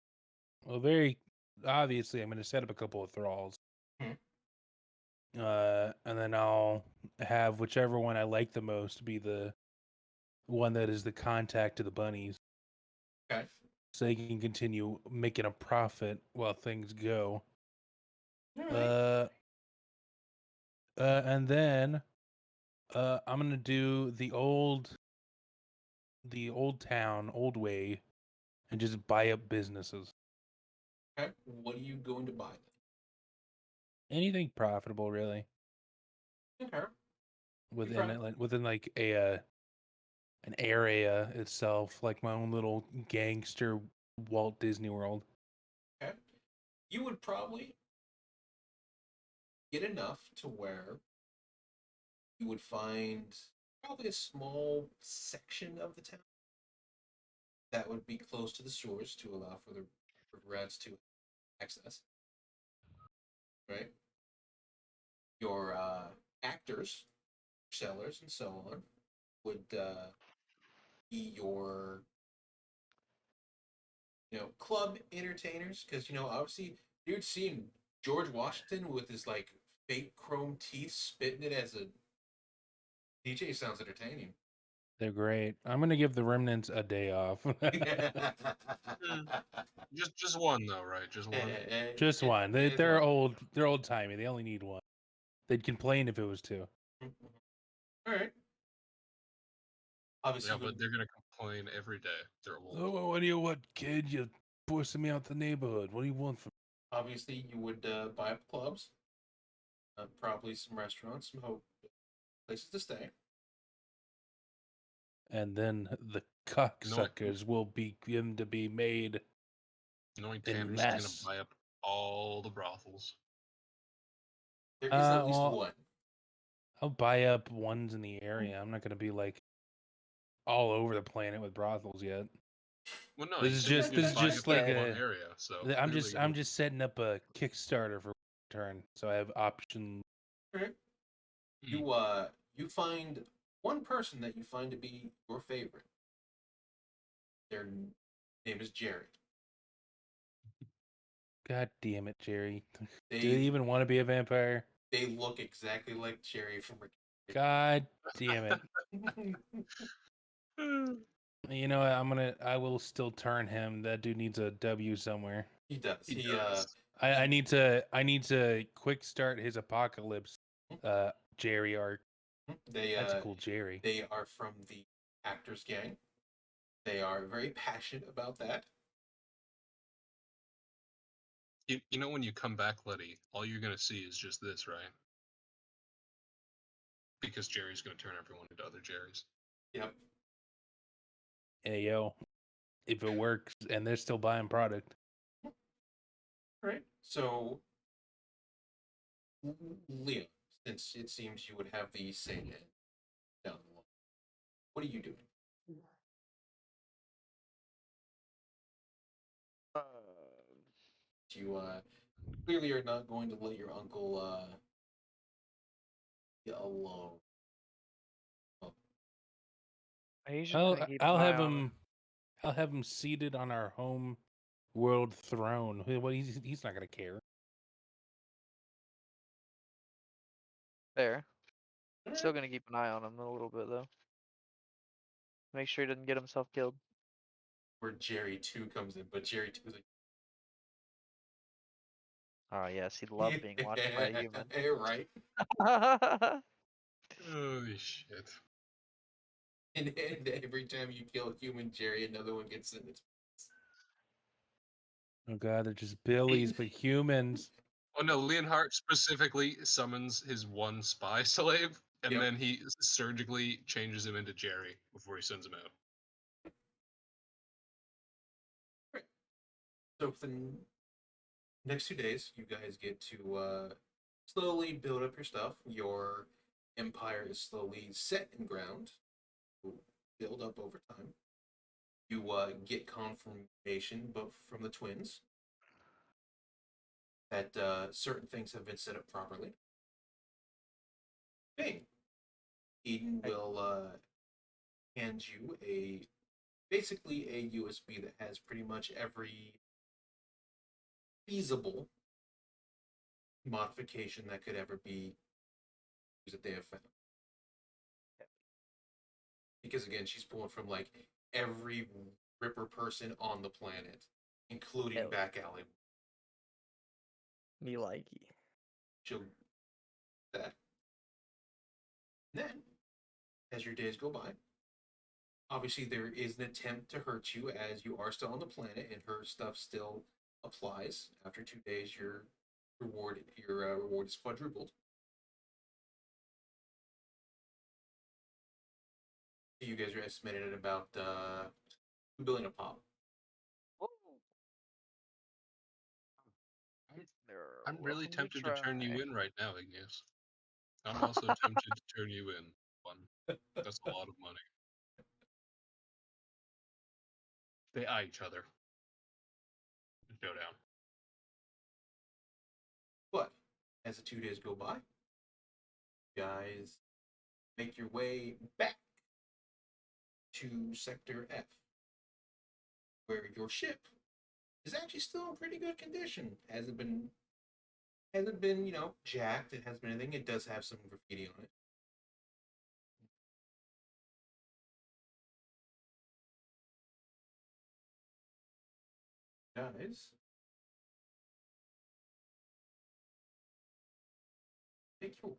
Well, very obviously, I'm going to set up a couple of thralls. Hmm. And then I'll have whichever one I like the most be the one that is the contact to the bunnies, Okay. so they can continue making a profit while things go. All right. And then I'm gonna do the old town, old way, and just buy up businesses. Okay. What are you going to buy Anything profitable, really, then? Okay. within it, within like a an area itself, like my own little gangster Walt Disney World. Okay. You would probably get enough to where you would find probably a small section of the town that would be close to the shores to allow for the rats to access. Right. Your actors, sellers, and so on would be your club entertainers because obviously dude seeing George Washington with his like fake chrome teeth spitting it as a DJ sounds entertaining. They're great. I'm gonna give the remnants a day off. Just one though, right? Just one. Just one. It is They're one. old. They're old timey. They only need one. They'd complain if it was two. All right. Obviously, Yeah, you but would they're gonna complain every day. They're old. Oh, what do you want, kid? You're forcing me out the neighborhood. What do you want from? buy up clubs, probably some restaurants, some places to stay. And then the No, cocksuckers will begin to be made knowing in Tanner's just gonna mass. buy up all the brothels. There is at least Well, one. I'll buy up ones in the area. I'm not gonna be like all over the planet with brothels yet. Well, no, This you is said just you're this is buying just up that like one a. area, so I'm clearly just I'm just setting up a Kickstarter for return, so I have option. All right. You find one person that you find to be your favorite. Their name is Jared. God damn it, Jerry. They Do they even want to be a vampire? they look exactly like Jerry from Rick. God damn it. You know what? I will still turn him. That dude needs a W somewhere. He does. He He does. I need to quick start his apocalypse Jerry arc. they That's a cool Jerry. they are from the Actors Gang. They are very passionate about that. You know when you come back, Letty, all you're gonna see is just this, right? Because Jerry's gonna turn everyone into other Jerrys. Yep. Hey yo. If it works and they're still buying product. Right. So, Leo, since it seems you would have the same end down the line, what are you doing? You clearly are not going to let your uncle get alone. Oh, He's just gonna keep an I'll eye have on him. I'll have him seated on our home world throne. What he's not gonna care. Fair. Still gonna keep an eye on him a little bit though. Make sure he doesn't get himself killed. where Jerry 2 comes in, but Jerry 2 is like, Oh yes, he'd love being watched by a human. right? Holy shit. And every time you kill a human Jerry, another one gets in its. Oh god, they're just billies, but humans. Oh no, Leonhardt specifically summons his one spy slave, and Yep. then he surgically changes him into Jerry before he sends him out. So for the next 2 days, you guys get to slowly build up your stuff. Your empire is slowly set in ground, build up over time. You get confirmation, but from the twins, that certain things have been set up properly. Bing. Eden will hand you basically a USB that has pretty much every feasible modification that could ever be used that they have found. Because again, she's pulling from like every Ripper person on the planet, including Hell. Back Alley. Me likey. She'll that. Then, as your days go by, obviously there is an attempt to hurt you as you are still on the planet and her stuff still applies. After 2 days, your reward is quadrupled. You guys are estimated at about 2 billion a pop. I'm really Welcome tempted to turn you try. in right now, Igneous. I'm also tempted to turn you in. One. That's a lot of money. They eye each other. Showdown. But as the 2 days go by, you guys make your way back to Sector F, where your ship is actually still in pretty good condition. Hasn't been jacked. It hasn't been anything. It does have some graffiti on it. Guys, take your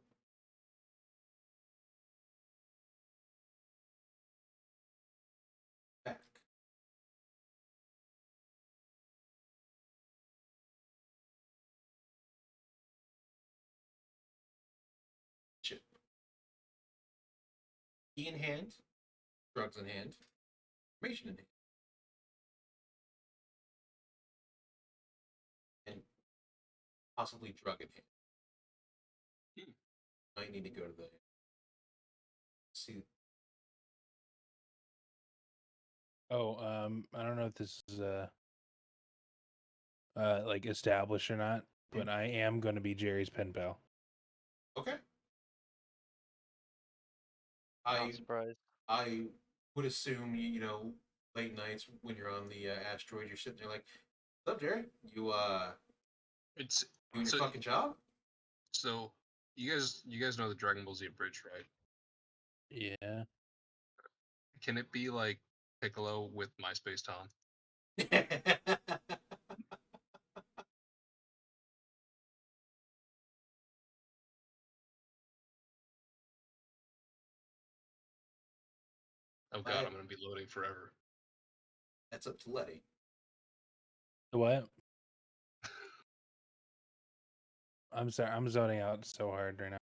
back. Chip. Key in hand, drugs in hand, information in hand. And possibly drug in hand. Might need to go to the see. Oh, I don't know if this is like established or not, but I am gonna be Jerry's pen pal. Okay. Not surprised. I would assume late nights when you're on the asteroid, you're sitting there like, "What's up, Jerry? You It's Doing your so fucking job. so you guys know the Dragon Ball Z bridge, right? Yeah. Can it be like Piccolo with MySpace Tom? Oh god, I'm gonna be loading forever. That's up to Letty. What? I'm sorry. I'm zoning out so hard right now.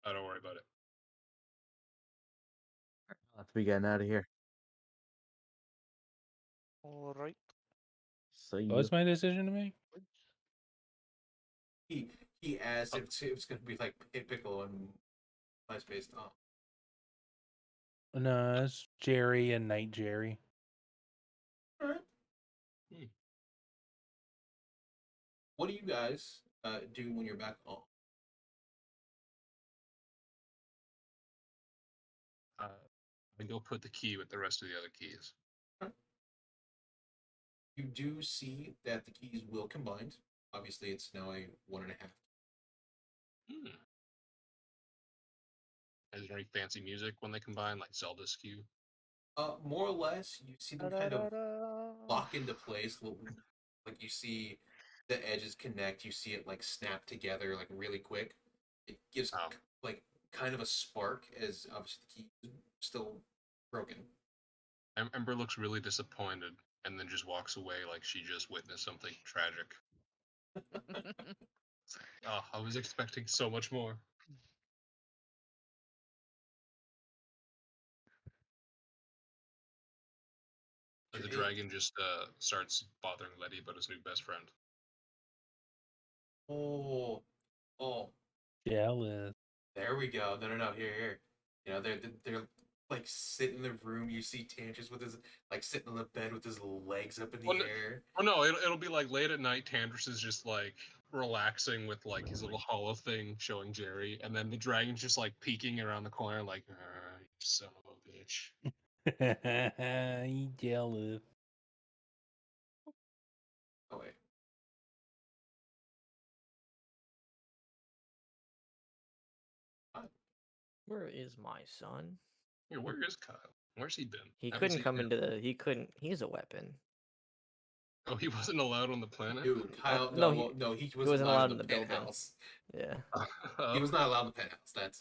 Oh, don't worry about it. Let's be getting out of here. All right. See What you. was my decision to make? He asked if it's gonna be like Piccolo and MySpace Tom. No, it's Jerry and Night Jerry. All right. Hmm. What do you guys do when you're back home? And go put the key with the rest of the other keys. You do see that the keys will combined. Obviously, it's now a 1.5. Hmm. Is there any fancy music when they combine, like Zelda skew? More or less, you see them kind of lock into place. Like you see the edges connect. You see it like snap together like really quick. It gives Oh. like kind of a spark as obviously the key is still broken. Ember looks really disappointed and then just walks away like she just witnessed something tragic. It's like, oh, I was expecting so much more. The dragon just starts bothering Letty about his new best friend. Oh, oh, Jealous. there we go. No. Here. You know, they're like sitting in the room. You see Tantris with his like sitting on the bed with his legs up in the air. Oh no, it'll be like late at night. Tandris is just like relaxing with like his little hollow thing showing Jerry, and then the dragon's just like peeking around the corner, like, you son of a bitch. You jealous. Oh wait. Where is my son? Here, where is Kyle? Where's he been? He Haven't couldn't seen come him. into the. He couldn't. He's a weapon. Oh, he wasn't allowed on the planet. Dude, Kyle. no, He he wasn't wasn't allowed allowed in in the the building. penthouse. Yeah. He was not allowed in the penthouse.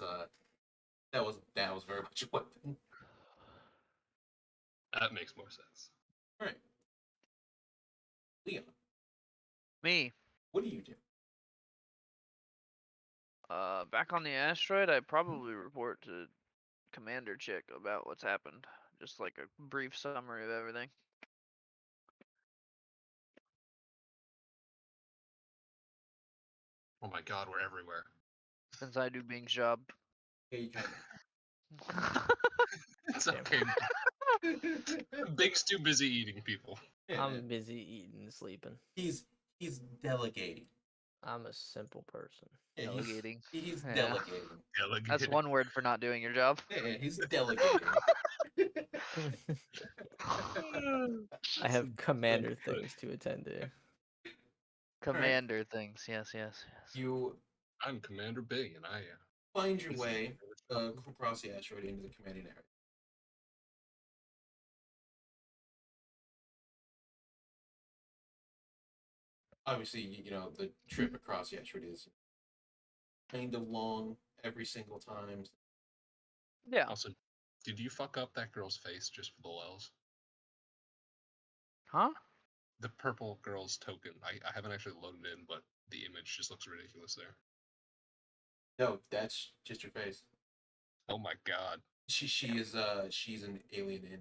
That was very much a weapon. That makes more sense. All right, Leon, Me. what do you do? Back on the asteroid, I probably report to Commander Chick about what's happened. Just like a brief summary of everything. Oh my god, we're everywhere. Since I do Bing's job. Yeah, you kind It's Damn. okay. of. Big's too busy eating people. Yeah, I'm busy eating and sleeping. he's delegating. I'm a simple person. Yeah, Delegating. He's Yeah. delegating. That's one word for not doing your job. Yeah, he's delegating. I have commander things to attend to. Commander things. Yes. You I'm Commander Big, and I find your way across the asteroid into the commanding area. Obviously, you know the trip across the asteroid is kind of long every single time. Yeah. Also, did you fuck up that girl's face just for the lulz? Huh? The purple girl's token. I haven't actually loaded in, but the image just looks ridiculous there. No, that's just your face. Oh my god. She's an alien in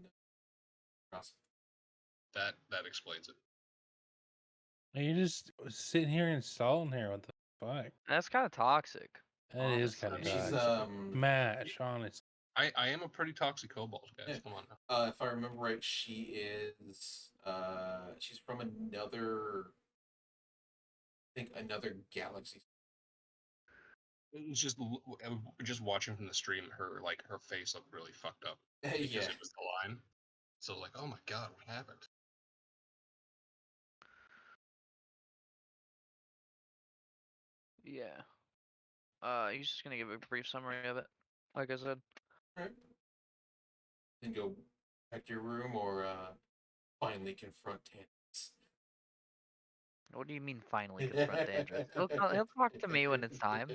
cross. That explains it. You're just sitting here and stalling here. What the fuck? That's kind of toxic. That is kind of honestly. She's toxic. Match, honest. I am a pretty toxic kobold, guys. Yeah. Come on now. If I remember right, she's from another, I think another galaxy. It was just watching from the stream, her face looked really fucked up because Yeah. it was the line. So I was like, oh my god, what happened? Yeah. He's just gonna give a brief summary of it. Like I said. Alright. Then go back to your room or finally confront Tannis. What do you mean finally confront Andrew? He'll talk to me when it's time.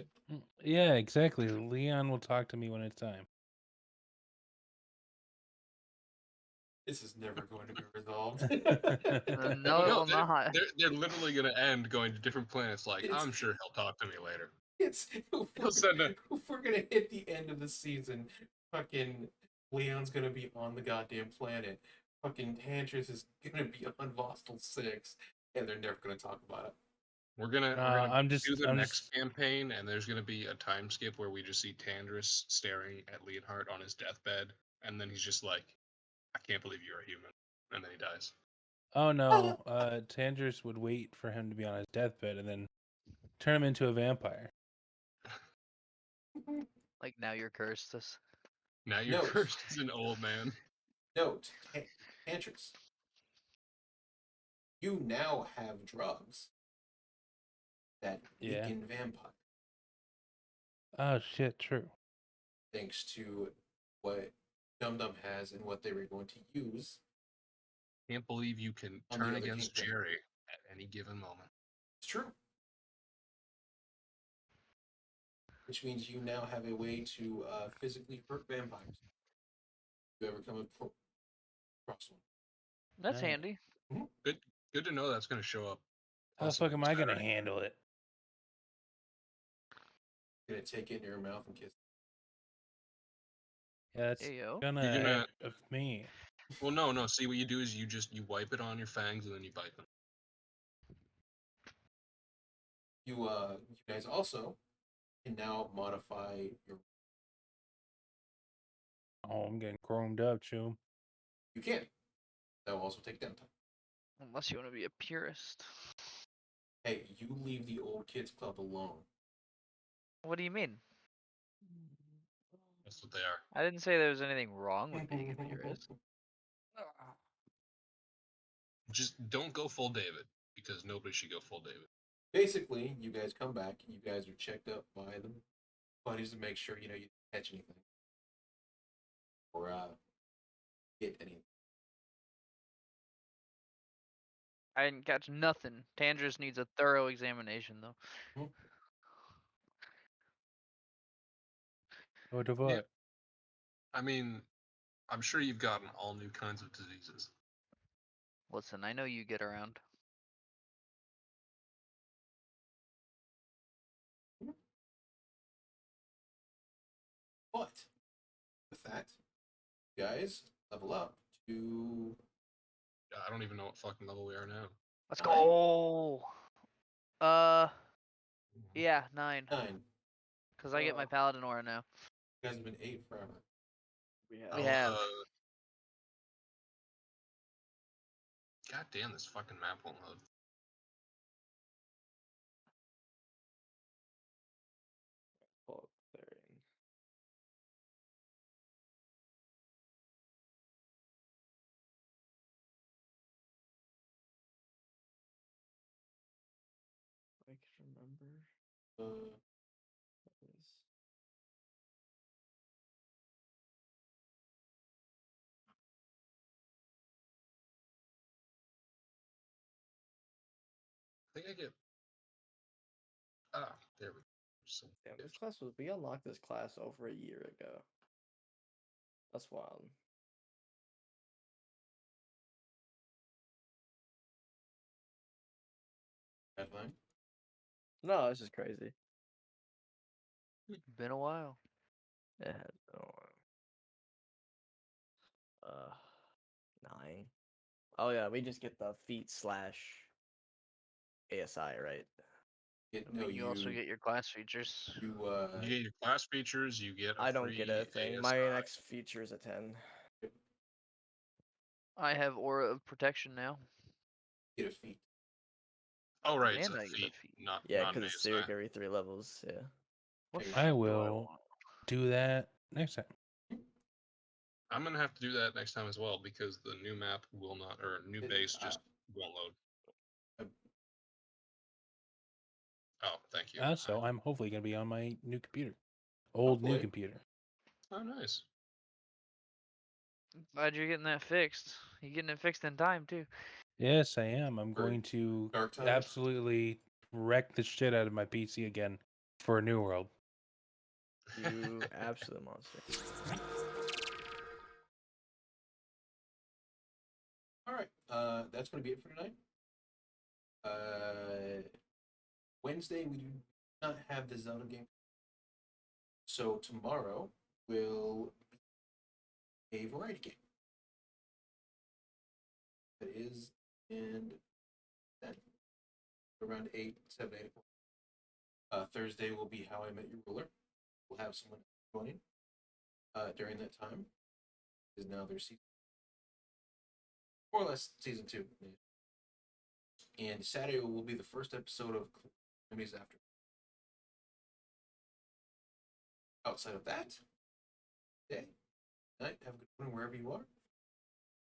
Yeah, exactly. Leon will talk to me when it's time. This is never going to be resolved. No, it No, will not. they're literally gonna end going to different planets. Like, It's- I'm sure he'll talk to me later. It's if He'll send a we're gonna hit the end of the season, fucking Leon's gonna be on the goddamn planet. Fucking Tantris is gonna be on Vostel 6, and they're never gonna talk about it. We're gonna I'm do just the I'm next just campaign, and there's gonna be a time skip where we just see Tandris staring at Leonhardt on his deathbed, and then he's just like, "I can't believe you're a human," and then he dies. oh no. Tandris would wait for him to be on his deathbed and then turn him into a vampire. Like now you're cursed. This. Now you're Note. cursed as an old man. Note, Tantris, you now have drugs that Yeah. weaken vampire, Oh shit, true. thanks to what Dum Dum has and what they were going to use. Can't believe you can On the turn other against kingpin. Jerry at any given moment. It's true. Which means you now have a way to physically hurt vampires. If you ever come across one. That's Nice. handy. Good to know that's gonna show up. How the fuck am I gonna handle it? Gonna take it in your mouth and kiss. Yeah, that's Ayo. gonna, You're gonna- of me. Well, no. See, what you do is you wipe it on your fangs and then you bite them. You guys also can now modify your. Oh, I'm getting chromed up, Chum. You can. That will also take downtime. Unless you want to be a purist. Hey, you leave the old kids club alone. What do you mean? That's what they are. I didn't say there was anything wrong with being a purist. Just don't go full David, because nobody should go full David. Basically, you guys come back. You guys are checked up by the buddies to make sure you didn't catch anything or get anything. I didn't catch nothing. Tandris needs a thorough examination, though. What of what? I mean, I'm sure you've gotten all new kinds of diseases. Listen, I know you get around. But with that, you guys level up to I don't even know what fucking level we are now. Let's 9. go. Yeah, 9. 9. Cause I get my paladin aura now. You guys have been 8 forever. We have. God damn, this fucking map won't load. Bulk clearing. I can remember. What is... I think I get. Ah, there we go. So Damn, this class was. We unlocked this class over a year ago. That's wild. Deadline. No, it's just crazy. Been a while. It has been a while. 9. Oh yeah, we just get the feat / ASI, right? I mean, you also get your class features. You you get your class features. You get. I don't get a thing. ASI. My next feature is a 10. I have aura of protection now. get a feat. Oh right, it's And a I get a feat, feat. not Yeah, not an because it's ASI. Zurich every 3 levels. Yeah. What I feat I do will want? do that next time. I'm gonna have to do that next time as well because the new map will not, or new base just won't load. Oh, thank Thank you. Also, I'm hopefully gonna be on my new computer, old new Hopefully. computer. Oh, nice. Glad you're getting that fixed. You're getting it fixed in time too. Yes, I am. I'm For going to dark times. absolutely wreck the shit out of my PC again for a new world. You absolute monster. All right. That's going to be it for tonight. Wednesday we do not have the Zelda game, so tomorrow will be a variety game. That is and then around 8, 7, 8 o'clock. Thursday will be How I Met Your Ruler. We'll have someone joining during that time. Is now their season, more or less season 2. And Saturday will be the first episode of Enemies After. Outside of that, day, night, have a good morning wherever you are.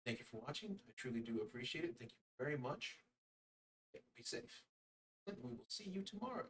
Thank you for watching. I truly do appreciate it. Thank you very much. Be safe. And we will see you tomorrow.